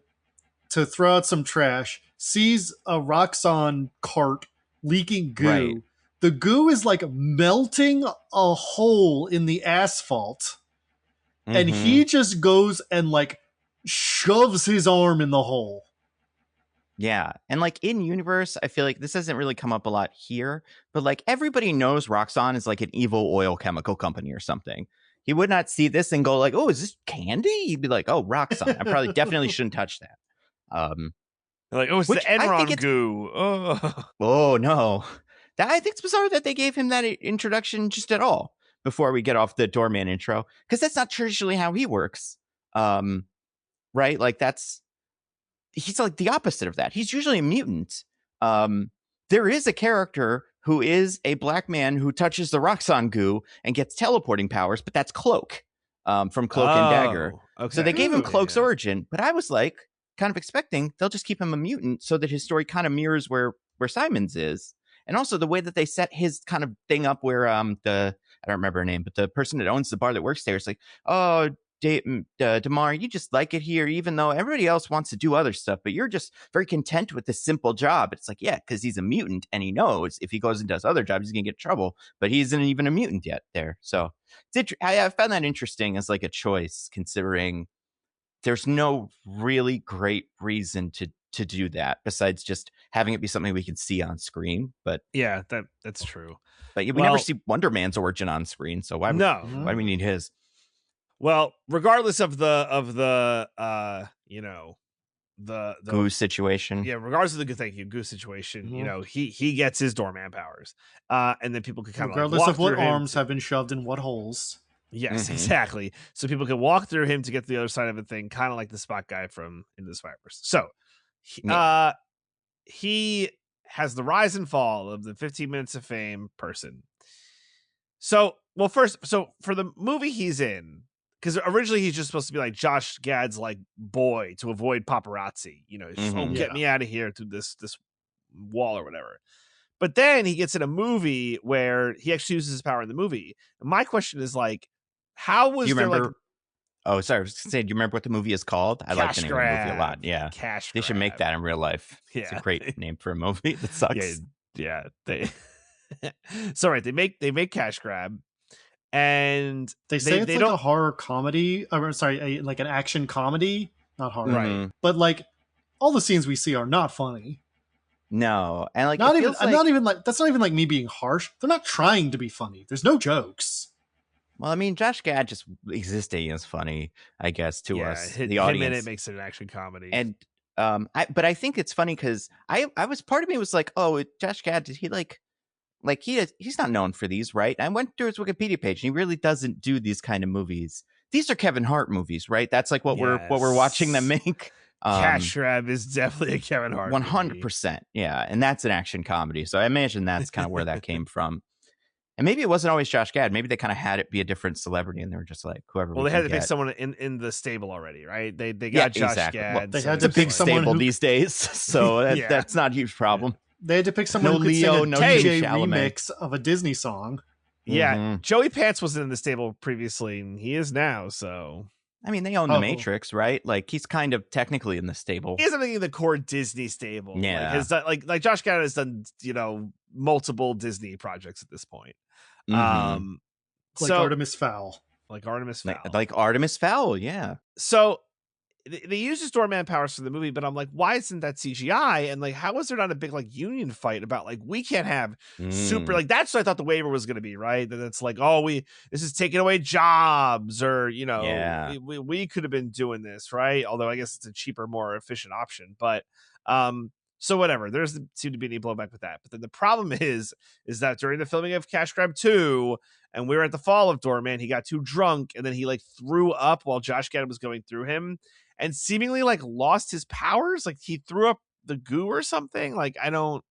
to throw out some trash, sees a Roxxon cart leaking goo. Right. The goo is like melting a hole in the asphalt. And he just goes and like shoves his arm in the hole. Yeah. And like in universe, I feel like this doesn't really come up a lot here, but like everybody knows Roxxon is like an evil oil chemical company or something. He would not see this and go like, "Oh, is this candy?" He'd be like, "Oh, Roxxon. I probably definitely shouldn't touch that." Like, "Oh, it's the Enron goo." Oh no. I think it's bizarre that they gave him that introduction just at all before we get off the Doorman intro, because that's not traditionally how he works. Right? Like he's like the opposite of that. He's usually a mutant. There is a character who is a black man who touches the Roxxon goo and gets teleporting powers, but that's Cloak from Cloak and Dagger. Okay. So they gave him Cloak's origin, but I was like kind of expecting they'll just keep him a mutant so that his story kind of mirrors where Simon's is. And also the way that they set his kind of thing up where I don't remember her name, but the person that owns the bar that works there is like, "Oh, DeMar, you just like it here, even though everybody else wants to do other stuff, but you're just very content with this simple job." It's like, yeah, because he's a mutant and he knows if he goes and does other jobs, he's going to get in trouble, but he isn't even a mutant yet there. So I found that interesting as like a choice, considering there's no really great reason to do that besides just having it be something we can see on screen. But yeah, that's true. But we never see Wonder Man's origin on screen, so why do we need his? Well, regardless of the the Goose situation. Yeah, regardless of the goose situation, Mhm. you know, he gets his doorman powers, and then people could kind of Regardless walk of what through him arms have been shoved in what holes. Yes, Mhm. exactly. So people can walk through him to get to the other side of the thing, kind of like the Spock guy from Into the Spider-Verse. So, he has the rise and fall of the 15 minutes of fame person. So, well, first, for the movie he's in, because originally he's just supposed to be like Josh Gad's like boy to avoid paparazzi. You know, just, get me out of here through this wall or whatever. But then he gets in a movie where he actually uses his power in the movie. And my question is like, how was Do you there remember? like? Oh, sorry. I was gonna say, do you remember what the movie is called? I like the name of the movie a lot. Yeah, Cash they should make that in real life. Yeah, it's a great name for a movie that sucks. Yeah. They so right, they make Cash Grab, and They say it's they like don't a horror comedy. Or sorry, like an action comedy, not horror. Right. But like all the scenes we see are not funny. No, and like not it even feels like, not even like that's not even like me being harsh. They're not trying to be funny. There's no jokes. Well, I mean, Josh Gad just existing is funny, I guess, to us, the him audience. in it makes it an action comedy. And but I think it's funny because I was, part of me was like, oh, Josh Gad, did he he's not known for these, right? I went through his Wikipedia page, and he really doesn't do these kind of movies. These are Kevin Hart movies, right? That's like what we're watching them make. Cash Grab is definitely a Kevin Hart 100%. Yeah, and that's an action comedy. So I imagine that's kind of where that came from. And maybe it wasn't always Josh Gad. Maybe they kind of had it be a different celebrity, and they were just like, whoever. Well, we they had can to pick get. someone in the stable already, right? They got Josh Gad. Well, they had it's to a big pick someone stable who, these days, so that's not a huge problem. They had to pick someone No who could Leo, sing a no DJ Chalamet. remix of a Disney song. Yeah, Joey Pants wasn't in the stable previously, and he is now. So I mean, they own the Matrix, right? Like, he's kind of technically in the stable. He isn't in the core Disney stable. Yeah, like Josh Gad has done, you know, multiple Disney projects at this point. Like Artemis Fowl. Like Artemis Fowl. Like Artemis Fowl, yeah. So they use his doorman powers for the movie, but I'm like, why isn't that CGI? And like, how is there not a big like union fight about like, we can't have super, like, that's what I thought the waiver was going to be, right? That it's like, oh, this is taking away jobs, or, you know, we could have been doing this, right? Although I guess it's a cheaper, more efficient option, but so whatever, there doesn't seem to be any blowback with that. But then the problem is that during the filming of Cash Grab 2, and we were at the fall of Doorman, he got too drunk, and then he like threw up while Josh Gad was going through him, and seemingly like lost his powers. Like he threw up the goo or something. Like I don't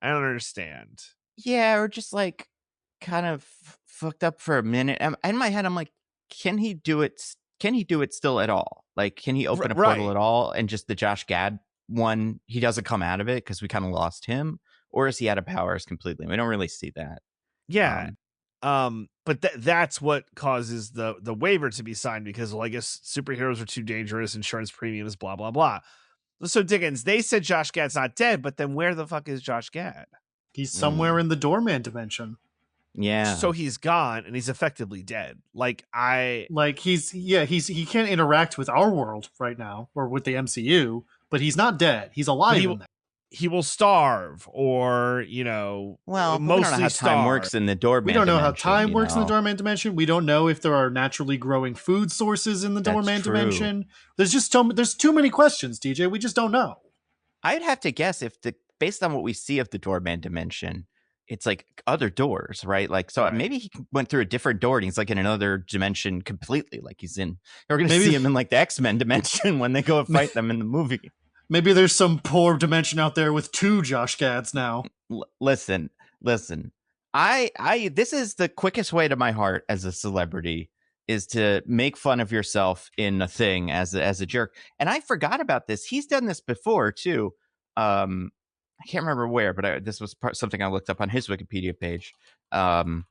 understand. Yeah, or just like kind of fucked up for a minute. In my head, I'm like, can he do it? Can he do it still at all? Like, can he open a portal at all? And just the Josh Gad one, he doesn't come out of it because we kind of lost him, or is he out of powers completely? We don't really see that. Yeah. But that's what causes the waiver to be signed, because, well, I guess superheroes are too dangerous, insurance premiums, blah, blah, blah. So Diggins, they said Josh Gad's not dead, but then where the fuck is Josh Gad? He's somewhere in the doorman dimension. Yeah. So he's gone, and he's effectively dead. He can't interact with our world right now, or with the MCU, but he's not dead. He's alive in there. He will starve, or, you know, well, mostly we don't know how time works in the doorman. We don't know how time works in the doorman dimension. We don't know if there are naturally growing food sources in the doorman dimension. There's just there's too many questions, DJ. We just don't know. I'd have to guess based on what we see of the doorman dimension, it's like other doors, right? Like, so maybe he went through a different door and he's like in another dimension completely. Like we're going to see him in like the X-Men dimension when they go and fight them in the movie. Maybe there's some poor dimension out there with 2 Josh Gads now. Listen. This is the quickest way to my heart as a celebrity, is to make fun of yourself in a thing as a jerk. And I forgot about this. He's done this before too. I can't remember where, but this was something I looked up on his Wikipedia page. But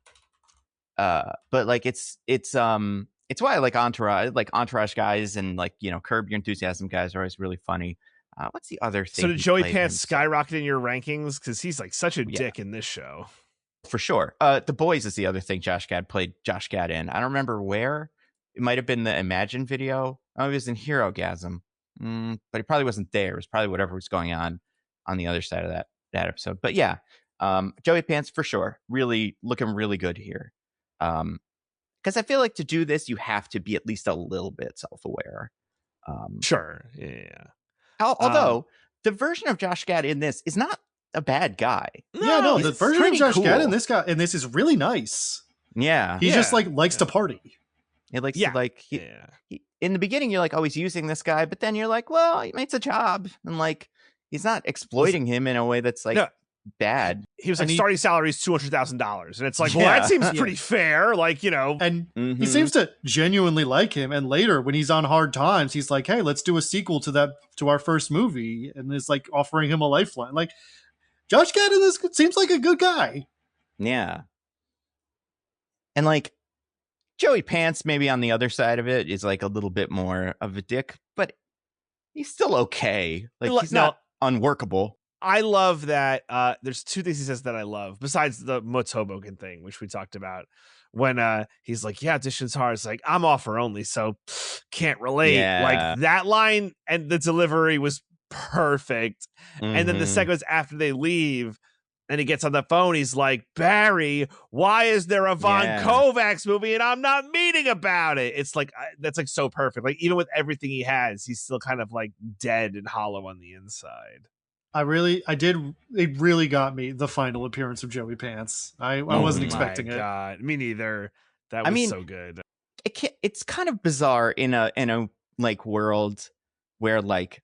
like it's why I like Entourage guys, and like, you know, Curb Your Enthusiasm guys are always really funny. What's the other thing? So did Joey Pants skyrocket in your rankings? Because he's like such a dick in this show. For sure. The Boys is the other thing Josh Gad played Josh Gad in. I don't remember where. It might have been the Imagine video. Oh, he was in Hero Gasm. But he probably wasn't there. It was probably whatever was going on the other side of that episode. But yeah, Joey Pants for sure. Really looking really good here. Because I feel like to do this, you have to be at least a little bit self-aware. Sure. Yeah. Although the version of Josh Gad in this is not a bad guy. No, the version of Josh cool. Gad in this is really nice. Yeah, he just likes to party. It likes to he, in the beginning you're like, oh, he's using this guy, but then you're like, well, he makes a job, and like he's not exploiting him in a way that's like bad. He was like, starting salary is $200,000, and it's like, well, that seems pretty fair, like, you know. And he seems to genuinely like him. And later, when he's on hard times, he's like, hey, let's do a sequel to our first movie, and is like offering him a lifeline. Like, Josh Gad in this seems like a good guy. Yeah, and like Joey Pants, maybe on the other side of it, is like a little bit more of a dick, but he's still okay. Like he's not unworkable. I love that. There's two things he says that I love, besides the Motoboken thing, which we talked about. When he's like, yeah, audition's hard. It's like, I'm offer only, so can't relate. Yeah. Like that line and the delivery was perfect. And then the segments after they leave, and he gets on the phone, he's like, Barry, why is there a Von Kovacs movie and I'm not meeting about it? It's like, that's like so perfect. Like even with everything he has, he's still kind of like dead and hollow on the inside. It really got me, the final appearance of Joey Pants. I wasn't expecting it. God, me neither. That was so good. It's kind of bizarre in a like world where like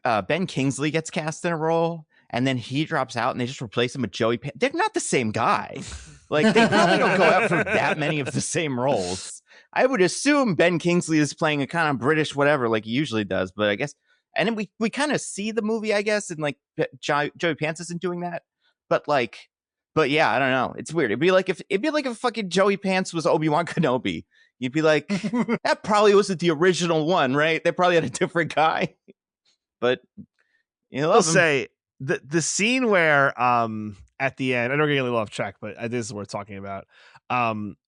Ben Kingsley gets cast in a role and then he drops out and they just replace him with Joey Pants. They're not the same guy. Like they probably don't go out for that many of the same roles. I would assume Ben Kingsley is playing a kind of British whatever like he usually does, but I guess. And then we kind of see the movie, I guess, and like Joey Pants isn't doing that, but yeah, I don't know. It's weird. It'd be like if fucking Joey Pants was Obi-Wan Kenobi. You'd be like, that probably wasn't the original one, right? They probably had a different guy. But I'll say the scene where at the end, I know we're getting a little off track, but this is worth talking about.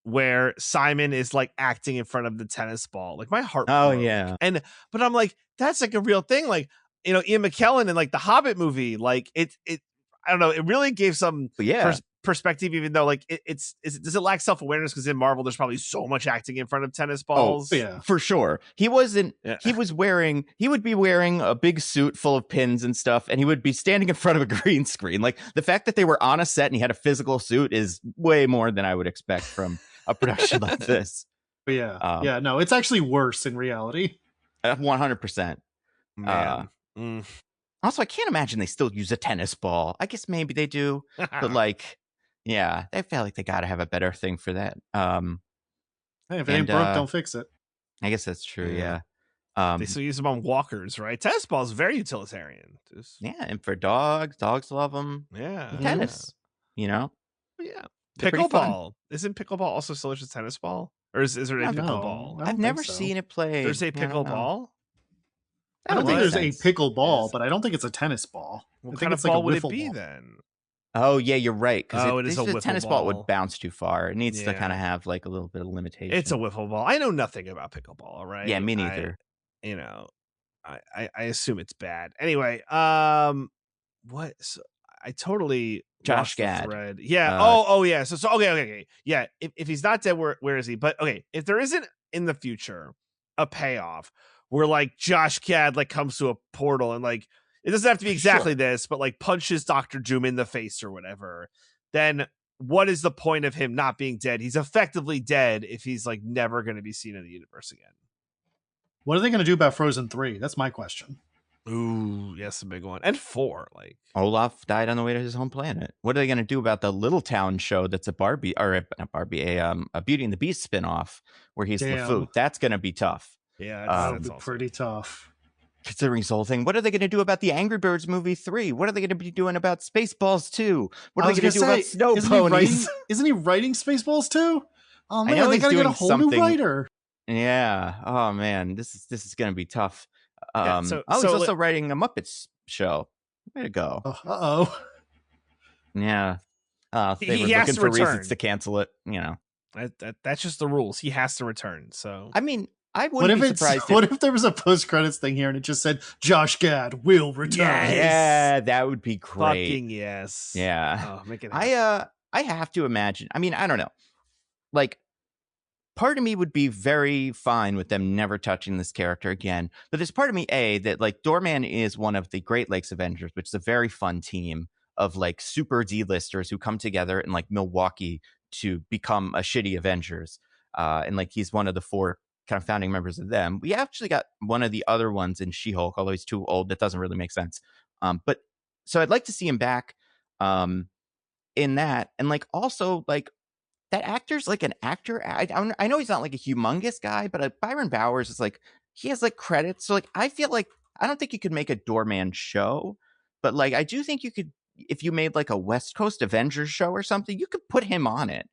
Where Simon is like acting in front of the tennis ball, like my heart broke. Yeah, but I'm like, that's like a real thing. Like, you know, Ian McKellen in like the Hobbit movie, like it I don't know, it really gave some perspective, even though like does it lack self-awareness because in Marvel there's probably so much acting in front of tennis balls. Oh yeah, for sure. He would be wearing a big suit full of pins and stuff, and he would be standing in front of a green screen. Like the fact that they were on a set and he had a physical suit is way more than I would expect from a production like this. But no, it's actually worse in reality. 100%. Man. Also, I can't imagine they still use a tennis ball. I guess maybe they do, but like, yeah, they feel like they got to have a better thing for that. Hey, if it ain't broke, don't fix it. I guess that's true. Yeah. They still use them on walkers, right? Tennis ball is very utilitarian. Yeah, and for dogs love them. Yeah, tennis. You know. Yeah, pickleball. Isn't pickleball also still as tennis ball, or is there a pickleball? I've never seen it played. There's a pickleball. I don't think there's a pickleball, but I don't think it's a tennis ball. What kind of ball would it be then? Oh yeah, you're right. Because it is a wiffle tennis ball. ball would bounce too far. It needs to kind of have like a little bit of limitation. It's a wiffle ball. I know nothing about pickleball. Right? Yeah, me neither. I assume it's bad. Anyway, what? So I totally Josh Gad. Thread. Yeah. Yeah. So okay. Yeah. If he's not dead, where is he? But okay, if there isn't in the future a payoff where like Josh Gad like comes to a portal and like it doesn't have to be exactly this, but like punches Dr. Doom in the face or whatever, then what is the point of him not being dead? He's effectively dead if he's like never going to be seen in the universe again. What are they going to do about Frozen 3? That's my question. Ooh, yes, a big one. And 4, like Olaf died on the way to his home planet. What are they going to do about the Little Town show that's a Barbie or not Barbie, a Beauty and the Beast spinoff where he's LeFou? That's going to be tough. Yeah, that's pretty tough. Considering this whole thing, what are they going to do about the Angry Birds movie 3? What are they going to be doing about Spaceballs 2? What are they going to do about Snow Ponies? Isn't he writing Spaceballs 2? Oh man, they got to get a whole new writer. Yeah. Oh man, this is going to be tough. He's also writing a Muppets show. Way to go. Yeah. They were looking for reasons to cancel it. You know, that's just the rules. He has to return. So I mean, I wouldn't be surprised. What if there was a post-credits thing here and it just said Josh Gad will return? Yes. Yeah, that would be great. Fucking yes. Yeah. Oh, make it happen. I have to imagine. I mean, I don't know. Like part of me would be very fine with them never touching this character again. But there's part of me, that like Doorman is one of the Great Lakes Avengers, which is a very fun team of like super D-listers who come together in like Milwaukee to become a shitty Avengers. And like he's one of the 4 kind of founding members of them. We actually got one of the other ones in She-Hulk, although he's too old. That doesn't really make sense. But so I'd like to see him back in that. And like also like that actor's like an actor. I know he's not like a humongous guy, but Byron Bowers is like, he has like credits. So like, I feel like, I don't think you could make a Doorman show, but like, I do think you could, if you made like a West Coast Avengers show or something, you could put him on it.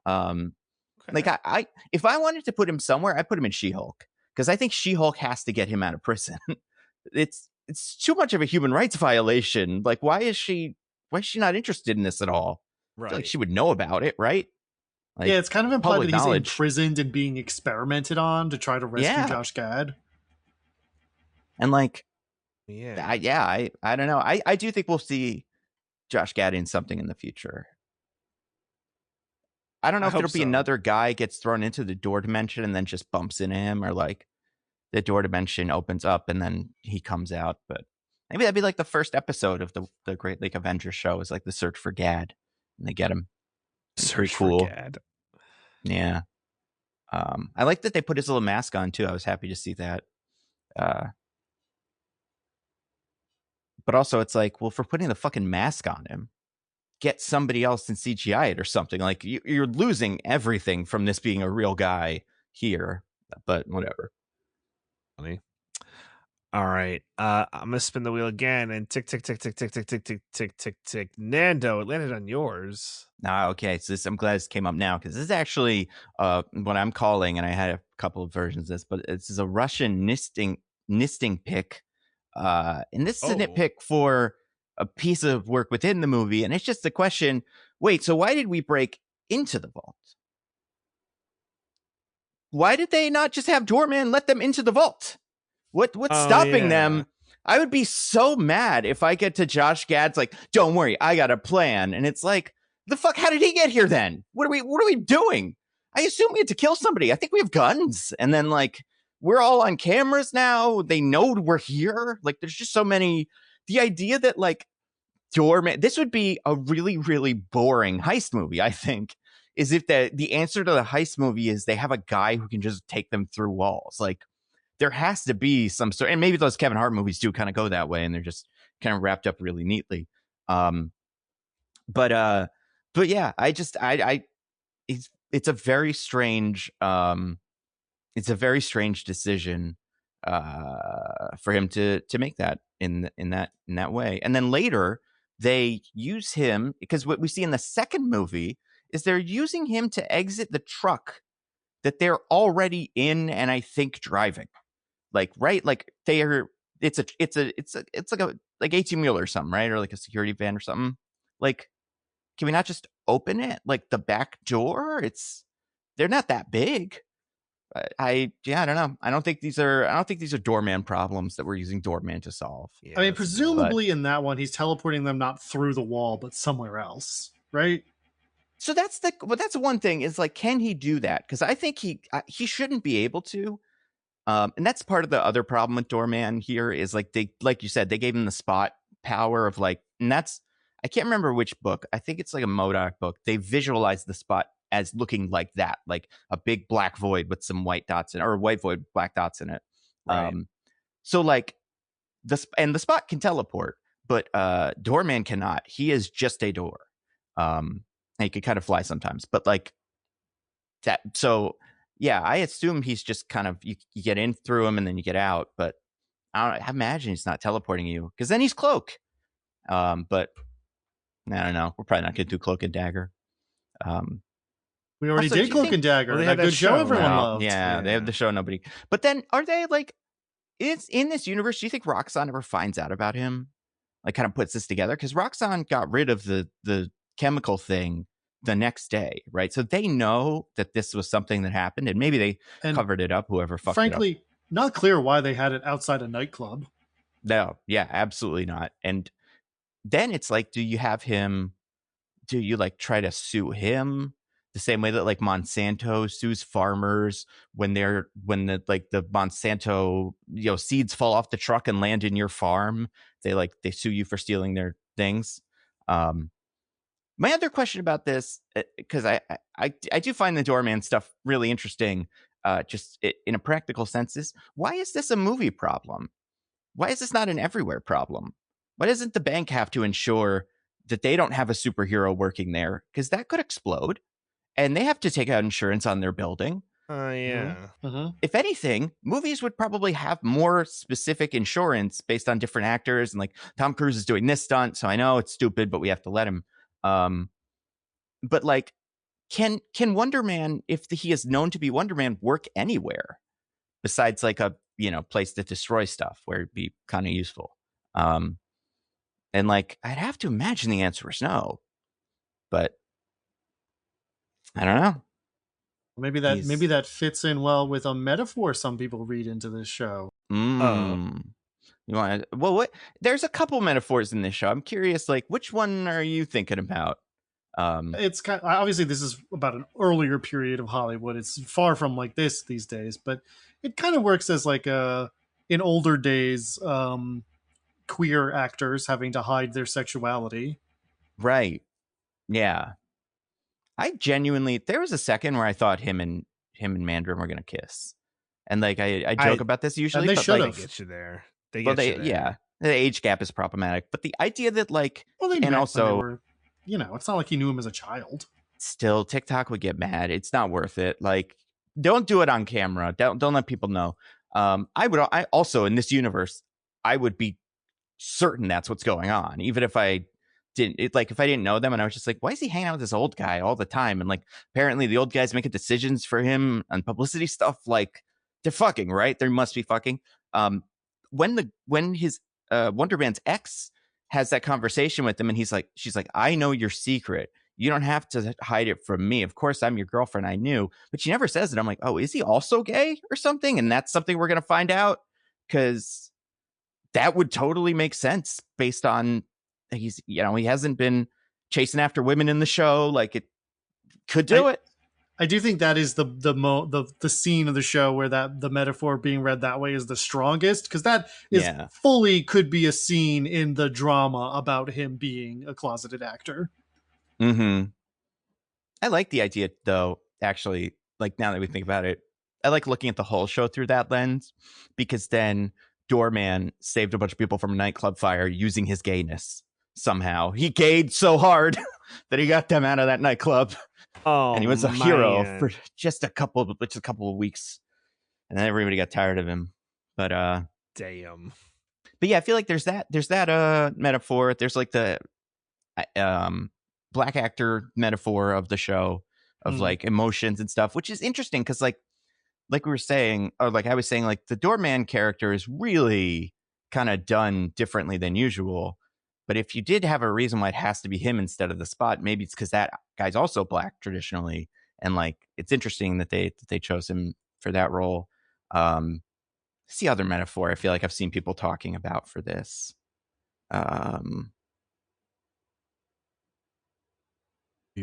Like I if I wanted to put him somewhere, I'd put him in She-Hulk, because I think She-Hulk has to get him out of prison. It's too much of a human rights violation. Like, why is she not interested in this at all? Right. I feel like she would know about it, right? Like, yeah, it's kind of implied that he's knowledge. imprisoned and being experimented on to try to rescue Josh Gad. And like, yeah, I don't know. I do think we'll see Josh Gad in something in the future. I don't know if there'll be another guy gets thrown into the door dimension and then just bumps into him, or like the door dimension opens up and then he comes out. But maybe that'd be like the first episode of the Great Lake Avengers show, is like the search for Gad, and they get him. It's pretty cool. For Gad. Yeah. I like that they put his little mask on too. I was happy to see that. But also it's like, well, for putting the fucking mask on him, get somebody else in CGI it or something. Like you're losing everything from this being a real guy here, but whatever. Funny. All right. I'm gonna spin the wheel again and tick, tick, tick, tick, tick, tick, tick, tick, tick, tick, tick. Nando, it landed on yours. Okay. So I'm glad this came up now, because this is actually what I'm calling, and I had a couple of versions of this, but this is a Russian nisting pick. And this is a nitpick for a piece of work within the movie, and it's just the question, wait, so why did we break into the vault? Why did they not just have Doorman let them into the vault? What's stopping them? I would be so mad if I get to Josh Gad's like, don't worry, I got a plan. And it's like, the fuck, how did he get here then? What are we doing? I assume we had to kill somebody. I think we have guns. And then like, we're all on cameras now. They know we're here. Like, there's just so many. The idea that like Doorman, this would be a really, really boring heist movie, I think, is if the answer to the heist movie is they have a guy who can just take them through walls. Like, there has to be some sort, and maybe those Kevin Hart movies do kind of go that way, and they're just kind of wrapped up really neatly. But yeah, it's a very strange, decision for him to make that in that way. And then later they use him, because what we see in the second movie is they're using him to exit the truck that they're already in, and I think driving. Like, right, like it's like a 18-wheeler or something, right? Or like a security van or something. Like, can we not just open it, like the back door? They're not that big. I don't know. I don't think these are Doorman problems that we're using Doorman to solve. I mean, presumably in that one, he's teleporting them not through the wall, but somewhere else, right? So that's one thing, is like, can he do that? Because I think he shouldn't be able to. And that's part of the other problem with Doorman here, is like, like you said, they gave him the spot power of like, and that's, I can't remember which book. I think it's like a MODOK book. They visualized the spot as looking like that, like a big black void with some white dots in it, or a white void with black dots in it. Right. So like the spot can teleport, but Doorman cannot. He is just a door. He can kind of fly sometimes, but like that. So yeah, I assume he's just kind of, you get in through him and then you get out, but I imagine he's not teleporting you, because then he's Cloak. But I don't know. We're probably not going to do Cloak and Dagger. We already did Cloak and Dagger. Well, they that had good that show show, everyone right? loved. Yeah, they have the show nobody. But then, are they like, it's in this universe, do you think Roxxon ever finds out about him? Like, kind of puts this together? Because Roxxon got rid of the chemical thing the next day, right? So they know that this was something that happened, and maybe they covered it up, whoever fucked it up. Frankly, not clear why they had it outside a nightclub. No, yeah, absolutely not. And then it's like, do you like try to sue him? the same way that like Monsanto sues farmers when the Monsanto seeds fall off the truck and land in your farm. They sue you for stealing their things. My other question about this, because I do find the doorman stuff really interesting, in a practical sense, is why is this a movie problem? Why is this not an everywhere problem? Why doesn't the bank have to ensure that they don't have a superhero working there? Because that could explode, and they have to take out insurance on their building. Yeah. If anything, movies would probably have more specific insurance based on different actors, and like Tom Cruise is doing this stunt, so I know it's stupid, but we have to let him. But like, can Wonder Man, if he is known to be Wonder Man, work anywhere besides like a place that destroys stuff where it'd be kind of useful? And like, I'd have to imagine the answer is no, but I don't know. Maybe that fits in well with a metaphor some people read into this show. You want to, well, there's a couple metaphors in this show. I'm curious, like, which one are you thinking about? It's kind of, obviously this is about an earlier period of Hollywood. It's far from like this these days, but it kind of works as like in older days, queer actors having to hide their sexuality. Right. Yeah. I genuinely, there was a second where I thought him and Mandarin were going to kiss. And like, I joke about this usually, and they should have. Get you there. Yeah, the age gap is problematic, but the idea that like, and also, it's not like he knew him as a child. Still, TikTok would get mad. It's not worth it. Like, don't do it on camera. Don't let people know. I also in this universe, I would be certain that's what's going on, even if I didn't. If I didn't know them, and I was just like, why is he hanging out with this old guy all the time? And like, apparently the old guy's making decisions for him on publicity stuff. Like, they're fucking, right? They must be fucking. When his Wonder Man's ex has that conversation with him, and she's like, I know your secret. You don't have to hide it from me. Of course, I'm your girlfriend. I knew, but she never says it. I'm like, oh, is he also gay or something? And that's something we're gonna find out, because that would totally make sense based on he hasn't been chasing after women in the show. Like, it could do it. I do think that is the scene of the show where that the metaphor being read that way is the strongest, because that is fully could be a scene in the drama about him being a closeted actor. I like the idea, though, actually, like, now that we think about it, I like looking at the whole show through that lens, because then Doorman saved a bunch of people from a nightclub fire using his gayness somehow. He gayed so hard that he got them out of that nightclub. Oh, and he was a hero for just a couple of weeks, and then everybody got tired of him. But damn. But yeah, I feel like there's that metaphor. There's like the black actor metaphor of the show of like emotions and stuff, which is interesting because like we were saying, or like I was saying, like the Doorman character is really kind of done differently than usual. But if you did have a reason why it has to be him instead of the Spot, maybe it's because that guy's also black traditionally, and like it's interesting that they chose him for that role. It's the other metaphor I feel like I've seen people talking about for this.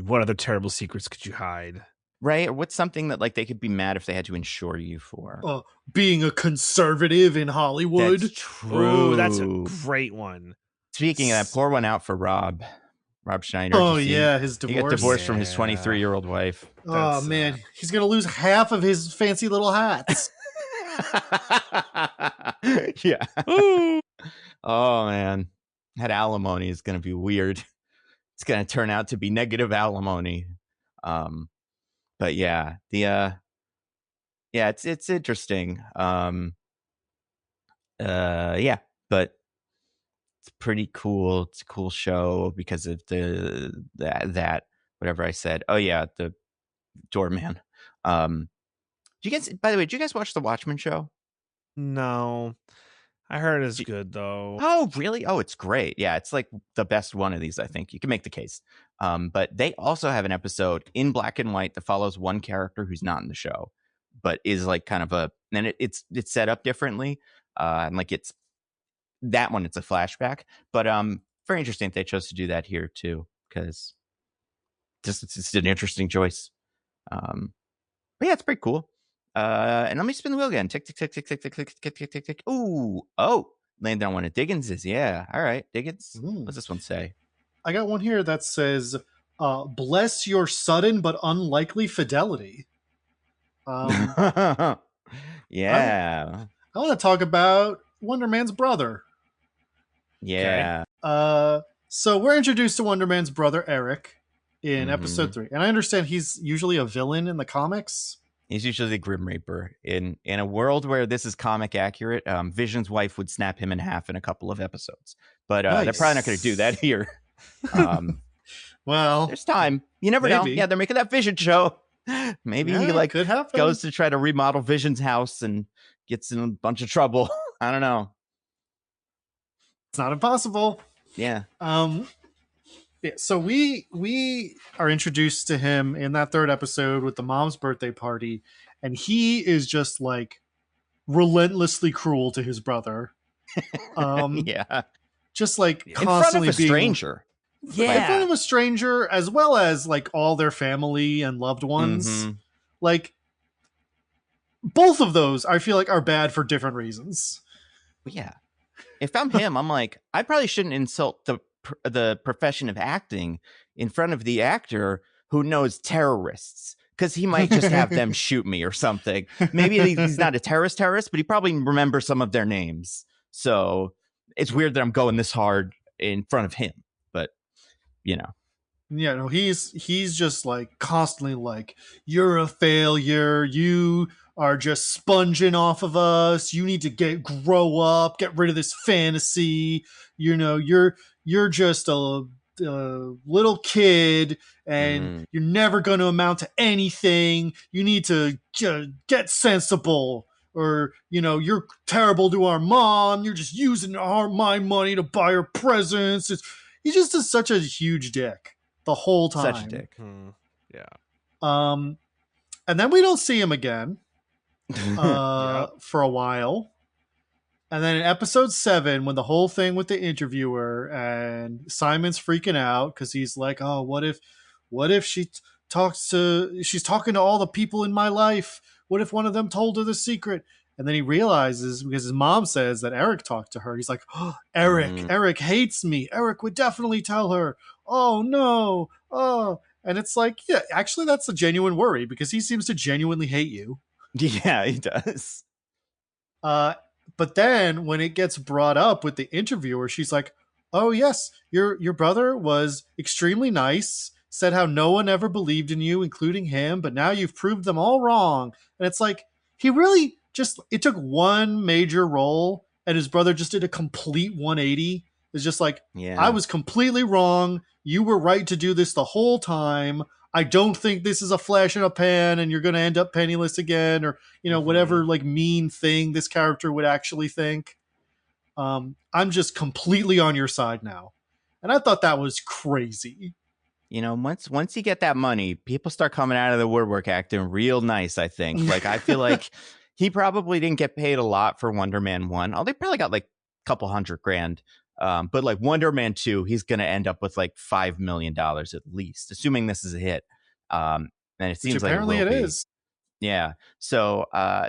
What other terrible secrets could you hide? Right? Or what's something that like they could be mad if they had to insure you for? Being a conservative in Hollywood. That's true. Ooh, that's a great one. Speaking of that, pour one out for Rob Schneider. Oh yeah, his divorce. He got divorced from his 23-year-old wife. Oh man, he's gonna lose half of his fancy little hats. Yeah. Oh man, that alimony is gonna be weird. It's gonna turn out to be negative alimony. But yeah, it's interesting. Yeah, but it's pretty cool. It's a cool show because of that whatever I said. Oh yeah, the Doorman. Do you guys? By the way, did you guys watch the Watchmen show? No, I heard it's good though. Oh really? Oh, it's great. Yeah, it's like the best one of these. I think you can make the case. But they also have an episode in black and white that follows one character who's not in the show, but is like kind of and it's set up differently. And like it's that one, it's a flashback, but very interesting that they chose to do that here too, because it's an interesting choice. But yeah, it's pretty cool. And let me spin the wheel again. Tick, tick, tick, tick, tick, tick, tick, tick, tick, tick, tick. Ooh, landed on one of Diggins's. Yeah, all right, Diggins. What's this one say? I got one here that says, "Bless your sudden but unlikely fidelity." Yeah, I want to talk about Wonder Man's brother. Yeah. Okay. So we're introduced to Wonder Man's brother Eric in episode 3, and I understand he's usually a villain in the comics. He's usually the Grim Reaper. In a world where this is comic accurate, Vision's wife would snap him in half in a couple of episodes. But they're probably not going to do that here. Well, there's time. You never know. Yeah, they're making that Vision show. Maybe he could happen. goes to try to remodel Vision's house and gets in a bunch of trouble. I don't know. It's not impossible. Yeah. So we are introduced to him in that 3rd episode with the mom's birthday party, and he is just like relentlessly cruel to his brother. Yeah. Just like in constantly front of a stranger. Yeah. In front of a stranger, as well as like all their family and loved ones. Like both of those I feel like are bad for different reasons. Yeah. If I'm him, I'm like, I probably shouldn't insult the profession of acting in front of the actor who knows terrorists, because he might just have them shoot me or something. Maybe he's not a terrorist, but he probably remembers some of their names. So it's weird that I'm going this hard in front of him, but you know. Yeah, no, he's just like constantly like, you're a failure. You are just sponging off of us. You need to grow up, get rid of this fantasy. You know, you're just a little kid, and you're never going to amount to anything. You need to get sensible, or you know, you're terrible to our mom. You're just using my money to buy her presents. He just is such a huge dick the whole time. Such a dick. Yeah. And then we don't see him again for a while. And then in episode 7, when the whole thing with the interviewer and Simon's freaking out because he's like, oh, what if she's talking to all the people in my life? What if one of them told her the secret? And then he realizes, because his mom says that Eric talked to her, he's like, oh, Eric hates me. Eric would definitely tell her. Oh, no. Oh. And it's like, yeah, actually, that's a genuine worry, because he seems to genuinely hate you. Yeah, he does. But then when it gets brought up with the interviewer, she's like, oh, yes, your brother was extremely nice, said how no one ever believed in you, including him, but now you've proved them all wrong. And it's like, he really it took one major role, and his brother just did a complete 180. It's just like, I was completely wrong. You were right to do this the whole time. I don't think this is a flash in a pan and you're going to end up penniless again, or, you know, whatever like mean thing this character would actually think. I'm just completely on your side now. And I thought that was crazy. You know, once you get that money, people start coming out of the woodwork acting real nice, I think. Like, I feel like he probably didn't get paid a lot for Wonder Man 1. Oh, they probably got like a couple $100,000. But like Wonder Man 2, he's going to end up with like $5 million at least, assuming this is a hit. And it seems like apparently it is. Yeah. So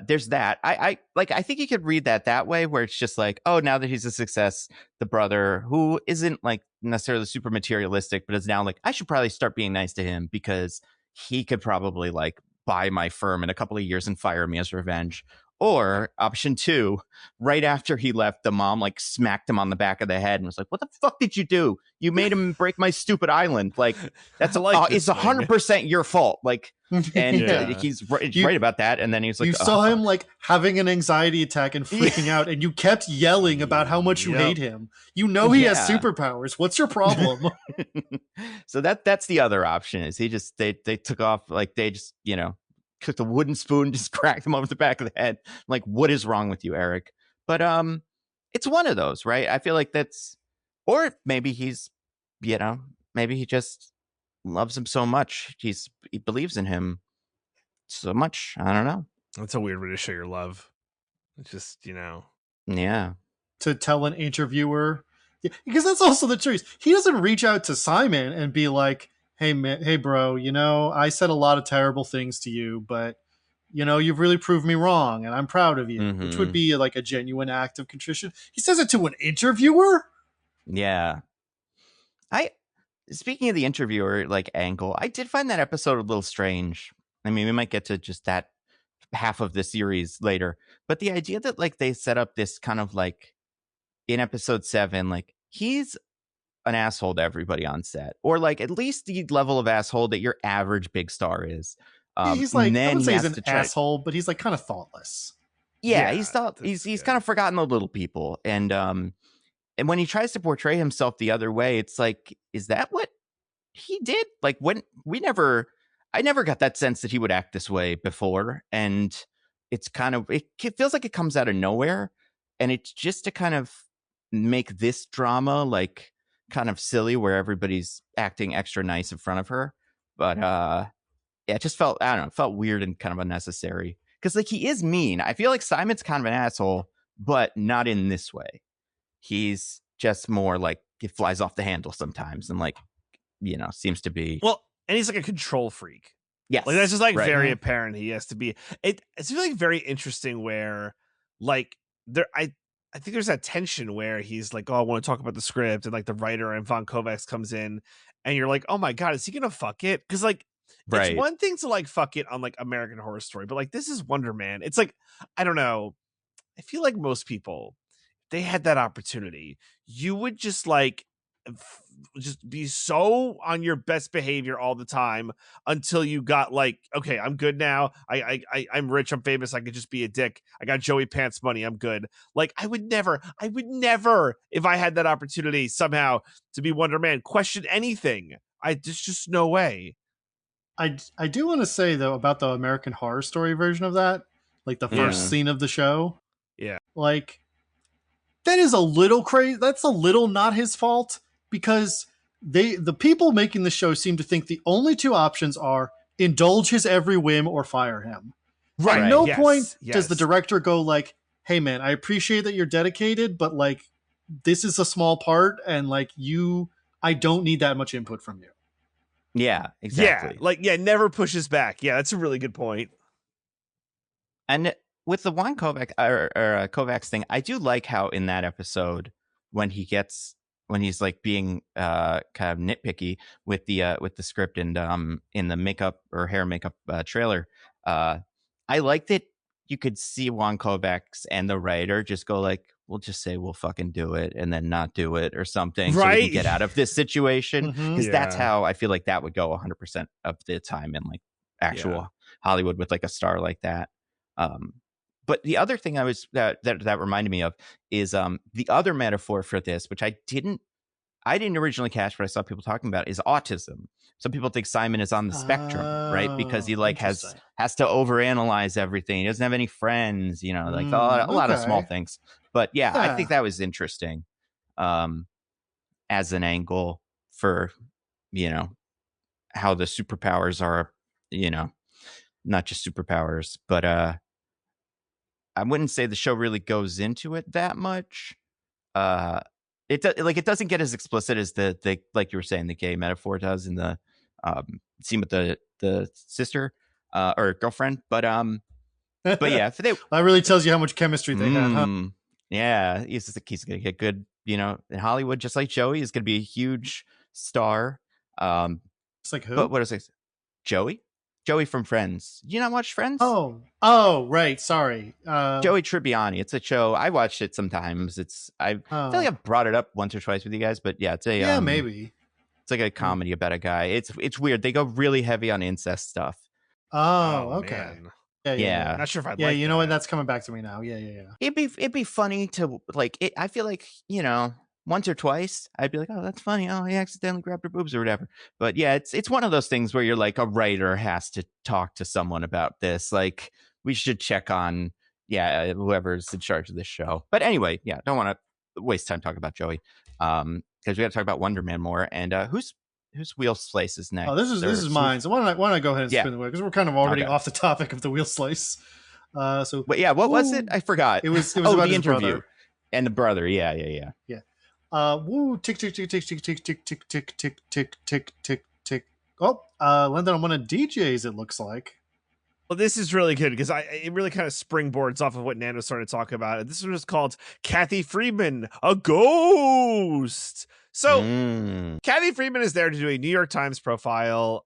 there's that. I think you could read that way, where it's just like, oh, now that he's a success, the brother, who isn't like necessarily super materialistic, but is now like, I should probably start being nice to him, because he could probably like buy my firm in a couple of years and fire me as revenge. Or option 2, right after he left, the mom like smacked him on the back of the head and was like, what the fuck did you do? You made him break my stupid island. Like, that's it's 100% your fault. Like, and he's right about that. And then he's like, you saw him like having an anxiety attack and freaking out, and you kept yelling about how much you hate him. You know, he has superpowers. What's your problem? So that's the other option, is they took off, like they just, you know, took the wooden spoon, just cracked him over the back of the head. Like, what is wrong with you, Eric? But it's one of those, right? I feel like that's, or maybe he's, you know, maybe he just loves him so much. He believes in him so much. I don't know. That's a weird way to show your love. It's just, you know. Yeah. To tell an interviewer. Yeah, because that's also the truth. He doesn't reach out to Simon and be like, hey, bro, I said a lot of terrible things to you, but you've really proved me wrong, and I'm proud of you, which would be like a genuine act of contrition. He says it to an interviewer. Yeah. Speaking of the interviewer, like, angle, I did find that episode a little strange. I mean, we might get to just that half of the series later, but the idea that, like, they set up this kind of, like, in episode 7, like, he's an asshole to everybody on set, or, like, at least the level of asshole that your average big star is. He's like, I wouldn't say he's an asshole, but he's like kind of thoughtless. Yeah, he's kind of forgotten the little people, and when he tries to portray himself the other way, it's like, is that what he did? Like, when I never got that sense that he would act this way before, and it's kind of, it feels like it comes out of nowhere, and it's just to kind of make this drama like kind of silly, where everybody's acting extra nice in front of her. But yeah, it just felt, I don't know, it felt weird and kind of unnecessary, because, like, he is mean. I feel like Simon's kind of an asshole, but not in this way. He's just more like, he flies off the handle sometimes, and, like, seems to be, well, and he's like a control freak. Yes, like, that's just like right. very apparent. He has to be. It's really very interesting where, like, I think there's that tension where he's like, oh, I want to talk about the script, and, like, the writer and Von Kovacs comes in, and you're like, oh my god, is he gonna fuck it? Because, like, right. It's one thing to, like, fuck it on, like, American Horror Story, but, like, this is Wonder Man. It's like, I don't know. I feel like most people, they had that opportunity, you would just, like, just be so on your best behavior all the time until you got, like, okay, I'm good now. I'm rich, I'm famous, I could just be a dick. I got Joey Pants money, I'm good. Like, I would never, if I had that opportunity somehow to be Wonder Man, question anything. There's just no way. I do want to say, though, about the American Horror Story version of that, like the first scene of the show. Yeah. Like, that is a little crazy. That's a little not his fault, because the people making the show seem to think the only two options are indulge his every whim or fire him. Right. At no point does the director go like, hey man, I appreciate that you're dedicated, but, like, this is a small part, and, like, I don't need that much input from you. Yeah, exactly. Yeah, like, never pushes back. Yeah, that's a really good point. And with the Von Kovacs Kovacs thing, I do like how in that episode, when he's like being kind of nitpicky with the script and in the makeup or hair makeup trailer, I like that you could see Von Kovacs and the writer just go like, we'll just say we'll fucking do it and then not do it or something, so we can get out of this situation, because that's how I feel like that would go 100% of the time in, like, actual Hollywood with, like, a star like that. But the other thing that reminded me of is the other metaphor for this, which I didn't originally catch, but I saw people talking about, is autism. Some people think Simon is on the spectrum, right? Because he, like, has to overanalyze everything. He doesn't have any friends, like a lot of small things. But yeah, I think that was interesting as an angle for, how the superpowers are, not just superpowers, but I wouldn't say the show really goes into it that much. It doesn't get as explicit as the like you were saying, the gay metaphor does in the scene with the sister or girlfriend, but yeah, that really tells you how much chemistry they have, huh? Yeah, he's gonna get good, in Hollywood, just like Joey is gonna be a huge star. It's like who? But what is it? Joey from Friends. Do you not watch Friends? Oh, right. Sorry. Joey Tribbiani. It's a show. I watched it sometimes. I feel like I've brought it up once or twice with you guys, but yeah, it's a maybe. It's like a comedy about a guy. It's weird. They go really heavy on incest stuff. Oh, okay. Man. Yeah. Not sure if I'd like that. Know what? That's coming back to me now. Yeah. It'd be funny to, like, it. I feel like, once or twice I'd be like, oh, that's funny. Oh, he accidentally grabbed her boobs or whatever. But yeah, it's one of those things where you're like, a writer has to talk to someone about this. Like, we should check on, whoever's in charge of this show. But anyway, don't want to waste time talking about Joey. Because we got to talk about Wonder Man more. And whose wheel slice is next? Oh, this is mine. So why don't I go ahead and spin the wheel, because we're kind of already off the topic of the wheel slice. But yeah, what was it? I forgot. It was about the interview brother. And the brother. Yeah. Woo! Tick tick tick tick tick tick tick tick tick tick tick tick tick. Landed on one of DJs, it looks like. Well, this is really good because it really kind of springboards off of what Nando started to talk about. This was called Kathy Friedman, a ghost. So Kathy Friedman is there to do a New York Times profile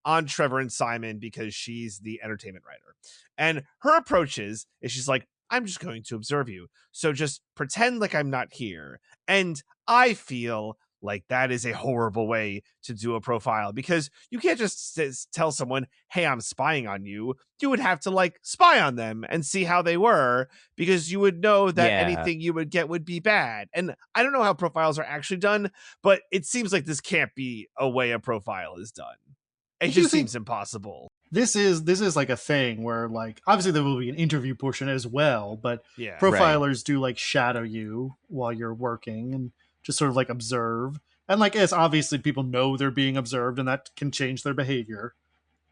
on Trevor and Simon because she's the entertainment writer. And her approach is she's like, I'm just going to observe you. So just pretend like I'm not here. And I feel like that is a horrible way to do a profile because you can't just tell someone, hey, I'm spying on you. You would have to like spy on them and see how they were because you would know that anything you would get would be bad. And I don't know how profiles are actually done, but it seems like this can't be a way a profile is done. It just seems impossible. This is like a thing where like obviously there will be an interview portion as well, but profilers do like shadow you while you're working and just sort of like observe. And like, yes, obviously people know they're being observed and that can change their behavior.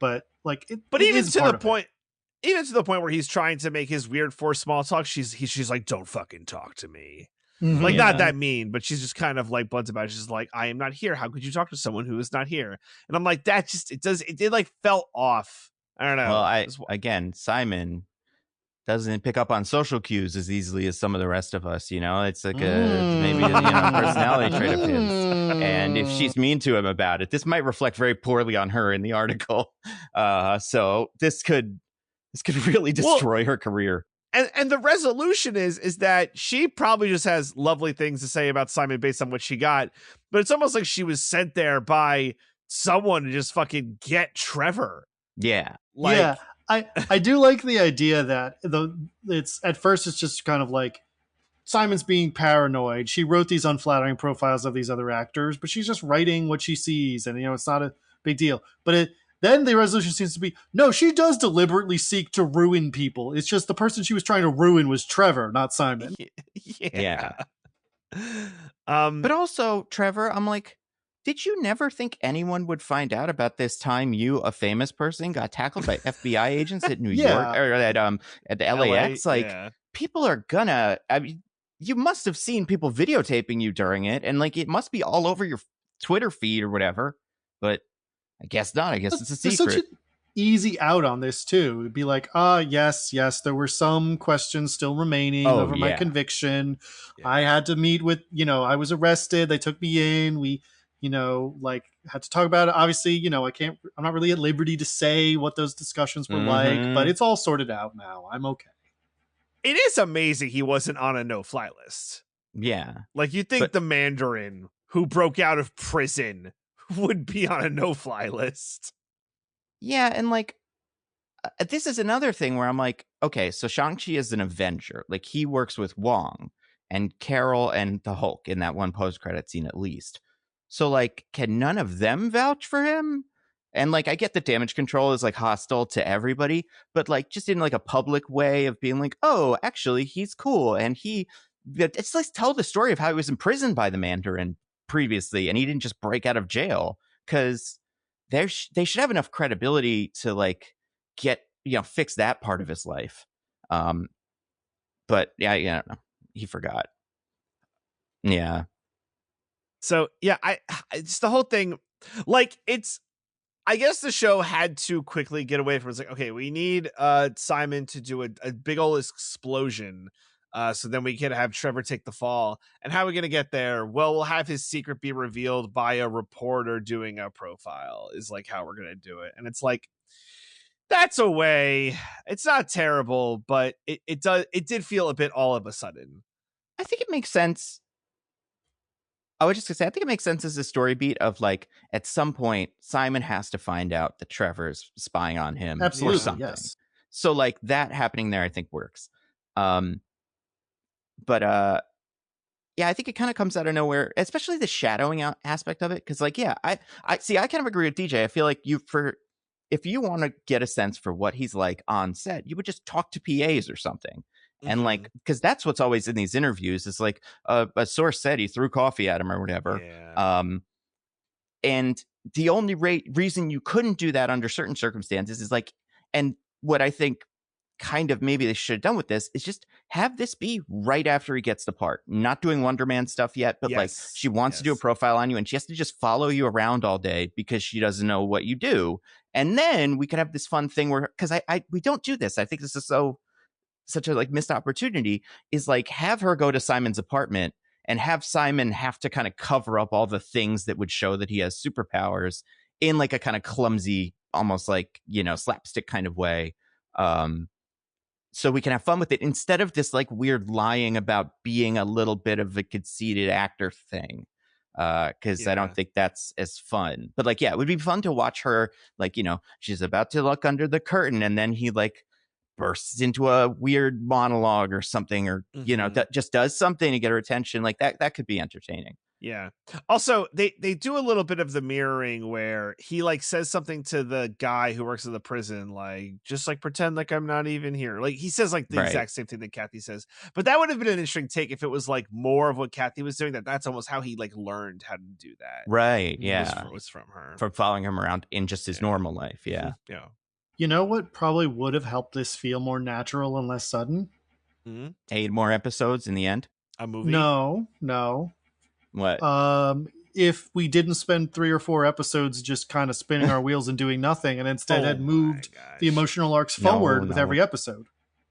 But like, even to the point where he's trying to make his weird forced small talk, she's like, don't fucking talk to me. Mm-hmm. Like, not that mean, but she's just kind of like blunt about it. She's like, I am not here. How could you talk to someone who is not here? And I'm like, that just, it like felt off. I don't know. Well, again, Simon doesn't pick up on social cues as easily as some of the rest of us, you know. It's like maybe a personality trait of his. And if she's mean to him about it, this might reflect very poorly on her in the article. So this could really destroy her career. And the resolution is that she probably just has lovely things to say about Simon based on what she got, but it's almost like she was sent there by someone to just fucking get Trevor. Yeah. Like, I do like the idea that it's at first it's just kind of like Simon's being paranoid. She wrote these unflattering profiles of these other actors, but she's just writing what she sees, and it's not a big deal. But then the resolution seems to be, no, she does deliberately seek to ruin people. It's just the person she was trying to ruin was Trevor, not Simon. Yeah. But also, Trevor, I'm like, did you never think anyone would find out about this time you, a famous person, got tackled by FBI agents at New York or at the LAX? People are gonna. I mean, you must have seen people videotaping you during it, and like it must be all over your Twitter feed or whatever. But I guess not. I guess it's a secret. There's such an easy out on this too. It'd be like, yes, there were some questions still remaining over my conviction. Yeah. I had to meet with, I was arrested. They took me in. We, like had to talk about it. Obviously, I'm not really at liberty to say what those discussions were like, but it's all sorted out now. I'm okay. It is amazing he wasn't on a no-fly list. Yeah. Like you'd think the Mandarin who broke out of prison would be on a no-fly list. Yeah, and like this is another thing where I'm like, okay, so Shang-Chi is an Avenger. Like he works with Wong and Carol and the Hulk in that one post-credit scene at least. So like, can none of them vouch for him? And like, I get that damage control is like hostile to everybody, but like just in like a public way of being like, oh, actually he's cool. And it's like tell the story of how he was imprisoned by the Mandarin previously and he didn't just break out of jail, because they should have enough credibility to like get, fix that part of his life. But yeah, I don't know. He forgot. Yeah. So yeah, it's the whole thing. Like I guess the show had to quickly get away from it's like, okay, we need Simon to do a big old explosion. So then we can have Trevor take the fall. And how are we going to get there? Well, we'll have his secret be revealed by a reporter doing a profile is like how we're going to do it. And it's like, that's a way. It's not terrible, but it did feel a bit all of a sudden. I think it makes sense. I was just gonna say, I think it makes sense as a story beat of like, at some point, Simon has to find out that Trevor's spying on him or something. Yes. So like that happening there, I think works. But yeah, I think it kind of comes out of nowhere, especially the shadowing out aspect of it. Cause like, yeah, I kind of agree with DJ. I feel like if you want to get a sense for what he's like on set, you would just talk to PAs or something. And like, because that's what's always in these interviews is like a source said he threw coffee at him or whatever. Yeah. And the only reason you couldn't do that under certain circumstances is like, and what I think kind of maybe they should have done with this is just have this be right after he gets the part. Not doing Wonder Man stuff yet, but like she wants to do a profile on you and she has to just follow you around all day because she doesn't know what you do. And then we could have this fun thing where, because we don't do this. I think this is such a like missed opportunity, is like have her go to Simon's apartment and have Simon have to kind of cover up all the things that would show that he has superpowers in like a kind of clumsy, almost like, you know, slapstick kind of way. So we can have fun with it instead of this like weird lying about being a little bit of a conceited actor thing. Because I don't think that's as fun. But like, yeah, it would be fun to watch her, like, you know, she's about to look under the curtain and then he like bursts into a weird monologue or something, or, you know, that just does something to get her attention. Like that could be entertaining. Yeah. Also, they do a little bit of the mirroring where he like says something to the guy who works in the prison, like, just like pretend like I'm not even here. Like he says like the exact same thing that Kathy says. But that would have been an interesting take if it was like more of what Kathy was doing. That's almost how he like learned how to do that. Right. Yeah. Was from her. From following him around in just his normal life. Yeah. Yeah. You know what probably would have helped this feel more natural and less sudden? 8 more episodes in the end. A movie? No. What? If we didn't spend 3 or 4 episodes just kind of spinning our wheels and doing nothing, and instead had moved the emotional arcs forward with every episode.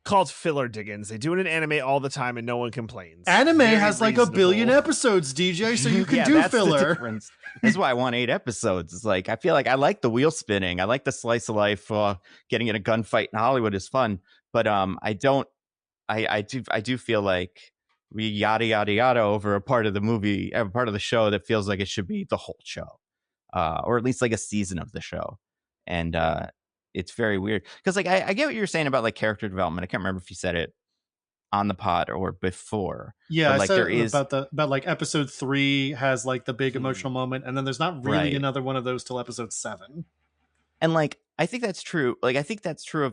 Called filler, Diggins. They do it in anime all the time and no one complains. Anime has like 1 billion episodes, DJ, so you can do that's filler. That's why I want 8 episodes. It's like, I feel like I like the wheel spinning. I like the slice of life. Getting in a gunfight in Hollywood is fun. But I do feel like we yada yada yada over a part of the movie, a part of the show that feels like it should be the whole show, or at least like a season of the show. And it's very weird because like I get what you're saying about like character development. I can't remember if you said it on the pod or before. Yeah, but, like, I said there is about like episode 3 has like the big emotional moment, and then there's not really another one of those till episode 7. And like I think that's true. Like I think that's true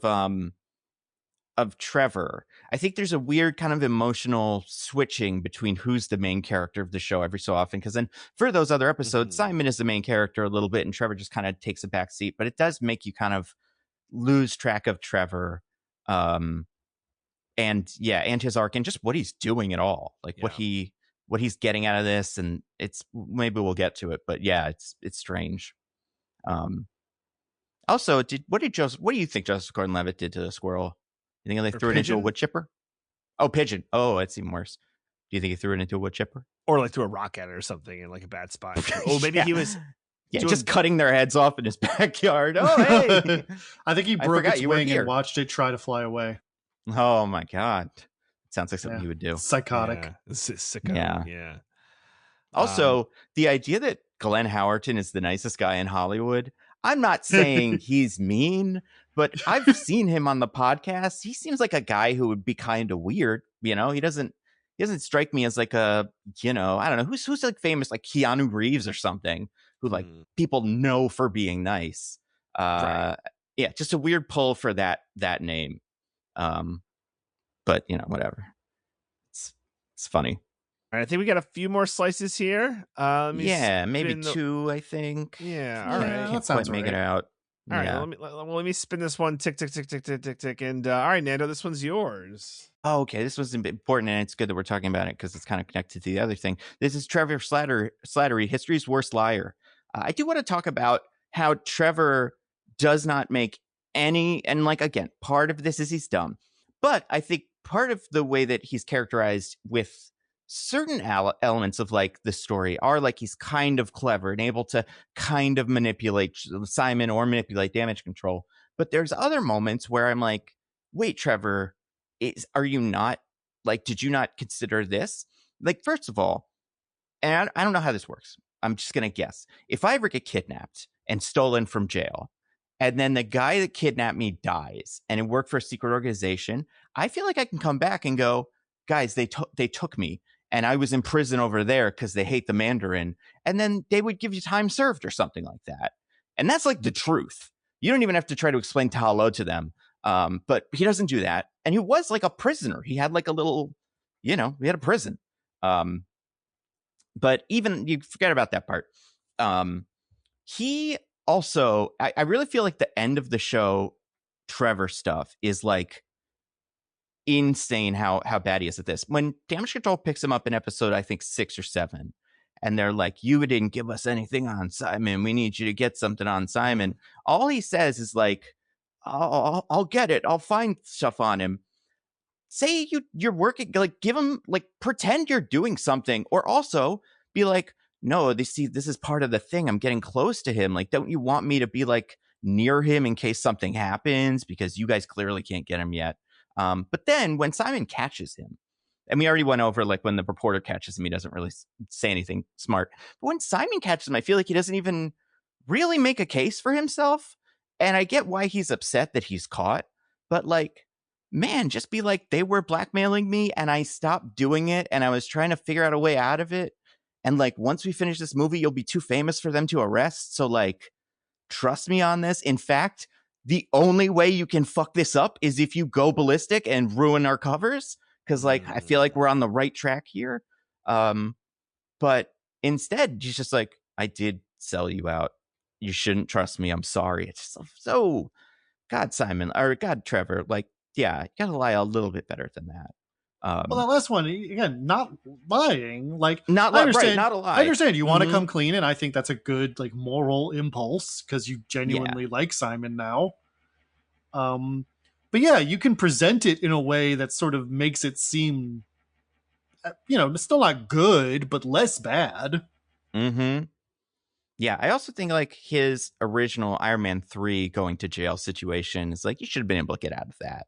of Trevor. I think there's a weird kind of emotional switching between who's the main character of the show every so often. Because then for those other episodes, Simon is the main character a little bit and Trevor just kind of takes a back seat. But it does make you kind of lose track of Trevor and his arc and just what he's doing at all. Like what he's getting out of this. And it's, maybe we'll get to it, but yeah, it's strange. Also, what do you think Joseph Gordon-Levitt did to the squirrel? You think they threw it into a wood chipper? Oh, pigeon. Oh, it's even worse. Do you think he threw it into a wood chipper? Or like threw a rock at it or something in like a bad spot? Oh, maybe he was just cutting their heads off in his backyard. Oh, hey. I think he broke its wing and watched it try to fly away. Oh my God. It sounds like something he would do. Psychotic. Yeah. This is sicko. Yeah. Also, the idea that Glenn Howerton is the nicest guy in Hollywood, I'm not saying he's mean, but I've seen him on the podcast. He seems like a guy who would be kind of weird. You know, he doesn't strike me as like a, you know, I don't know, who's like famous, like Keanu Reeves or something, who like people know for being nice. Yeah, just a weird pull for that name. But you know, whatever. It's funny. All right, I think we got a few more slices here. Maybe 2, I think. Yeah, all right. That sounds make it out. All right, let me spin this one. Tick, tick, tick, tick, tick, tick, tick. And all right, Nando, this one's yours. Oh, okay. This was important, and it's good that we're talking about it because it's kind of connected to the other thing. This is Trevor Slattery, History's Worst Liar. I do want to talk about how Trevor does not make any, and like, again, part of this is he's dumb. But I think part of the way that he's characterized with certain elements of like the story are like he's kind of clever and able to kind of manipulate Simon or manipulate damage control. But there's other moments where I'm like, wait, Trevor, are you not like, did you not consider this? Like, first of all, and I don't know how this works. I'm just going to guess. If I ever get kidnapped and stolen from jail, and then the guy that kidnapped me dies and it worked for a secret organization, I feel like I can come back and go, guys, they took me. And I was in prison over there because they hate the Mandarin. And then they would give you time served or something like that. And that's like the truth. You don't even have to try to explain Tahalo to them. But he doesn't do that. And he was like a prisoner. He had like a little, you know, he had a prison. But even you forget about that part. He also, I really feel like the end of the show, Trevor stuff is like insane how bad he is at this. When Damage Control picks him up in episode, I think 6 or 7, and they're like, you didn't give us anything on Simon. We need you to get something on Simon. All he says is like, I'll get it. I'll find stuff on him. Say you're working, like give him, like pretend you're doing something, or also be like, no, this is part of the thing. I'm getting close to him. Like, don't you want me to be like near him in case something happens? Because you guys clearly can't get him yet. But then when Simon catches him, and we already went over like when the reporter catches him, he doesn't really say anything smart. But when Simon catches him, I feel like he doesn't even really make a case for himself. And I get why he's upset that he's caught, but like, man, just be like, they were blackmailing me and I stopped doing it and I was trying to figure out a way out of it. And like, once we finish this movie, you'll be too famous for them to arrest. So like, trust me on this. In fact, the only way you can fuck this up is if you go ballistic and ruin our covers. Cause like, I feel like we're on the right track here. But instead, he's just like, I did sell you out. You shouldn't trust me. I'm sorry. It's just so God, Simon, or God, Trevor, like, yeah, you gotta lie a little bit better than that. Well, that last one, again, not lying. Like, not I understand, right, not a lie. I understand you want to come clean, and I think that's a good, like, moral impulse because you genuinely like Simon now. But yeah, you can present it in a way that sort of makes it seem, it's still not good, but less bad. Mm-hmm. Yeah, I also think like his original Iron Man 3 going to jail situation is like, you should have been able to get out of that.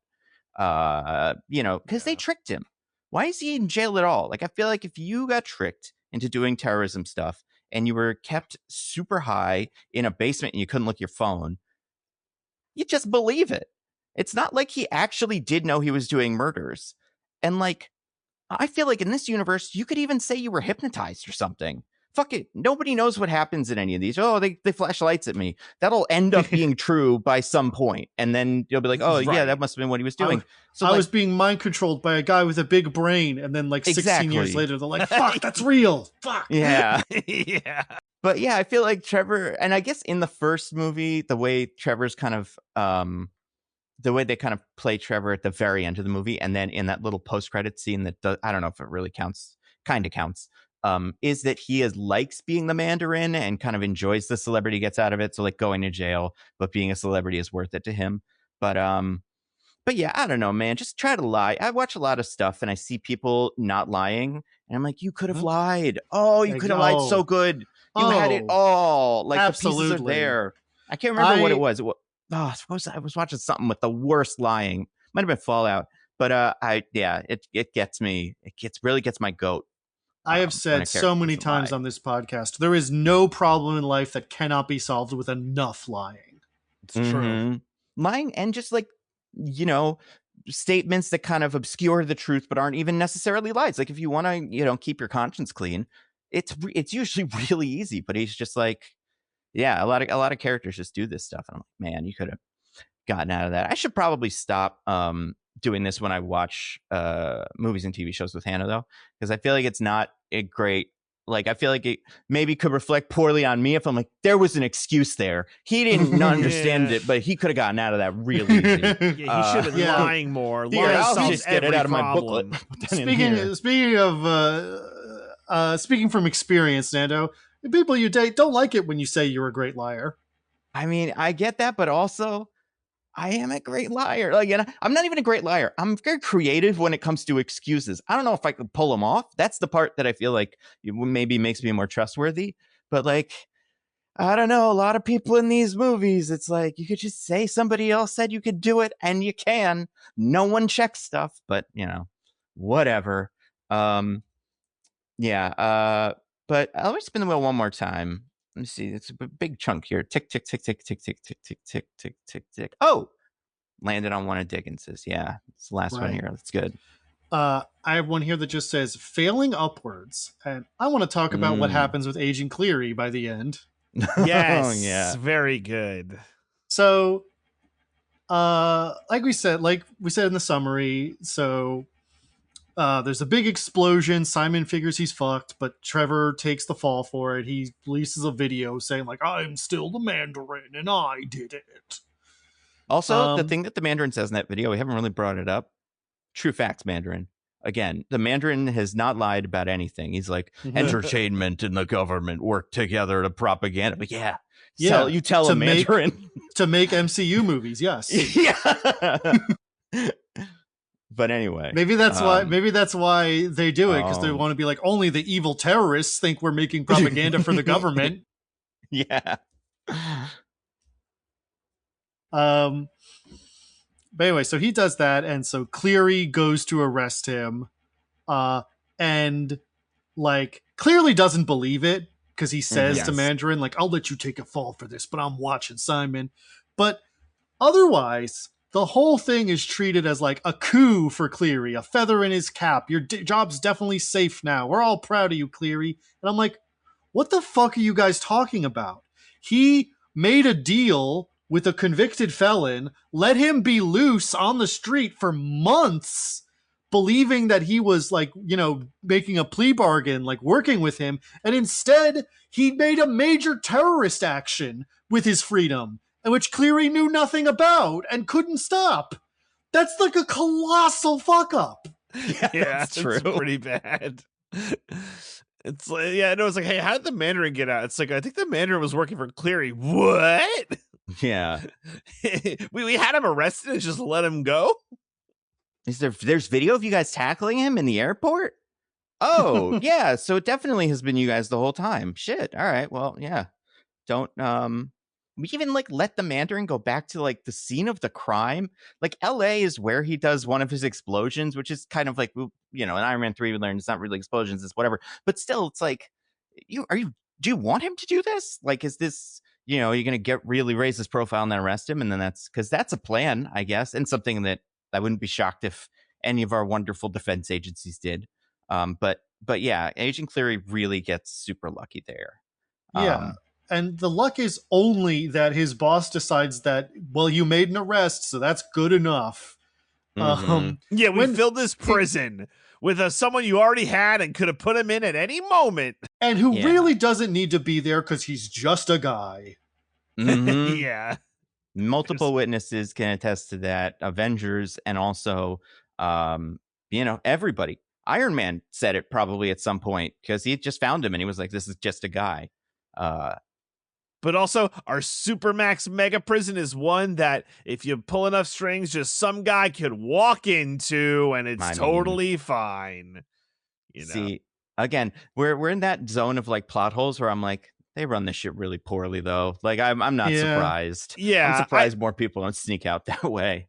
Because they tricked him. Why is he in jail at all? Like, I feel like if you got tricked into doing terrorism stuff and you were kept super high in a basement and you couldn't look at your phone, you just believe it. It's not like he actually did know he was doing murders. And like, I feel like in this universe, you could even say you were hypnotized or something. Fuck it. Nobody knows what happens in any of these. Oh, they flash lights at me. That'll end up being true by some point. And then you'll be like, oh, yeah, that must have been what he was doing. I was being mind controlled by a guy with a big brain. And then like 16 years later, they're like, fuck, that's real. Fuck. Yeah. Yeah. But yeah, I feel like Trevor, and I guess in the first movie, the way Trevor's kind of, the way they kind of play Trevor at the very end of the movie, and then in that little post-credit scene that I don't know if it really counts, kind of counts, is that he likes being the Mandarin and kind of enjoys the celebrity he gets out of it. So like going to jail, but being a celebrity is worth it to him. But yeah, I don't know, man. Just try to lie. I watch a lot of stuff and I see people not lying, and I'm like, you could have lied. Oh, you could have lied so good. You had it all. Like absolutely. The pieces are there. I can't remember what it was. I was watching something with the worst lying. Might have been Fallout, but it gets me. Really gets my goat. I have said so many times on this podcast, there is no problem in life that cannot be solved with enough lying. It's true. Lying and just like, statements that kind of obscure the truth but aren't even necessarily lies. Like if you want to, keep your conscience clean, it's usually really easy. But he's just like, yeah, a lot of characters just do this stuff. And I'm like, man, you could have gotten out of that. I should probably stop doing this when I watch movies and TV shows with Hannah, though, because I feel like it's not a great, like, I feel like it maybe could reflect poorly on me if I'm like, there was an excuse there. He didn't understand it, but he could have gotten out of that really easy. Yeah, he should have been lying more. I'll just get it out of my booklet. Speaking from experience, Nando, the people you date don't like it when you say you're a great liar. I mean, I get that, but also I am a great liar. Like, and I'm not even a great liar. I'm very creative when it comes to excuses. I don't know if I could pull them off. That's the part that I feel like maybe makes me more trustworthy. But like, I don't know. A lot of people in these movies, it's like you could just say somebody else said you could do it, and you can. No one checks stuff, but whatever. But I'll just spin the wheel one more time. Let me see. It's a big chunk here. Tick, tick, tick, tick, tick, tick, tick, tick, tick, tick, tick, tick. Oh, landed on one of Diggins's. Yeah, it's the last one here. That's good. I have one here that just says failing upwards. And I want to talk about what happens with Agent Cleary by the end. Yes. Very good. So, like we said in the summary, so there's a big explosion. Simon figures he's fucked, but Trevor takes the fall for it. He releases a video saying like, I'm still the Mandarin and I did it. Also, the thing that the Mandarin says in that video, we haven't really brought it up. true facts, Mandarin. Again, the Mandarin has not lied about anything. He's like, entertainment and the government work together to propaganda. But you tell him, Mandarin. To make MCU movies, yes. But anyway, maybe that's why they do it, because they want to be like, only the evil terrorists think we're making propaganda for the government. Yeah. But anyway, so he does that, and so Cleary goes to arrest him, and like clearly doesn't believe it, because he says to Mandarin, like, I'll let you take a fall for this, but I'm watching Simon. But otherwise, the whole thing is treated as like a coup for Cleary, a feather in his cap. Your job's definitely safe now. We're all proud of you, Cleary. And I'm like, what the fuck are you guys talking about? He made a deal with a convicted felon, let him be loose on the street for months, believing that he was like, making a plea bargain, like working with him. And instead, he made a major terrorist action with his freedom, which Cleary knew nothing about and couldn't stop. That's like a colossal fuck up. Yeah, that's true. It's pretty bad. It's like, and it was like, hey, how did the Mandarin get out? It's like, I think the Mandarin was working for Cleary. What? Yeah. we had him arrested and just let him go? There's video of you guys tackling him in the airport? Oh, yeah. So it definitely has been you guys the whole time. Shit. All right. Well, yeah. Don't we even like let the Mandarin go back to like the scene of the crime? Like LA is where he does one of his explosions, which is kind of like, in Iron Man 3 we learned it's not really explosions, it's whatever. But still, it's like, do you want him to do this? Like, is this, you're going to really raise his profile and then arrest him? And then that's a plan, I guess. And something that I wouldn't be shocked if any of our wonderful defense agencies did. But yeah, Agent Cleary really gets super lucky there. Yeah. And the luck is only that his boss decides that, well, you made an arrest, so that's good enough. Mm-hmm. We filled this prison with someone you already had and could have put him in at any moment. And who really doesn't need to be there because he's just a guy. Mm-hmm. Yeah. Multiple witnesses can attest to that. Avengers and also, everybody. Iron Man said it probably at some point because he just found him and he was like, this is just a guy. But also, our Supermax mega prison is one that if you pull enough strings, just some guy could walk into and it's totally fine. See, again, we're in that zone of like plot holes where I'm like, they run this shit really poorly though. Like I'm not surprised. Yeah, I'm surprised more people don't sneak out that way.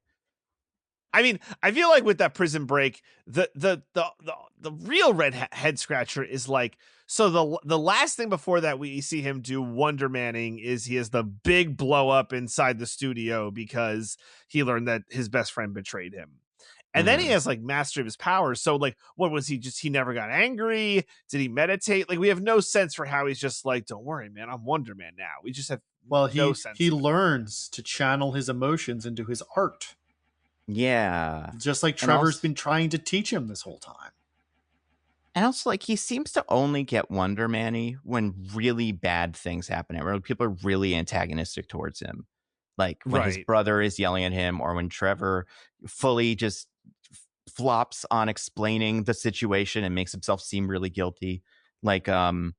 I mean, I feel like with that prison break, the real head scratcher is like, so the last thing before that we see him do Wonder Manning is he has the big blow up inside the studio because he learned that his best friend betrayed him. And then he has like mastery of his powers. So like, what was he never got angry? Did he meditate? Like, we have no sense for how he's just like, don't worry, man, I'm Wonder Man now. We just have no sense. He learns to channel his emotions into his art. Yeah. Just like Trevor's been trying to teach him this whole time. And also, like, he seems to only get Wonder Man-y when really bad things happen, where people are really antagonistic towards him. Like when his brother is yelling at him, or when Trevor fully just flops on explaining the situation and makes himself seem really guilty. Like, I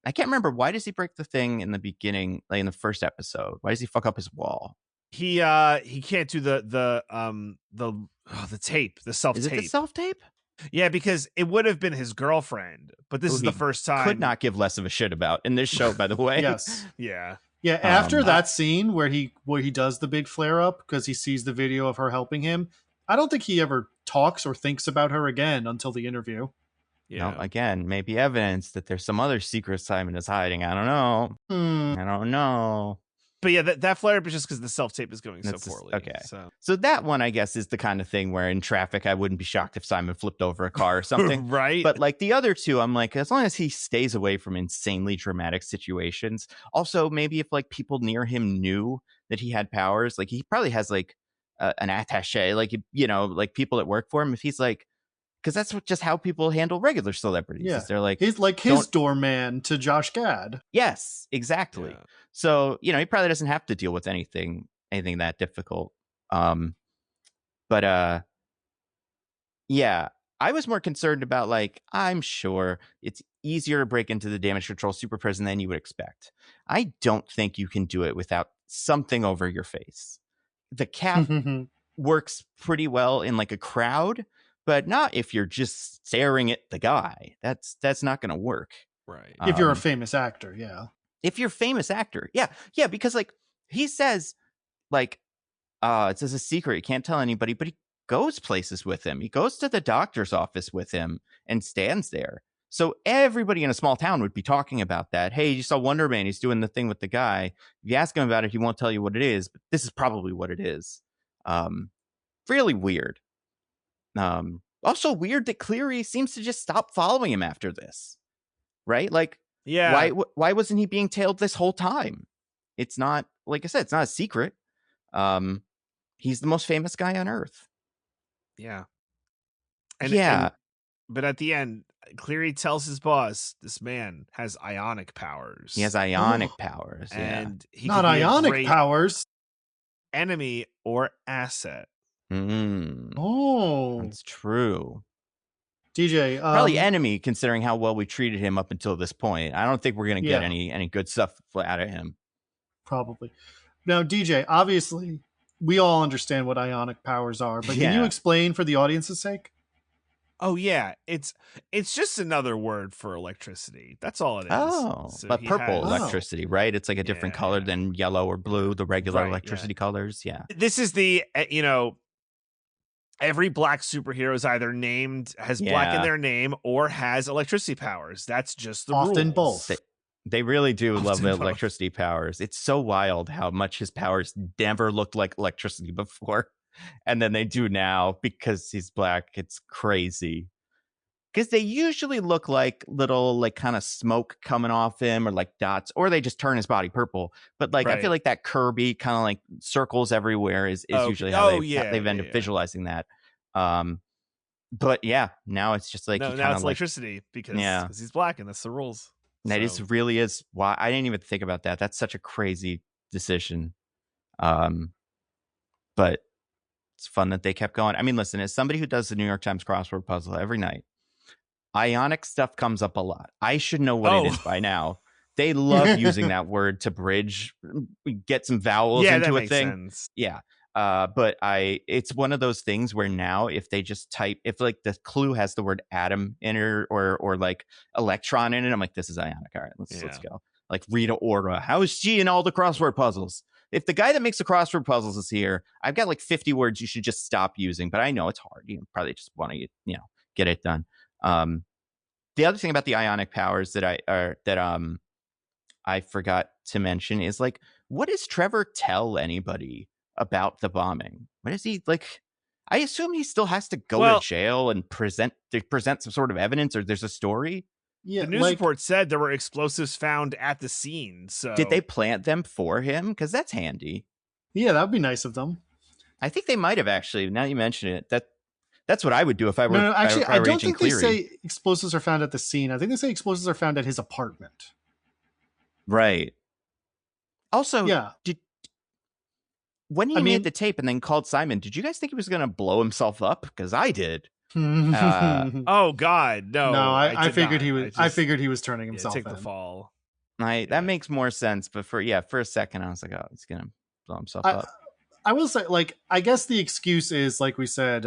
can't remember, why does he break the thing in the beginning, like in the first episode? Why does he fuck up his wall? He can't do the tape, the self-tape. Is it the self-tape? Yeah, because it would have been his girlfriend, but this is the first time. Could not give less of a shit about in this show, by the way. Yes. Yeah. Yeah, after that scene where he does the big flare up because he sees the video of her helping him, I don't think he ever talks or thinks about her again until the interview. Yeah. No, again, maybe evidence that there's some other secret Simon is hiding. I don't know. I don't know. But yeah, that flare up is just because the self-tape is going so poorly. Okay. So that one, I guess, is the kind of thing where in traffic, I wouldn't be shocked if Simon flipped over a car or something. Right. But like the other two, I'm like, as long as he stays away from insanely dramatic situations. Also, maybe if like people near him knew that he had powers, like he probably has like an attaché, like, like people that work for him. If he's like, because that's just how people handle regular celebrities. Yeah. They're like, he's like his doorman to Josh Gad. Yes, exactly. Yeah. So, he probably doesn't have to deal with anything that difficult. But Yeah. I was more concerned about, like, I'm sure it's easier to break into the damage control super prison than you would expect. I don't think you can do it without something over your face. The cap works pretty well in like a crowd, but not if you're just staring at the guy. That's not going to work. Right. If you're a famous actor, yeah. If you're a famous actor, yeah, because like he says, like, it's as a secret, you can't tell anybody, but he goes places with him. He goes to the doctor's office with him and stands there. So everybody in a small town would be talking about that. Hey, you saw Wonder Man. He's doing the thing with the guy. If you ask him about it, he won't tell you what it is, but this is probably what it is. Really weird. Also weird that Cleary seems to just stop following him after this. Right? Like, yeah. Why wasn't he being tailed this whole time? It's not, like I said, it's not a secret. He's the most famous guy on Earth. Yeah. But at the end, Cleary tells his boss, this man has ionic powers. He has ionic powers. And he not ionic powers. Enemy or asset. Oh. That's true. DJ. Probably enemy, considering how well we treated him up until this point. I don't think we're going to get any good stuff out of him. Probably. Now, DJ, obviously, we all understand what ionic powers are, but can you explain for the audience's sake? Oh yeah, it's just another word for electricity. That's all it is. Oh, so but purple electricity, right? It's like a different color than yellow or blue, the regular electricity colors. Yeah. This is the every black superhero is either has black in their name or has electricity powers. That's just the often rules. both. They really do love the electricity powers. It's so wild how much his powers never looked like electricity before. And then they do now because he's black. It's crazy. Because they usually look like little, like, kind of smoke coming off him or like dots, or they just turn his body purple. But like, I feel like that Kirby kind of like circles everywhere is usually how they've ended up visualizing that. But yeah, now it's just like, now it's electricity because he's black and that's the rules. That really is why I didn't even think about that. That's such a crazy decision. But it's fun that they kept going. I mean, listen, as somebody who does the New York Times crossword puzzle every night, ionic stuff comes up a lot. I should know what it is by now. They love using that word to bridge, get some vowels into a thing. Sense. Yeah. But it's one of those things where now if they just type, if like the clue has the word atom in it or like electron in it, I'm like, this is ionic. All right, let's go. Like Rita Ora. How is she in all the crossword puzzles? If the guy that makes the crossword puzzles is here, I've got like 50 words you should just stop using, but I know it's hard. You probably just want to, get it done. The other thing about the ionic powers that I forgot to mention is like, what does Trevor tell anybody about the bombing? What is he like? I assume he still has to go to jail and present some sort of evidence, or there's a story. Yeah, the news report said there were explosives found at the scene. So did they plant them for him? Because that's handy. Yeah, that'd be nice of them. I think they might have actually. Now you mention it, that's what I would do if I were. No, actually, I don't think Cleary. they say explosives are found at the scene. I think they say explosives are found at his apartment. Right. Also, when he made the tape and then called Simon, did you guys think he was going to blow himself up? Because I did. Oh God, no! No, I figured he was. I figured he was turning himself. Take the fall. That makes more sense. But for a second, I was like, oh, he's gonna blow himself up. I will say, like, I guess the excuse is, like we said,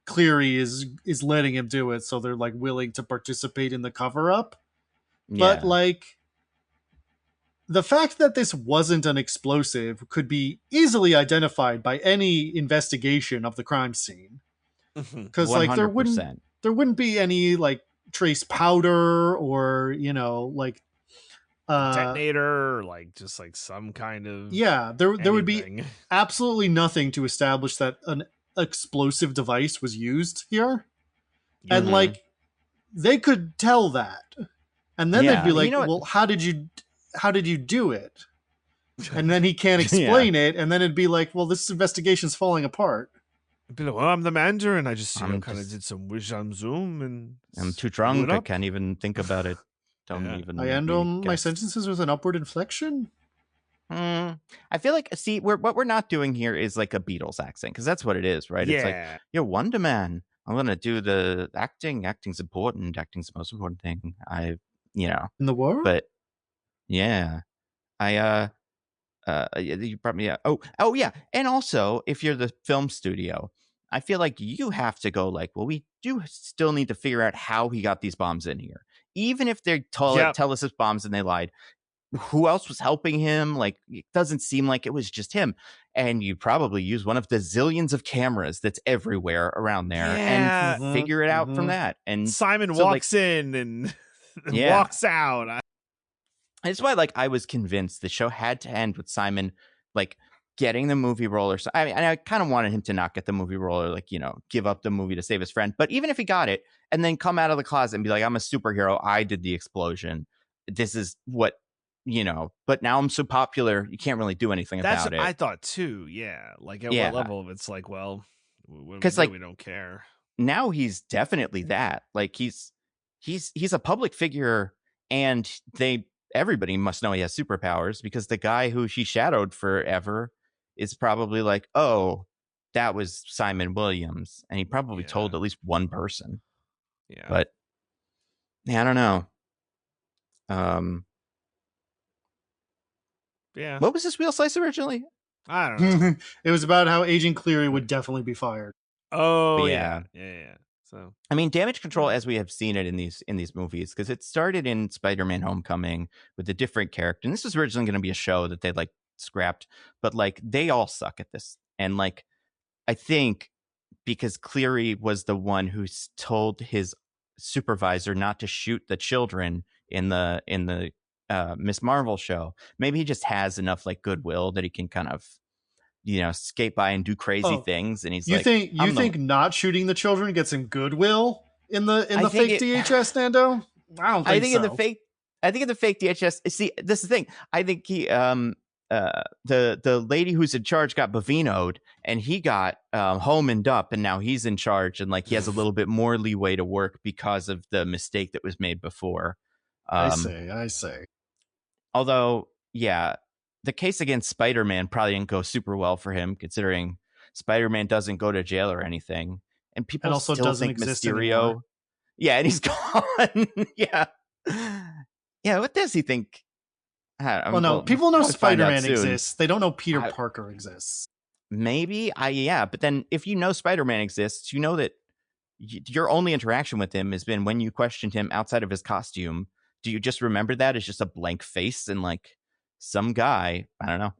Cleary is letting him do it, so they're like willing to participate in the cover up. But like, the fact that this wasn't an explosive could be easily identified by any investigation of the crime scene. Because like there wouldn't be any like trace powder or like detonator or like just like some kind of there would be absolutely nothing to establish that an explosive device was used here. And like they could tell that, and then they'd be like, well, how did you do it? And then he can't explain it, and then it'd be like, well, this investigation's falling apart. Well, I'm the manager, and I just kind of did some wish on Zoom, and I'm too drunk. I can't even think about it. Don't even. I end my sentences with an upward inflection. I feel like, see, what we're not doing here is like a Beatles accent, because that's what it is, right? It's like, you're Wonder Man. I'm gonna do the acting. Acting's important. Acting's the most important thing. In the world. But yeah, you brought me up. Oh yeah, and also if you're the film studio, I feel like you have to go like, well, we do still need to figure out how he got these bombs in here, even if they tell us it's bombs and they lied. Who else was helping him? Like, it doesn't seem like it was just him. And you probably use one of the zillions of cameras that's everywhere around there and figure it out from that. And Simon walks in and walks out. It's why, like, I was convinced the show had to end with Simon, like, getting the movie role. Or so. I mean, I kind of wanted him to not get the movie role, or like, give up the movie to save his friend. But even if he got it and then come out of the closet and be like, I'm a superhero, I did the explosion. This is what. But now I'm so popular, you can't really do anything about it. I thought too, like at what level it's like, well, because we don't care. Now he's definitely that. Like he's a public figure, and everybody must know he has superpowers, because the guy who she shadowed forever is probably like, oh, that was Simon Williams, and he probably told at least one person. But I don't know. Yeah. What was this wheel slice originally? I don't know. It was about how Agent Cleary would definitely be fired. Oh yeah. So I mean, damage control as we have seen it in these movies, because it started in Spider-Man Homecoming with a different character, and this was originally going to be a show that they like scrapped, but like they all suck at this. And like, I think because Cleary was the one who told his supervisor not to shoot the children in the Miss Marvel show, maybe he just has enough like goodwill that he can kind of skate by and do crazy things. And you think not shooting the children gets him goodwill in the fake DHS, Nando? I don't think so. I think in the fake DHS, see, this is the thing. I think he the lady who's in charge got Bavino'd, and he got homened up, and now he's in charge, and like he has a little bit more leeway to work because of the mistake that was made before. I say. Although, the case against Spider-Man probably didn't go super well for him, considering Spider-Man doesn't go to jail or anything, and people also still doesn't think exist Mysterio. Anymore. Yeah, and he's gone. Yeah. What does he think? People know Spider-Man exists. They don't know Peter Parker exists. Maybe, but then if you know Spider-Man exists, you know that your only interaction with him has been when you questioned him outside of his costume. Do you just remember that as just a blank face and like some guy? I don't know.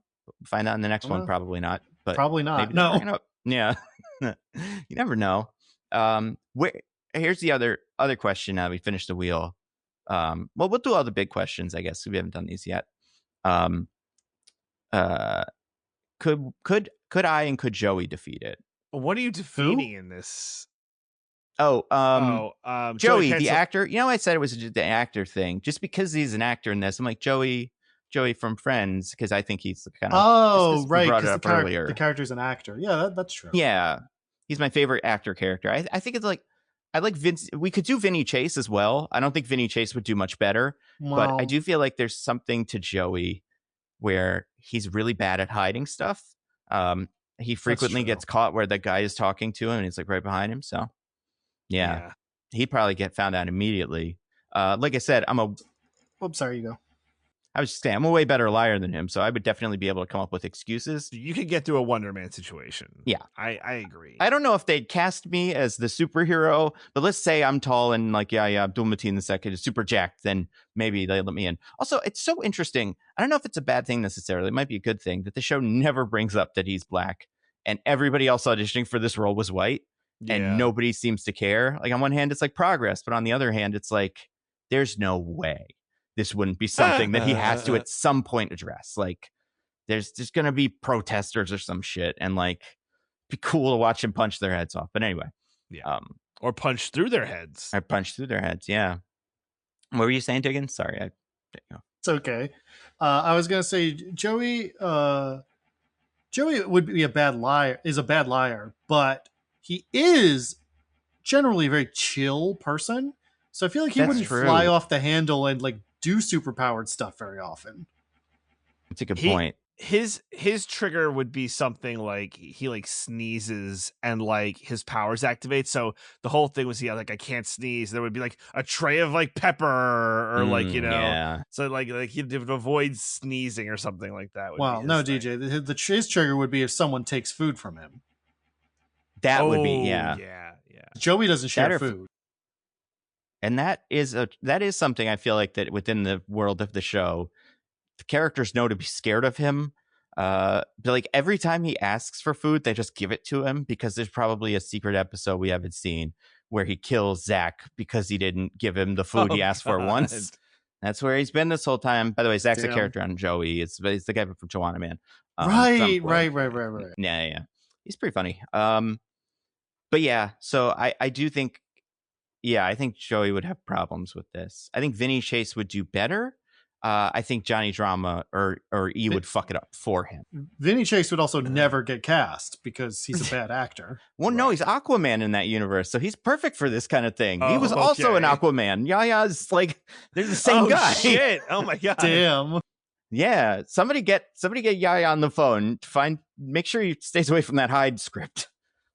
Find out in the next one. Probably not. But probably not. No. Yeah. You never know. Here's the other question. Now we finished the wheel. Well, we'll do all the big questions, I guess. We haven't done these yet. Could I and could Joey defeat it? What are you defeating in this? Joey, the actor. I said it was the actor thing, just because he's an actor in this. I'm like Joey from Friends, because I think he's kind of right. Brought it up earlier. The character's an actor. Yeah, that's true. Yeah, he's my favorite actor character. I think it's like I like Vince. We could do Vinny Chase as well. I don't think Vinny Chase would do much better, but I do feel like there's something to Joey where he's really bad at hiding stuff. He frequently gets caught where the guy is talking to him and he's like right behind him. So yeah. He'd probably get found out immediately. Like I said, sorry, you go. I was just saying, I'm a way better liar than him, so I would definitely be able to come up with excuses. You could get through a Wonder Man situation. Yeah. I agree. I don't know if they'd cast me as the superhero, but let's say I'm tall and like, Abdul Mateen II is super jacked, then maybe they let me in. Also, it's so interesting. I don't know if it's a bad thing necessarily. It might be a good thing that the show never brings up that he's black, and everybody else auditioning for this role was white, and nobody seems to care. Like on one hand, it's like progress, but on the other hand, it's like, there's no way this wouldn't be something that he has to at some point address. Like there's just going to be protesters or some shit, and like be cool to watch him punch their heads off. But anyway, or punch through their heads. Yeah. What were you saying, Diggins? Sorry. It's okay. I was going to say Joey would be a bad liar, but he is generally a very chill person. So I feel like he wouldn't fly off the handle and like do superpowered stuff very often. That's a good point. his trigger would be something like he like sneezes and like his powers activate. So the whole thing was like I can't sneeze. There would be like a tray of like pepper or like yeah. So like he would avoid sneezing or something like that. Well, no, DJ. His trigger would be if someone takes food from him. That would be yeah. Joey doesn't share food. And that is something I feel like that within the world of the show, the characters know to be scared of him. But like every time he asks for food, they just give it to him because there's probably a secret episode we haven't seen where he kills Zach because he didn't give him the food he asked for once. That's where he's been this whole time. By the way, Zach's a character on Joey. It's the guy from Joanna Man. Right. Yeah. He's pretty funny. But yeah, so I do think, I think Joey would have problems with this. I think Vinny Chase would do better. I think Johnny Drama or E would fuck it up for him. Vinny Chase would also never get cast because he's a bad actor. Well, no, he's Aquaman in that universe, so he's perfect for this kind of thing. He was also an Aquaman. Yaya's like they're the same guy. Shit! Oh my god! Damn. Yeah, somebody get Yaya on the phone. Make sure he stays away from that Hyde script.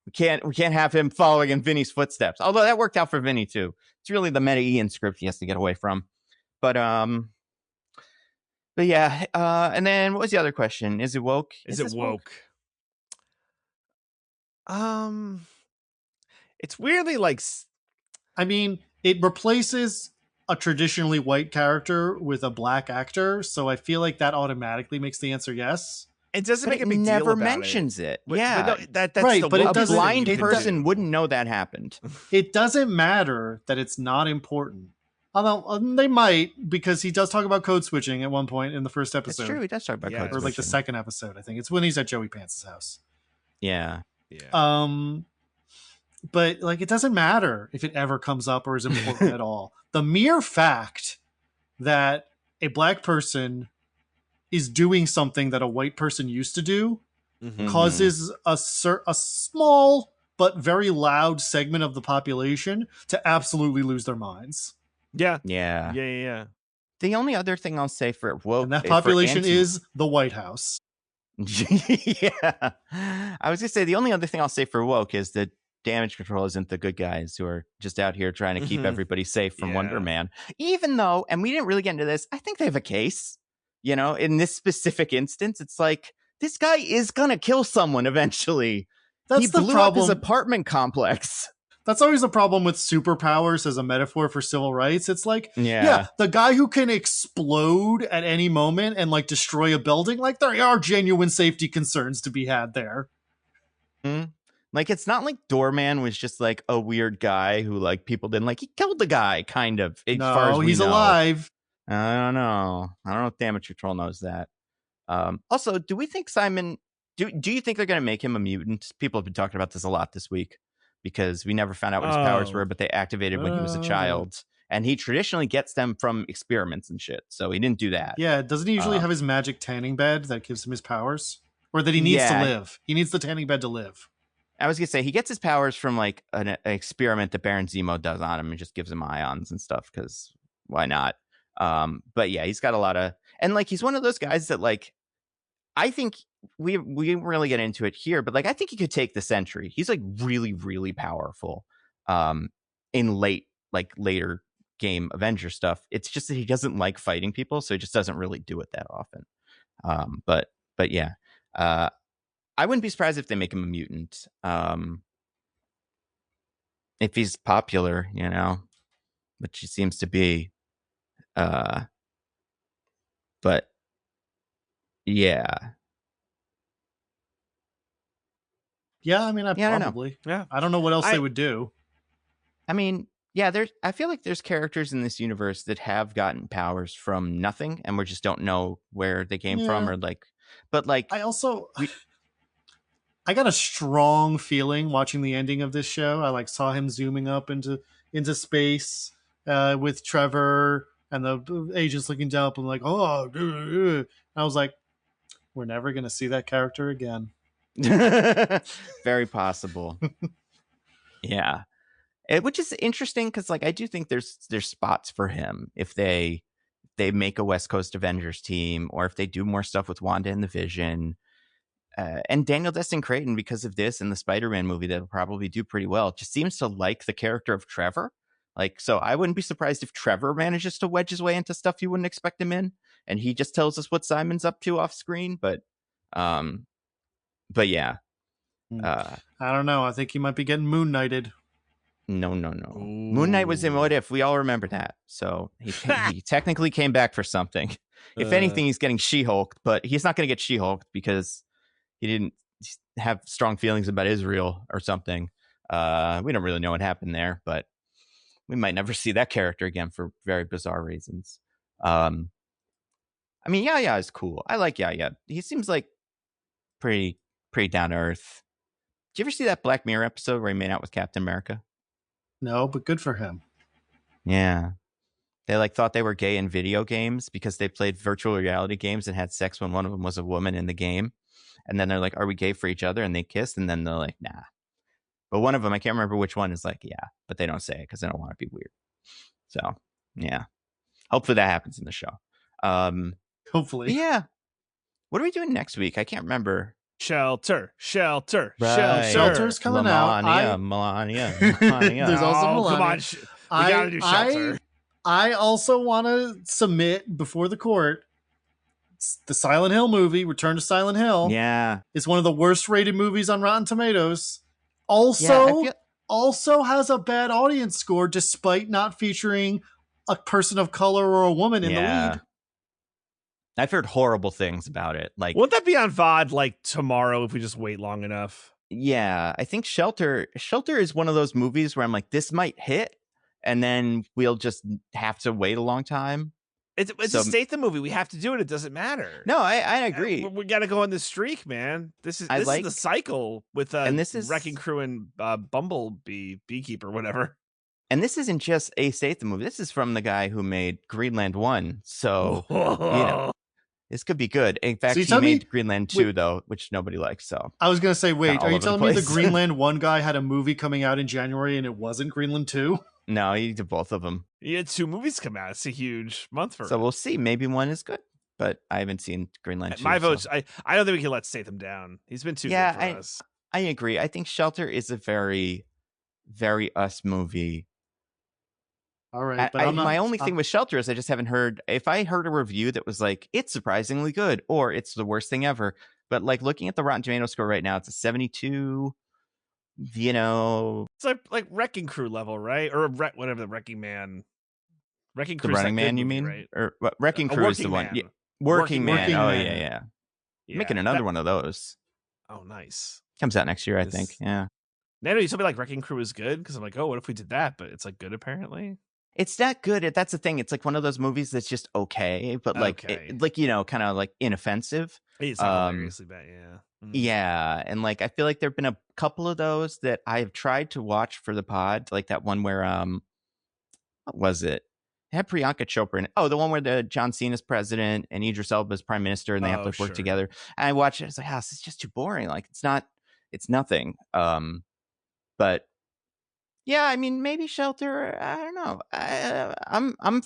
We can't have him following in Vinny's footsteps. Although that worked out for Vinny too. It's really the Meta Ian script he has to get away from. But yeah, and then what was the other question? Is it woke? Is it woke? It's weirdly like, I mean, it replaces a traditionally white character with a black actor, so I feel like that automatically makes the answer yes. It doesn't make a big deal never about mentions it. But Yeah, that's right. the But it woke doesn't. A blind it person wouldn't know that happened. It doesn't matter that it's not important. Although they might, because he does talk about code switching at one point in the first episode. It's true, he does talk about code switching. Or like the second episode, I think. It's when he's at Joey Pants' house. Yeah. But like it doesn't matter if it ever comes up or is important at all. The mere fact that a black person is doing something that a white person used to do causes a small but very loud segment of the population to absolutely lose their minds. Yeah. The only other thing I'll say for woke, and that population is the White House. Yeah, I was gonna say the only other thing I'll say for woke is that damage control isn't the good guys who are just out here trying to keep everybody safe from Wonder Man. Even though, and we didn't really get into this, I think they have a case. You know, in this specific instance, it's like this guy is gonna kill someone eventually. He blew up his apartment complex. That's always a problem with superpowers as a metaphor for civil rights. It's like, yeah, the guy who can explode at any moment and like destroy a building, like there are genuine safety concerns to be had there. Like, it's not like Doorman was just like a weird guy who like people didn't like. He killed the guy, kind of. As far as he's alive. I don't know if Damage Control knows that. Also, do we think Simon... Do you think they're going to make him a mutant? People have been talking about this a lot this week because we never found out what his powers were, but they activated when he was a child. And he traditionally gets them from experiments and shit. So he didn't do that. Yeah, doesn't he usually have his magic tanning bed that gives him his powers? Or that he needs to live? He needs the tanning bed to live. I was going to say, he gets his powers from like an experiment that Baron Zemo does on him and just gives him ions and stuff because why not? But yeah, he's got a lot of... And like, he's one of those guys that like... I think we didn't really get into it here, but like I think he could take the Sentry. He's like really, really powerful in later game Avenger stuff. It's just that he doesn't like fighting people, so he just doesn't really do it that often. But yeah, I wouldn't be surprised if they make him a mutant. If he's popular, you know, which he seems to be. But yeah. Yeah, I mean, probably. I don't know what else they would do. I mean, yeah, I feel like there's characters in this universe that have gotten powers from nothing, and we just don't know where they came from, or like. But like, I got a strong feeling watching the ending of this show. I like saw him zooming up into space with Trevor, and the agents looking down and like, oh, and I was like, we're never gonna see that character again. Very possible. Yeah, which is interesting because like I do think there's spots for him if they they make a West Coast Avengers team, or if they do more stuff with Wanda and the Vision. And Daniel Destin Creighton, because of this and the Spider-Man movie, that'll probably do pretty well. Just seems to like the character of Trevor. Like, so I wouldn't be surprised if Trevor manages to wedge his way into stuff you wouldn't expect him in, and he just tells us what Simon's up to off screen. But yeah. I don't know. I think he might be getting Moon Knighted. No. Moon Knight was in What If. We all remember that. So he technically came back for something. If anything, he's getting She-Hulk, but he's not going to get She-Hulk because he didn't have strong feelings about Israel or something. We don't really know what happened there, but we might never see that character again for very bizarre reasons. I mean, Yahya is cool. I like Yahya. He seems like pretty down to earth. Did you ever see that Black Mirror episode where he made out with Captain America? No, but good for him. Yeah. They like thought they were gay in video games because they played virtual reality games and had sex when one of them was a woman in the game. And then they're like, are we gay for each other? And they kissed. And then they're like, nah. But one of them, I can't remember which one, is like, yeah. But they don't say it because they don't want to be weird. So, yeah. Hopefully that happens in the show. Hopefully. Yeah. What are we doing next week? I can't remember. Shelter. Right. Shelter's coming out. Melania. There's also Melania. Come on. We gotta do Shelter. I also want to submit before the court the Silent Hill movie, Return to Silent Hill. Yeah. It's one of the worst rated movies on Rotten Tomatoes. Also has a bad audience score despite not featuring a person of color or a woman in the lead. I've heard horrible things about it. Like, won't that be on VOD like tomorrow if we just wait long enough? Yeah, I think Shelter is one of those movies where I'm like, this might hit, and then we'll just have to wait a long time. It's a Statham movie. We have to do it. It doesn't matter. No, I agree. We got to go on this streak, man. This is the cycle with and this is Wrecking Crew and Bumblebee, Beekeeper, whatever. And this isn't just a Statham movie. This is from the guy who made Greenland 1. So, you know, this could be good. In fact, he made Greenland 2, though, which nobody likes. So I was going to say, wait, are you telling me the Greenland 1 guy had a movie coming out in January and it wasn't Greenland 2? No, he did both of them. He had 2 movies come out. It's a huge month for him. So we'll see. Maybe one is good, but I haven't seen Greenland 2. My vote's, I don't think we can let Statham down. He's been too good for us. I agree. I think Shelter is a very, very us movie. All right. But my only thing with Shelter is I just haven't heard. If I heard a review that was like, it's surprisingly good or it's the worst thing ever. But like looking at the Rotten Tomato score right now, it's a 72. You know, it's like Wrecking Crew level, right? Or whatever, the Wrecking Man. Wrecking Crew. The Running Man, you mean? Right? Or Wrecking Crew is the one. Yeah. Working Man. Oh, yeah. Making another one of those. Oh, nice. Comes out next year, I think. Yeah. Nando, you told me like Wrecking Crew is good because I'm like, oh, what if we did that? But it's like good apparently. It's not good. That's the thing. It's like one of those movies that's just okay, but like, like you know, kind of like inoffensive. It's hilariously bad, yeah. Yeah, and like I feel like there've been a couple of those that I've tried to watch for the pod, like that one where what was it? It had Priyanka Chopra in it. Oh, the one where the John Cena's president and Idris Elba's prime minister, and they have to work together. And I watched it. I was like, this is just too boring. Like it's nothing. But yeah, I mean, maybe Shelter. I don't know. I'm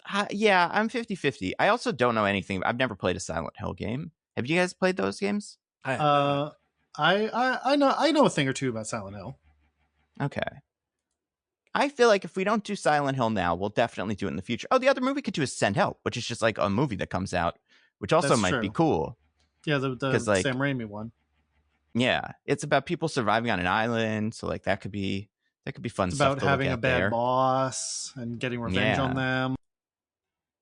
50-50. I also don't know anything. I've never played a Silent Hill game. Have you guys played those games? I know a thing or two about Silent Hill. Okay. I feel like if we don't do Silent Hill now, we'll definitely do it in the future. Oh, the other movie we could do is Send Help, which is just like a movie that comes out, which also might be cool. Yeah, the Sam Raimi one. Yeah, it's about people surviving on an island, so like that could be fun. It's stuff about having a bad boss and getting revenge on them.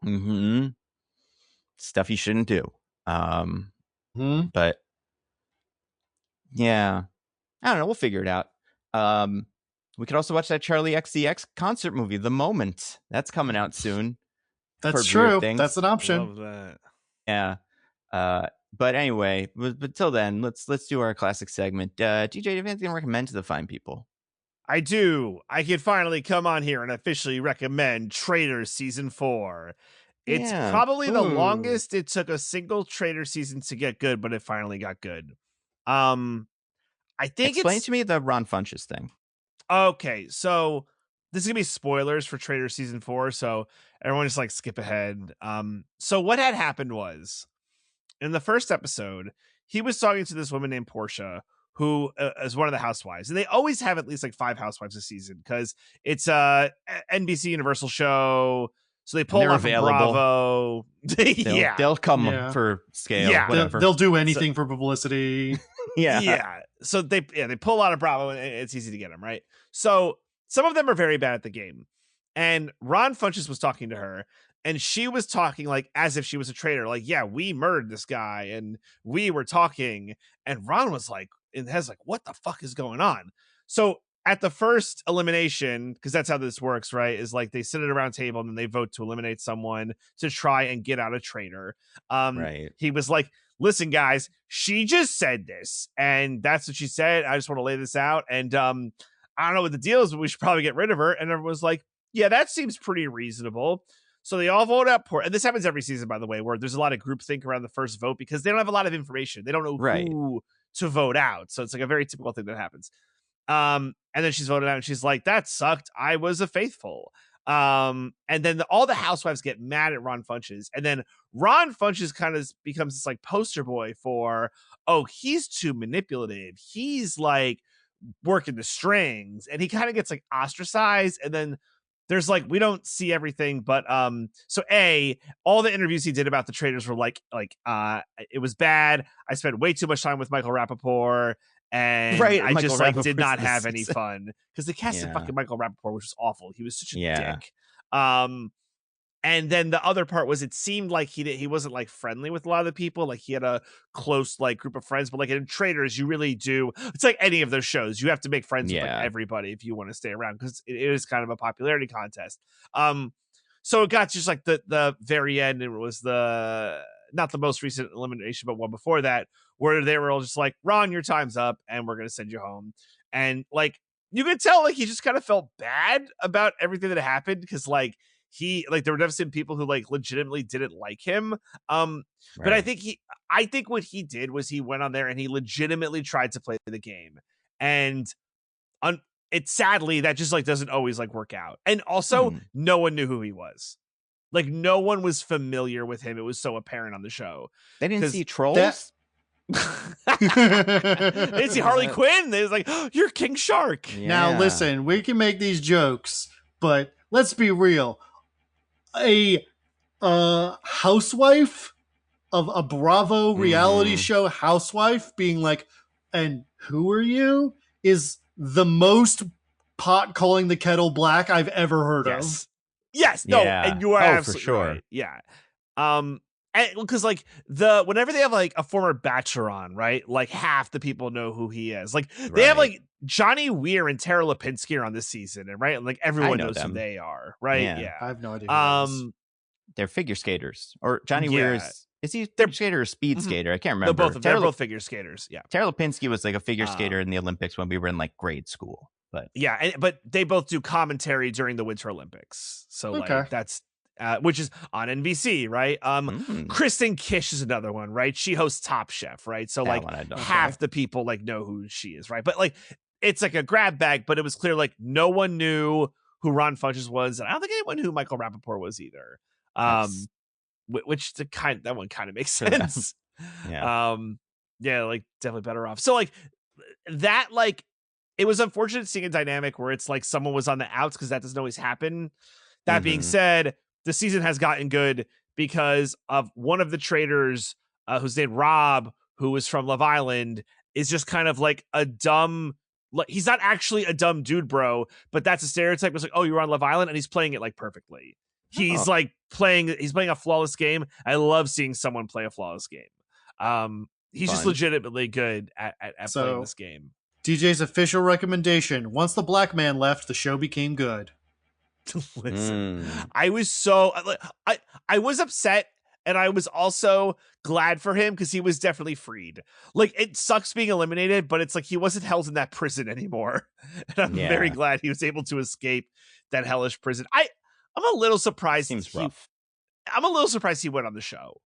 Mm-hmm. Stuff you shouldn't do. But yeah, I don't know. We'll figure it out. We could also watch that Charlie XCX concert movie, The Moment. That's coming out soon. That's true. That's an option. Love that. Yeah. But anyway, but till then, let's do our classic segment. DJ, do you have anything to recommend to the fine people? I do. I can finally come on here and officially recommend Traitors Season 4. It's probably the longest it took a single Traitor season to get good, but it finally got good. I think Explain to me the Ron Funches thing. Okay, so this is gonna be spoilers for Traitors Season 4. So everyone just like skip ahead. So what had happened was in the first episode, he was talking to this woman named Portia, who is one of the housewives, and they always have at least like 5 housewives a season because it's a NBC Universal show. So they pull off Bravo. They'll come for scale. Yeah, whatever. They'll do anything for publicity. Yeah. So they pull out of Bravo, and it's easy to get them, right? So some of them are very bad at the game, and Ron Funches was talking to her, and she was talking like as if she was a traitor, like, yeah, we murdered this guy, and we were talking, and Ron was like, in his like, what the fuck is going on? So at the first elimination, because that's how this works, right? Is like they sit at a round table and then they vote to eliminate someone to try and get out a traitor. Right. He was like, listen, guys, she just said this, and that's what she said. I just want to lay this out. And I don't know what the deal is, but we should probably get rid of her. And everyone was like, yeah, that seems pretty reasonable. So they all vote out and this happens every season, by the way, where there's a lot of groupthink around the first vote because they don't have a lot of information. They don't know who to vote out. So it's like a very typical thing that happens. And then she's voted out and she's like, that sucked. I was a faithful. And then all the housewives get mad at Ron Funches. And then Ron Funches kind of becomes this like poster boy for, oh, he's too manipulative. He's like working the strings, and he kind of gets like ostracized. And then there's like, we don't see everything, but so all the interviews he did about the Traitors were like it was bad. I spent way too much time with Michael Rappaport. And I Michael just like Rappaport's did not the have any season. fun because they casted fucking Michael Rappaport, which was awful. He was such a dick. And then the other part was it seemed like he wasn't like friendly with a lot of the people. Like he had a close like group of friends, but like in Traitors, you really do. It's like any of those shows. You have to make friends with like everybody if you want to stay around because it is kind of a popularity contest. So it got just like the very end. It was not the most recent elimination, but one before that, where they were all just like, Ron, your time's up and we're going to send you home. And like, you could tell like he just kind of felt bad about everything that happened. Cause like there were definitely some people who like legitimately didn't like him. But I think what he did was he went on there and he legitimately tried to play the game. And it's sadly that just like doesn't always like work out. And also no one knew who he was. Like no one was familiar with him. It was so apparent on the show. They didn't see Trolls. They didn't see Harley Quinn. They was like, oh, you're King Shark. Yeah. Now listen, we can make these jokes, but let's be real. A housewife of a Bravo reality show housewife being like, and who are you? Is the most pot calling the kettle black I've ever heard of. Yes, no, and you are absolutely for sure. right. Yeah. And because like whenever they have like a former bachelor on, right? Like half the people know who he is. Like they have like Johnny Weir and Tara Lipinski are on this season, and right, and like everyone knows who they are, right? Yeah. I have no idea. They're figure skaters, or Johnny Weir is he figure skater or speed skater? I can't remember. They're both figure skaters. Yeah. Tara Lipinski was like a figure skater in the Olympics when we were in like grade school. But yeah, but they both do commentary during the Winter Olympics. So like that's which is on NBC, right? Kristen Kish is another one, right? She hosts Top Chef, right? So like half the people like know who she is, right? But like it's like a grab bag, but it was clear like no one knew who Ron Funches was, and I don't think anyone knew who Michael Rappaport was either. Which that one kind of makes sense. Yeah. Like definitely better off. So like that like. It was unfortunate seeing a dynamic where it's like someone was on the outs because that doesn't always happen. That being said, the season has gotten good because of one of the Traitors who's named Rob, who was from Love Island, is just kind of like a dumb, like he's not actually a dumb dude, bro, but that's a stereotype. It's like, oh, you were on Love Island, and he's playing it like perfectly. He's playing a flawless game. I love seeing someone play a flawless game. He's just legitimately good at playing this game. DJ's official recommendation: once the black man left, the show became good. Listen, I was upset, and I was also glad for him because he was definitely freed. Like it sucks being eliminated, but it's like he wasn't held in that prison anymore, and I'm very glad he was able to escape that hellish prison. I'm a little surprised. Seems rough. I'm a little surprised he went on the show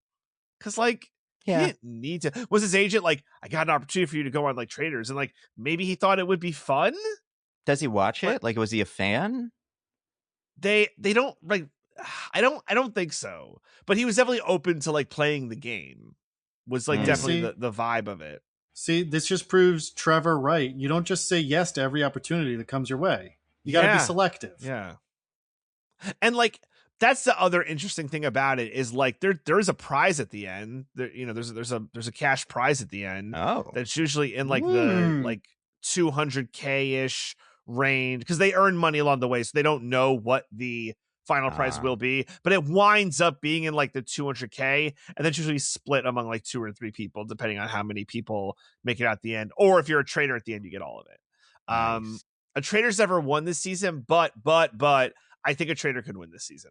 because like. He didn't need to. Was his agent like, I got an opportunity for you to go on like Traitors, and like maybe he thought it would be fun? Does he watch it? Like, was he a fan? They don't like. I don't think so. But he was definitely open to like playing the game. Was like definitely the vibe of it. See, this just proves Trevor right. You don't just say yes to every opportunity that comes your way. You got to be selective. Yeah. And like that's the other interesting thing about it is like there's a prize at the end. There, you know, there's a cash prize at the end. Oh, that's usually in like the like 200K ish range because they earn money along the way, so they don't know what the final prize will be, but it winds up being in like the 200K, and that's usually split among like 2 or 3 people depending on how many people make it at the end, or if you're a traitor at the end you get all of it. Nice. A traitor's never won this season, but I think a traitor could win this season,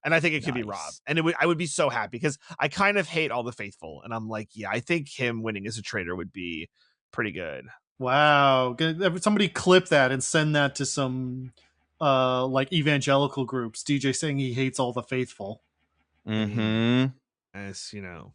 and I think it could be Rob, and I would be so happy because I kind of hate all the faithful, and I'm like, yeah, I think him winning as a traitor would be pretty good. Wow, somebody clip that and send that to some like evangelical groups. DJ saying he hates all the faithful. As you know,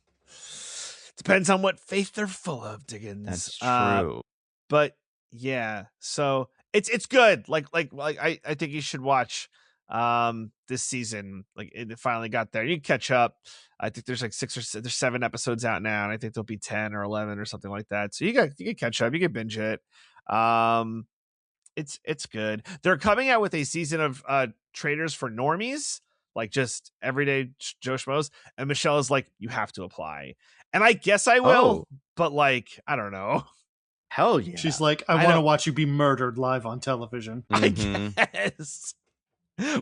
depends on what faith they're full of, Diggins. That's true. But yeah, so it's good. Like I think you should watch this season. Like it finally got there. You can catch up. I think there's like 7 episodes out now, and I think there'll be 10 or 11 or something like that. So you can catch up. You can binge it. It's good. They're coming out with a season of Traitors for normies, like just everyday Joe Schmoes. And Michelle is like, you have to apply. And I guess I will, but like, I don't know. Hell yeah. She's like, I want to watch you be murdered live on television. I guess.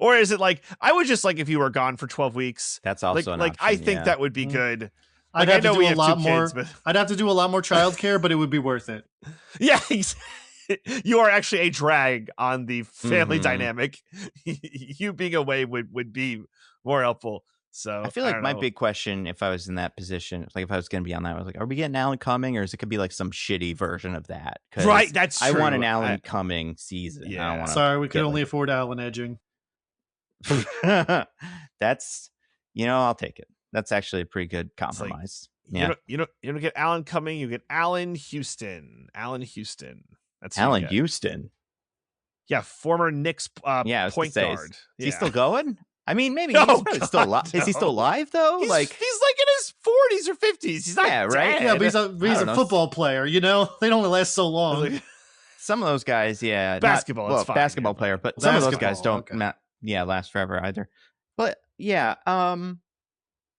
Or is it like, I would just like if you were gone for 12 weeks. That's also like I think that would be good. I'd have to do a lot more. I'd have to do a lot more childcare, but it would be worth it. Yeah, you are actually a drag on the family dynamic. You being away would be more helpful. So I feel like my big question, if I was in that position, like if I was going to be on that, I was like, are we getting Alan Cumming, or is it could be like some shitty version of that? Right, that's true. I want an Alan Cumming season. Yeah. I don't Sorry, we could only afford Alan edging. That's, I'll take it. That's actually a pretty good compromise. Like, you don't get Alan Cumming, you get Alan Houston. That's Alan Houston. Yeah, former Knicks point guard. Is he still going? I mean, maybe he's probably still alive. No. Is he still alive though? He's like in his 40s or 50s. He's not dead. Right? Yeah, but he's a football player. They don't last so long. Some of those guys, basketball. Basketball player, but some of those guys don't. Last forever either. But yeah, I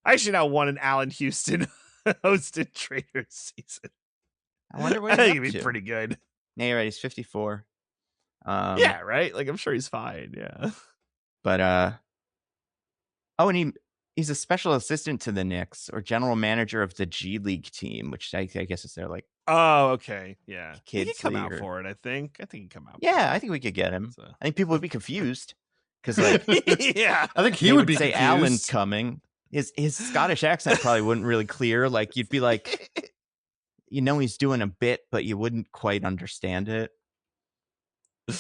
actually now want an Alan Houston hosted Traitors season. I wonder what I think it'd be pretty good. Yeah, you're right. He's 54. Yeah, right. Like I'm sure he's fine. Yeah, but and he's a special assistant to the Knicks or general manager of the G League team, which I guess is their like. Oh, okay, yeah. Kids he could come out for it. I think he'd come out. Yeah, I think we could get him. So. I think people would be confused because, like, yeah, I think he would be say confused. Alan Cumming. His Scottish accent probably wouldn't really clear. Like you'd be like, he's doing a bit, but you wouldn't quite understand it.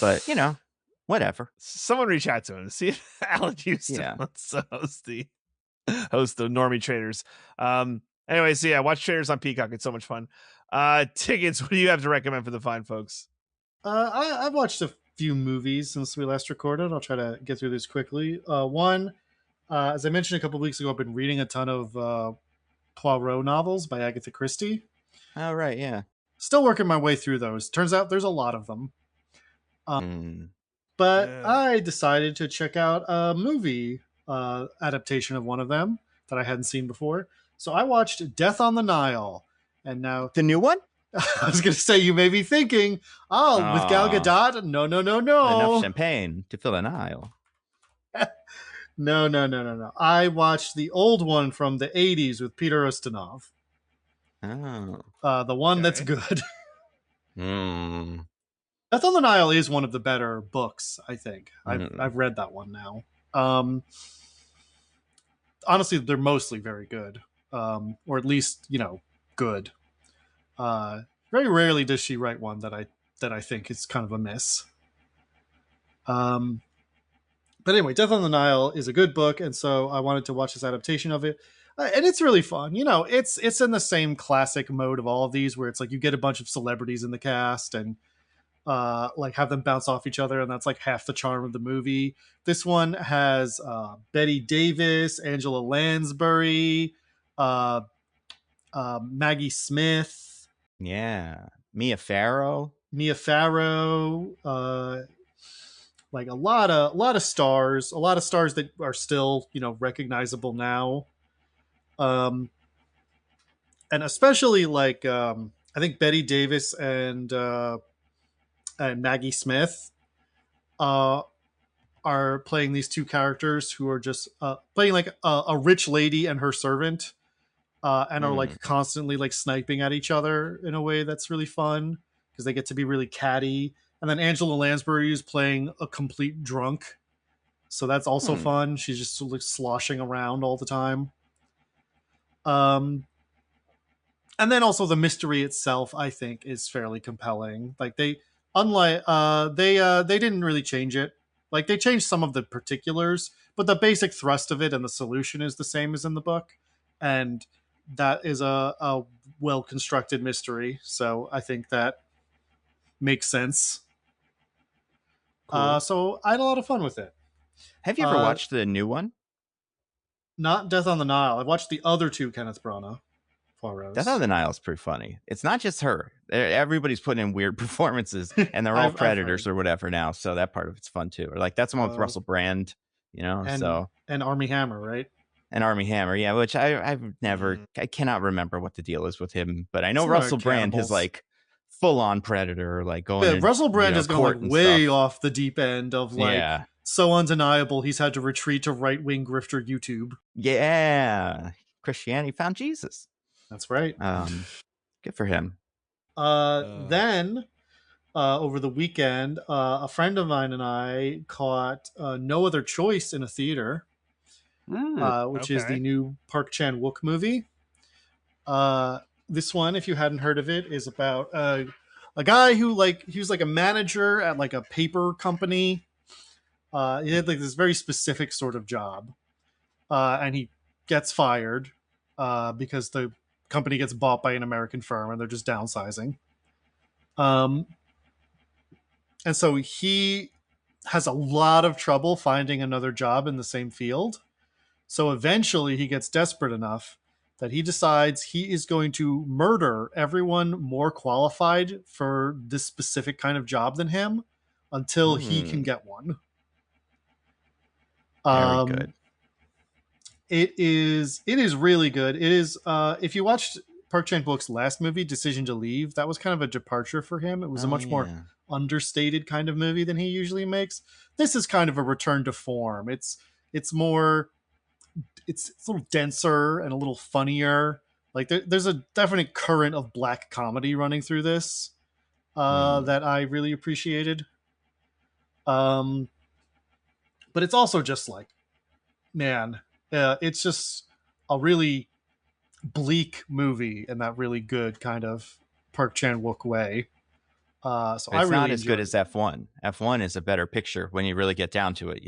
But whatever. Someone reach out to him. See if Alan Houston wants to host the Normie Traitors. Anyway, so watch Traitors on Peacock. It's so much fun. Tickets, what do you have to recommend for the fine folks? I've watched a few movies since we last recorded. I'll try to get through this quickly. One, as I mentioned a couple of weeks ago, I've been reading a ton of Poirot novels by Agatha Christie. Oh, right, yeah. Still working my way through those. Turns out there's a lot of them. But I decided to check out a movie adaptation of one of them that I hadn't seen before. So I watched Death on the Nile. And now... The new one? I was going to say, you may be thinking, with Gal Gadot? No. Enough champagne to fill a Nile. No. I watched the old one from the 80s with Peter Ustinov. Oh. The one that's good. Death on the Nile is one of the better books, I think. I've read that one now. Honestly, they're mostly very good. Or at least, good. Very rarely does she write one that I think is kind of a miss. But anyway, Death on the Nile is a good book, and so I wanted to watch this adaptation of it. And it's really fun. It's in the same classic mode of all of these, where it's like you get a bunch of celebrities in the cast, and like have them bounce off each other, and that's like half the charm of the movie. This one has Betty Davis, Angela Lansbury, Maggie Smith, Mia Farrow, like a lot of stars, that are still, recognizable now. And especially like I think Betty Davis and Maggie Smith are playing these two characters who are just playing like a rich lady and her servant, and are like constantly like sniping at each other in a way that's really fun because they get to be really catty. And then Angela Lansbury is playing a complete drunk, so that's also fun. She's just like sloshing around all the time. And then also the mystery itself, I think, is fairly compelling. Like they didn't really change it. Like they changed some of the particulars, but the basic thrust of it and the solution is the same as in the book, and that is a well constructed mystery. So I think that makes sense. Cool. So I had a lot of fun with it. Have you ever watched the new one? Not Death on the Nile. I've watched the other two Kenneth Branagh. Death on the Nile is pretty funny. It's not just her. Everybody's putting in weird performances, and they're all predators or whatever now. So that part of it's fun too. Or like that's the one with Russell Brand, and Armie Hammer, right? And Armie Hammer, yeah. Which I cannot remember what the deal is with him, but I know Russell Brand is like full on predator, like going. Yeah, Russell Brand has gone like way off the deep end of like so undeniable. He's had to retreat to right wing grifter YouTube. Yeah, Christianity found Jesus. That's right. Good for him. Then over the weekend, a friend of mine and I caught No Other Choice in a theater, which is the new Park Chan-wook movie. This one, if you hadn't heard of it, is about a guy who he was like a manager at like a paper company. He had like this very specific sort of job, and he gets fired because the company gets bought by an American firm and they're just downsizing. And so he has a lot of trouble finding another job in the same field. So eventually he gets desperate enough that he decides he is going to murder everyone more qualified for this specific kind of job than him until he can get one. Very good. It is really good. It is if you watched Park Chan-wook's last movie, Decision to Leave, that was kind of a departure for him. It was a much more understated kind of movie than he usually makes. This is kind of a return to form. It's more it's a little denser and a little funnier. Like there's a definite current of black comedy running through this that I really appreciated. But it's also just like, man, it's just a really bleak movie in that really good kind of Park Chan-wook way. So it's I really not as good as F1. F1 is a better picture when you really get down to it,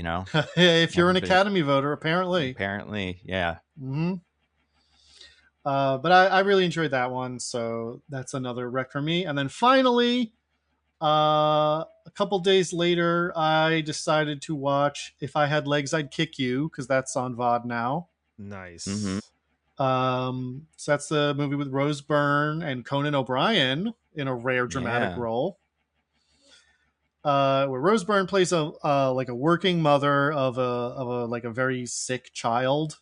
if you're an Academy voter, apparently, yeah. Mm-hmm. But I really enjoyed that one, so that's another rec for me. And then finally, a couple days later, I decided to watch If I Had Legs, I'd Kick You, because that's on VOD now. Nice. Mm-hmm. So that's the movie with Rose Byrne and Conan O'Brien in a rare dramatic role. Where Rose Byrne plays a working mother of a very sick child,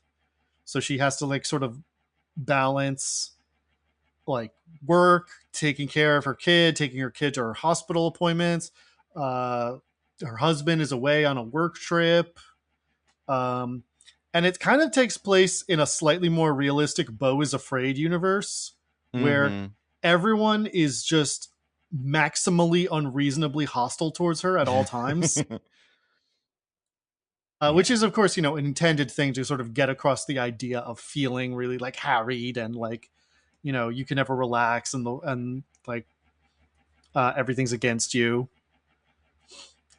so she has to like sort of balance like work, taking care of her kid, taking her kid to her hospital appointments. Her husband is away on a work trip. And it kind of takes place in a slightly more realistic Beau is Afraid universe where everyone is just maximally unreasonably hostile towards her at all times. Which is, of course, an intended thing to sort of get across the idea of feeling really like harried and like, you can never relax and everything's against you.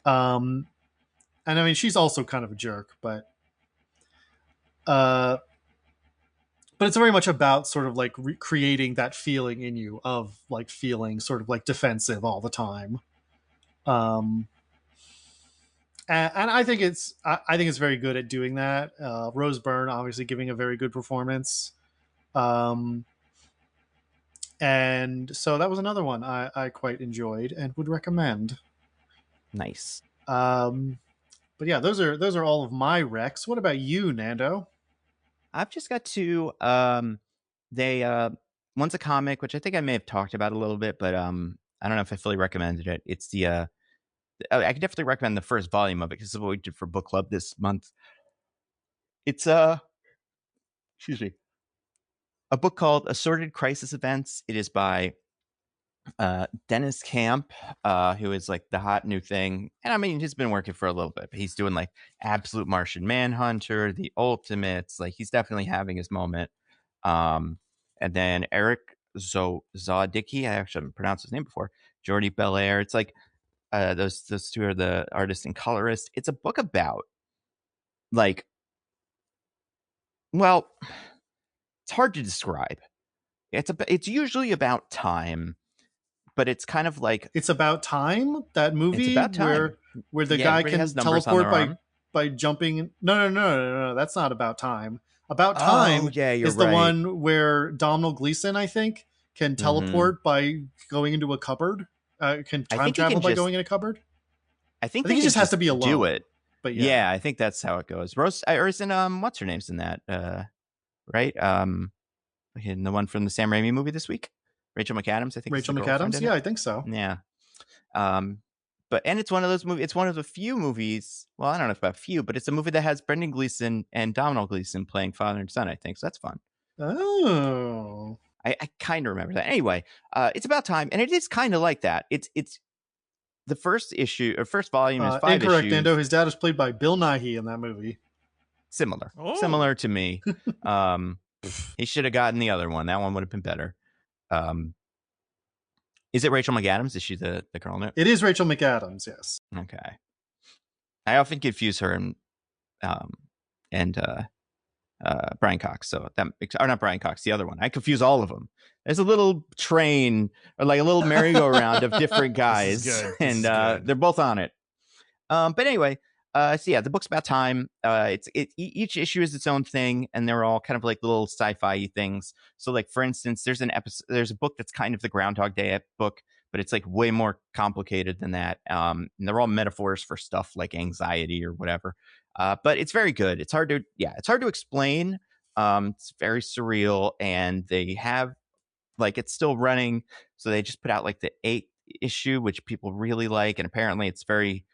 And I mean, she's also kind of a jerk, but it's very much about sort of like creating that feeling in you of like feeling sort of like defensive all the time. And I think it's very good at doing that. Rose Byrne obviously giving a very good performance. And so that was another one I quite enjoyed and would recommend. Nice. But yeah, those are all of my recs. What about you, Nando? I've just got two. They one's a comic, which I think I may have talked about a little bit, but I don't know if I fully recommended it. It's the I could definitely recommend the first volume of it because this is what we did for book club this month. It's excuse me, a book called Assorted Crisis Events. It is by Dennis Camp, who is like the hot new thing. And I mean, he's been working for a little bit, but he's doing like Absolute Martian Manhunter, The Ultimates. Like he's definitely having his moment. And then Eric Zawdicki, I actually haven't pronounced his name before, Jordi Belair. It's like those two are the artist and colorist. It's a book about like, well, it's hard to describe. It's usually about time, but it's kind of like It's About Time, that movie It's About Time. where the Yeah, guy everybody can has numbers on teleport their arm. by jumping. No, that's not About Time. About Time yeah, you're is the right. one where Domhnall Gleeson, I think, can teleport by going into a cupboard. Can time travel by going in a cupboard. I think he just has to be alone. do it. But yeah, I think that's how it goes. Rose, or isn't what's her name's in that? Right? In the one from the Sam Raimi movie this week, Rachel McAdams. I think Rachel McAdams. Yeah, I think so. Yeah. But it's one of those movies. It's one of the few movies. Well, I don't know if about few, but it's a movie that has Brendan Gleeson and Domhnall Gleeson playing father and son. I think so. That's fun. Oh. I kind of remember that. Anyway, It's About Time, and it is kind of like that. It's the first issue or first volume is 5 incorrect, issues. Nando. His dad is played by Bill Nighy in that movie. Similar to me. He should have gotten the other one. That one would have been better. Is it Rachel McAdams? Is she the girl in it? It is Rachel McAdams. Yes. Okay. I often confuse her and Brian Cox. So that or not Brian Cox, the other one. I confuse all of them. There's a little train or like a little merry-go-round of different guys, and they're both on it. But anyway, so yeah, the book's about time. Each issue is its own thing, and they're all kind of like little sci-fi things. So, like for instance, there's a book that's kind of the Groundhog Day book, but it's like way more complicated than that. And they're all metaphors for stuff like anxiety or whatever. But it's very good. It's hard to explain. It's very surreal, and they have like it's still running. So they just put out like the 8th issue, which people really like, and apparently it's very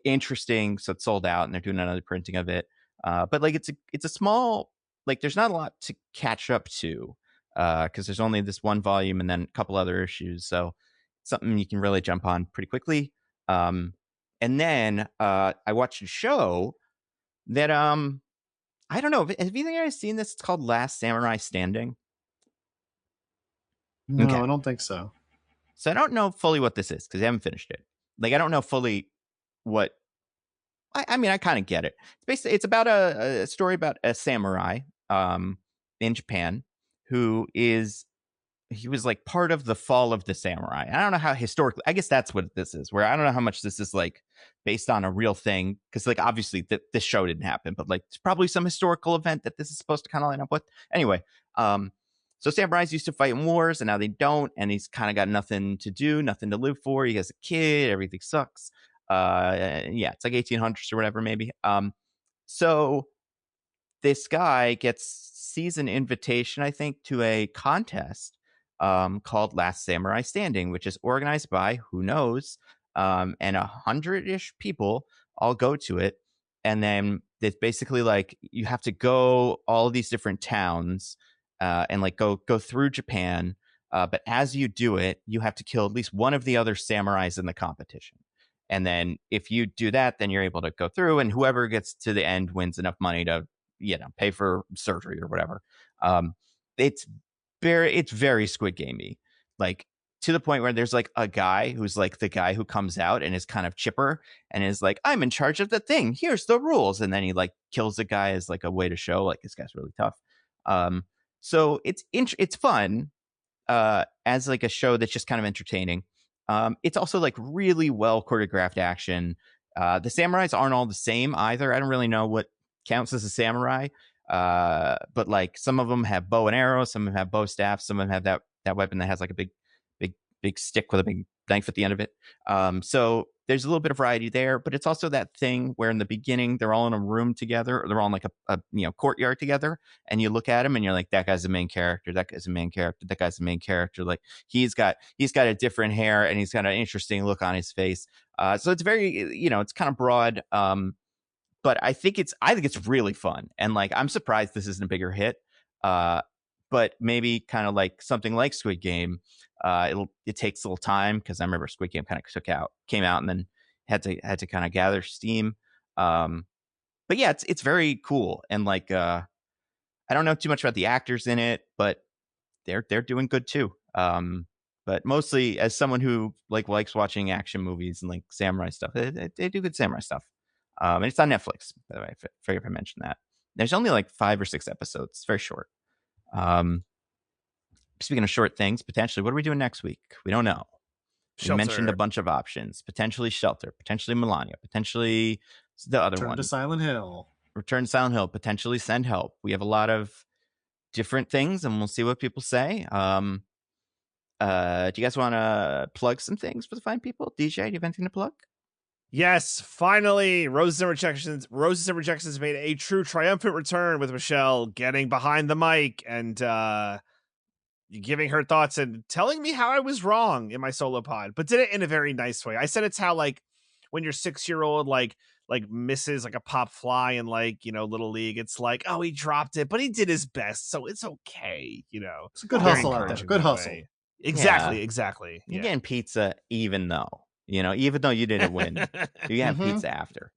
interesting. So it's sold out, and they're doing another printing of it. But like it's a small, like there's not a lot to catch up to because there's only this one volume and then a couple other issues. So it's something you can really jump on pretty quickly. And then I watched a show that I don't know. Have you guys seen this? It's called Last Samurai Standing. No, okay. I don't think so. So I don't know fully what this is because I haven't finished it. Like I don't know fully what. I mean, I kind of get it. It's basically it's about a story about a samurai in Japan who he was like part of the fall of the samurai. I don't know how historically. I guess that's what this is. Where I don't know how much this is like based on a real thing because like obviously this show didn't happen, but like it's probably some historical event that this is supposed to kind of line up with. Anyway, so samurais used to fight in wars, and now they don't, and he's kind of got nothing to do, nothing to live for. He has a kid, everything sucks. Yeah, it's like 1800s or whatever, maybe. So this guy sees an invitation, I think, to a contest called Last Samurai Standing, which is organized by who knows, and 100-ish people all go to it, and then it's basically like you have to go all of these different towns and like go through Japan, but as you do it, you have to kill at least one of the other samurais in the competition. And then if you do that, then you're able to go through, and whoever gets to the end wins enough money to, pay for surgery or whatever. It's very Squid Gamey, like to the point where there's like a guy who's like the guy who comes out and is kind of chipper and is like, I'm in charge of the thing. Here's the rules. And then he like kills the guy as like a way to show like this guy's really tough. So it's fun as like a show that's just kind of entertaining. It's also like really well choreographed action. The samurais aren't all the same either. I don't really know what counts as a samurai, but like some of them have bow and arrow, some of them have bow staff, some of them have that weapon that has like a big stick with a big knife at the end of it. So there's a little bit of variety there, but it's also that thing where in the beginning they're all in a room together, or they're all in like a courtyard together, and you look at them and you're like, that guy's the main character, that guy's the main character, that guy's the main character. Like he's got a different hair and he's got an interesting look on his face. So it's very, it's kind of broad. But I think it's really fun, and like I'm surprised this isn't a bigger hit. But maybe kind of like something like Squid Game, it takes a little time, because I remember Squid Game kind of came out and then had to kind of gather steam. But yeah, it's very cool, and like I don't know too much about the actors in it, but they're doing good too. But mostly as someone who like likes watching action movies and like samurai stuff, they do good samurai stuff. And it's on Netflix, by the way. I forget if I mentioned that. There's only like 5 or 6 episodes. It's very short. Speaking of short things, potentially, what are we doing next week? We don't know. We mentioned a bunch of options. Potentially Shelter, potentially Melania, potentially the other one. Return to Silent Hill, potentially Send Help. We have a lot of different things, and we'll see what people say. Do you guys want to plug some things for the fine people? DJ, do you have anything to plug? Yes, finally, Roses and Rejections made a true triumphant return, with Michelle getting behind the mic and giving her thoughts and telling me how I was wrong in my solo pod, but did it in a very nice way. I said it's how like when your 6-year-old like misses like a pop fly in like, Little League, it's like, oh, he dropped it, but he did his best, so it's okay, It's a good hustle out there. Good hustle. Exactly. You're getting pizza even though you didn't win. You have pizza after.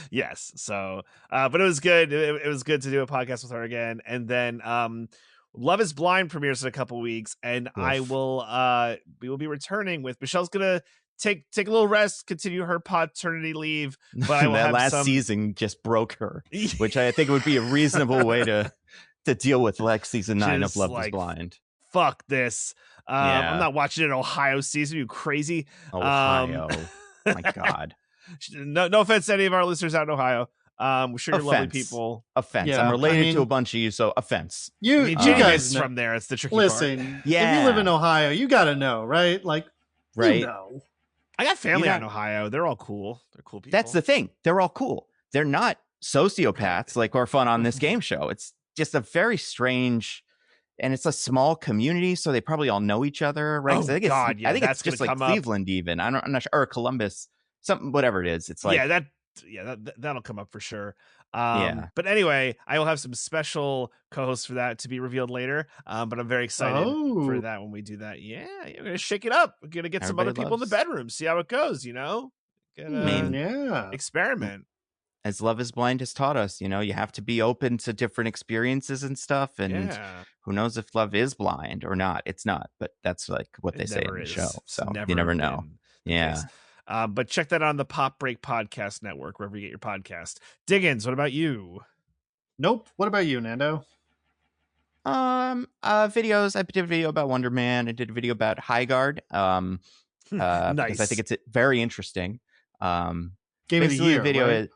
Yes. So, but it was good. It was good to do a podcast with her again. And then, Love is Blind premieres in a couple weeks, and we will be returning with Michelle's gonna take a little rest, continue her paternity leave. But I will that have last season just broke her, which I think would be a reasonable way to deal with like season 9 of Love is Blind. Fuck this. I'm not watching an Ohio season. You crazy? Ohio. My God. No offense to any of our listeners out in Ohio. We're sure you're lovely people. Offense. Yeah, I'm related to a bunch of you, so offense. You guys from there. It's the tricky part. If you live in Ohio, you got to know, right? Like, right. I got family out in Ohio. They're all cool. They're cool people. That's the thing. They're all cool. They're not sociopaths like are fun on this game show. It's just a very strange, and it's a small community, so they probably all know each other, right? Oh, I think it's just like Cleveland, even. I'm not sure, or Columbus, something, whatever it is. It's like that'll come up for sure. But anyway, I will have some special co-hosts for that to be revealed later. But I'm very excited for that when we do that. Yeah, we're gonna shake it up. We're gonna get some other people in the bedroom, see how it goes. Experiment. As Love is Blind has taught us, you have to be open to different experiences and stuff. And who knows if love is blind or not? It's not, but that's like what they say in the show. So you never know. Yeah. But check that on the Pop Break Podcast Network, wherever you get your podcast. Diggins, what about you? Nope. What about you, Nando? Videos. I did a video about Wonder Man. I did a video about High Guard. Nice. Because I think it's very interesting. Game of the year. Right?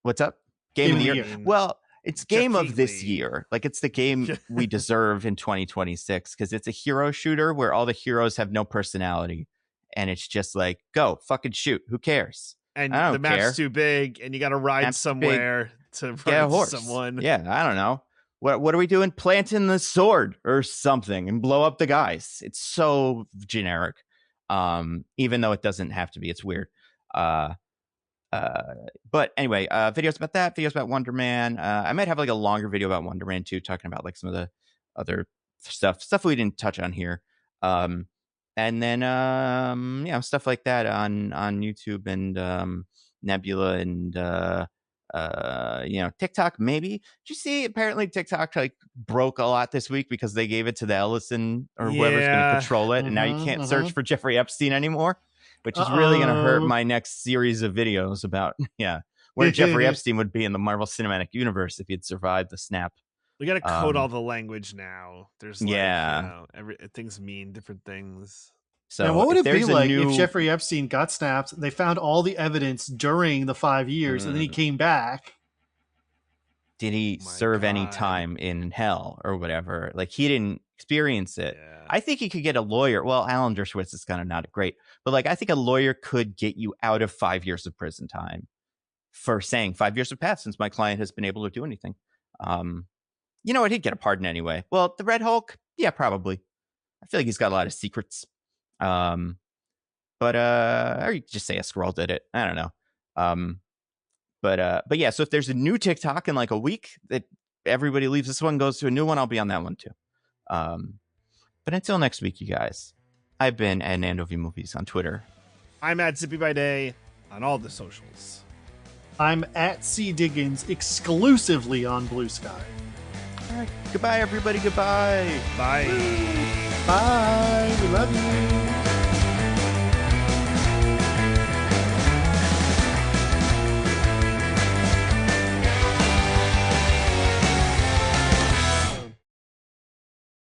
What's up? Game of the year. Well, it's game of this year. Like it's the game we deserve in 2026, because it's a hero shooter where all the heroes have no personality. And it's just like, go fucking shoot. Who cares? And the map's too big, and you got to ride somewhere to run into someone. Yeah, I don't know. What are we doing? Planting the sword or something and blow up the guys. It's so generic. Even though it doesn't have to be. It's weird. But anyway, videos about that. Videos about Wonder Man. I might have like a longer video about Wonder Man too, talking about like some of the other stuff we didn't touch on here. And then, stuff like that on YouTube and Nebula and, TikTok, maybe. Did you see, apparently TikTok like broke a lot this week because they gave it to the Ellison or whoever's going to control it. And now you can't search for Jeffrey Epstein anymore, which is really going to hurt my next series of videos about, where Jeffrey Epstein would be in the Marvel Cinematic Universe if he'd survived the snap. We got to code all the language now. There's things mean different things. So now, what would it be like if Jeffrey Epstein got snapped? They found all the evidence during the 5 years, and then he came back. Did he serve any time in hell or whatever? Like, he didn't experience it. Yeah. I think he could get a lawyer. Well, Alan Dershowitz is kind of not great, but like, I think a lawyer could get you out of 5 years of prison time for saying 5 years have passed since my client has been able to do anything. You know what? He'd get a pardon anyway. Well, the Red Hulk, yeah, probably. I feel like he's got a lot of secrets. Or you could just say a scroll did it. I don't know. But yeah, so if there's a new TikTok in like a week that everybody leaves this one, goes to a new one, I'll be on that one too. But until next week, you guys, I've been at Nando V Movies on Twitter. I'm at Zippy by Day on all the socials. I'm at C Diggins exclusively on Bluesky. All right. Goodbye, everybody. Goodbye. Bye. Bye. We love you.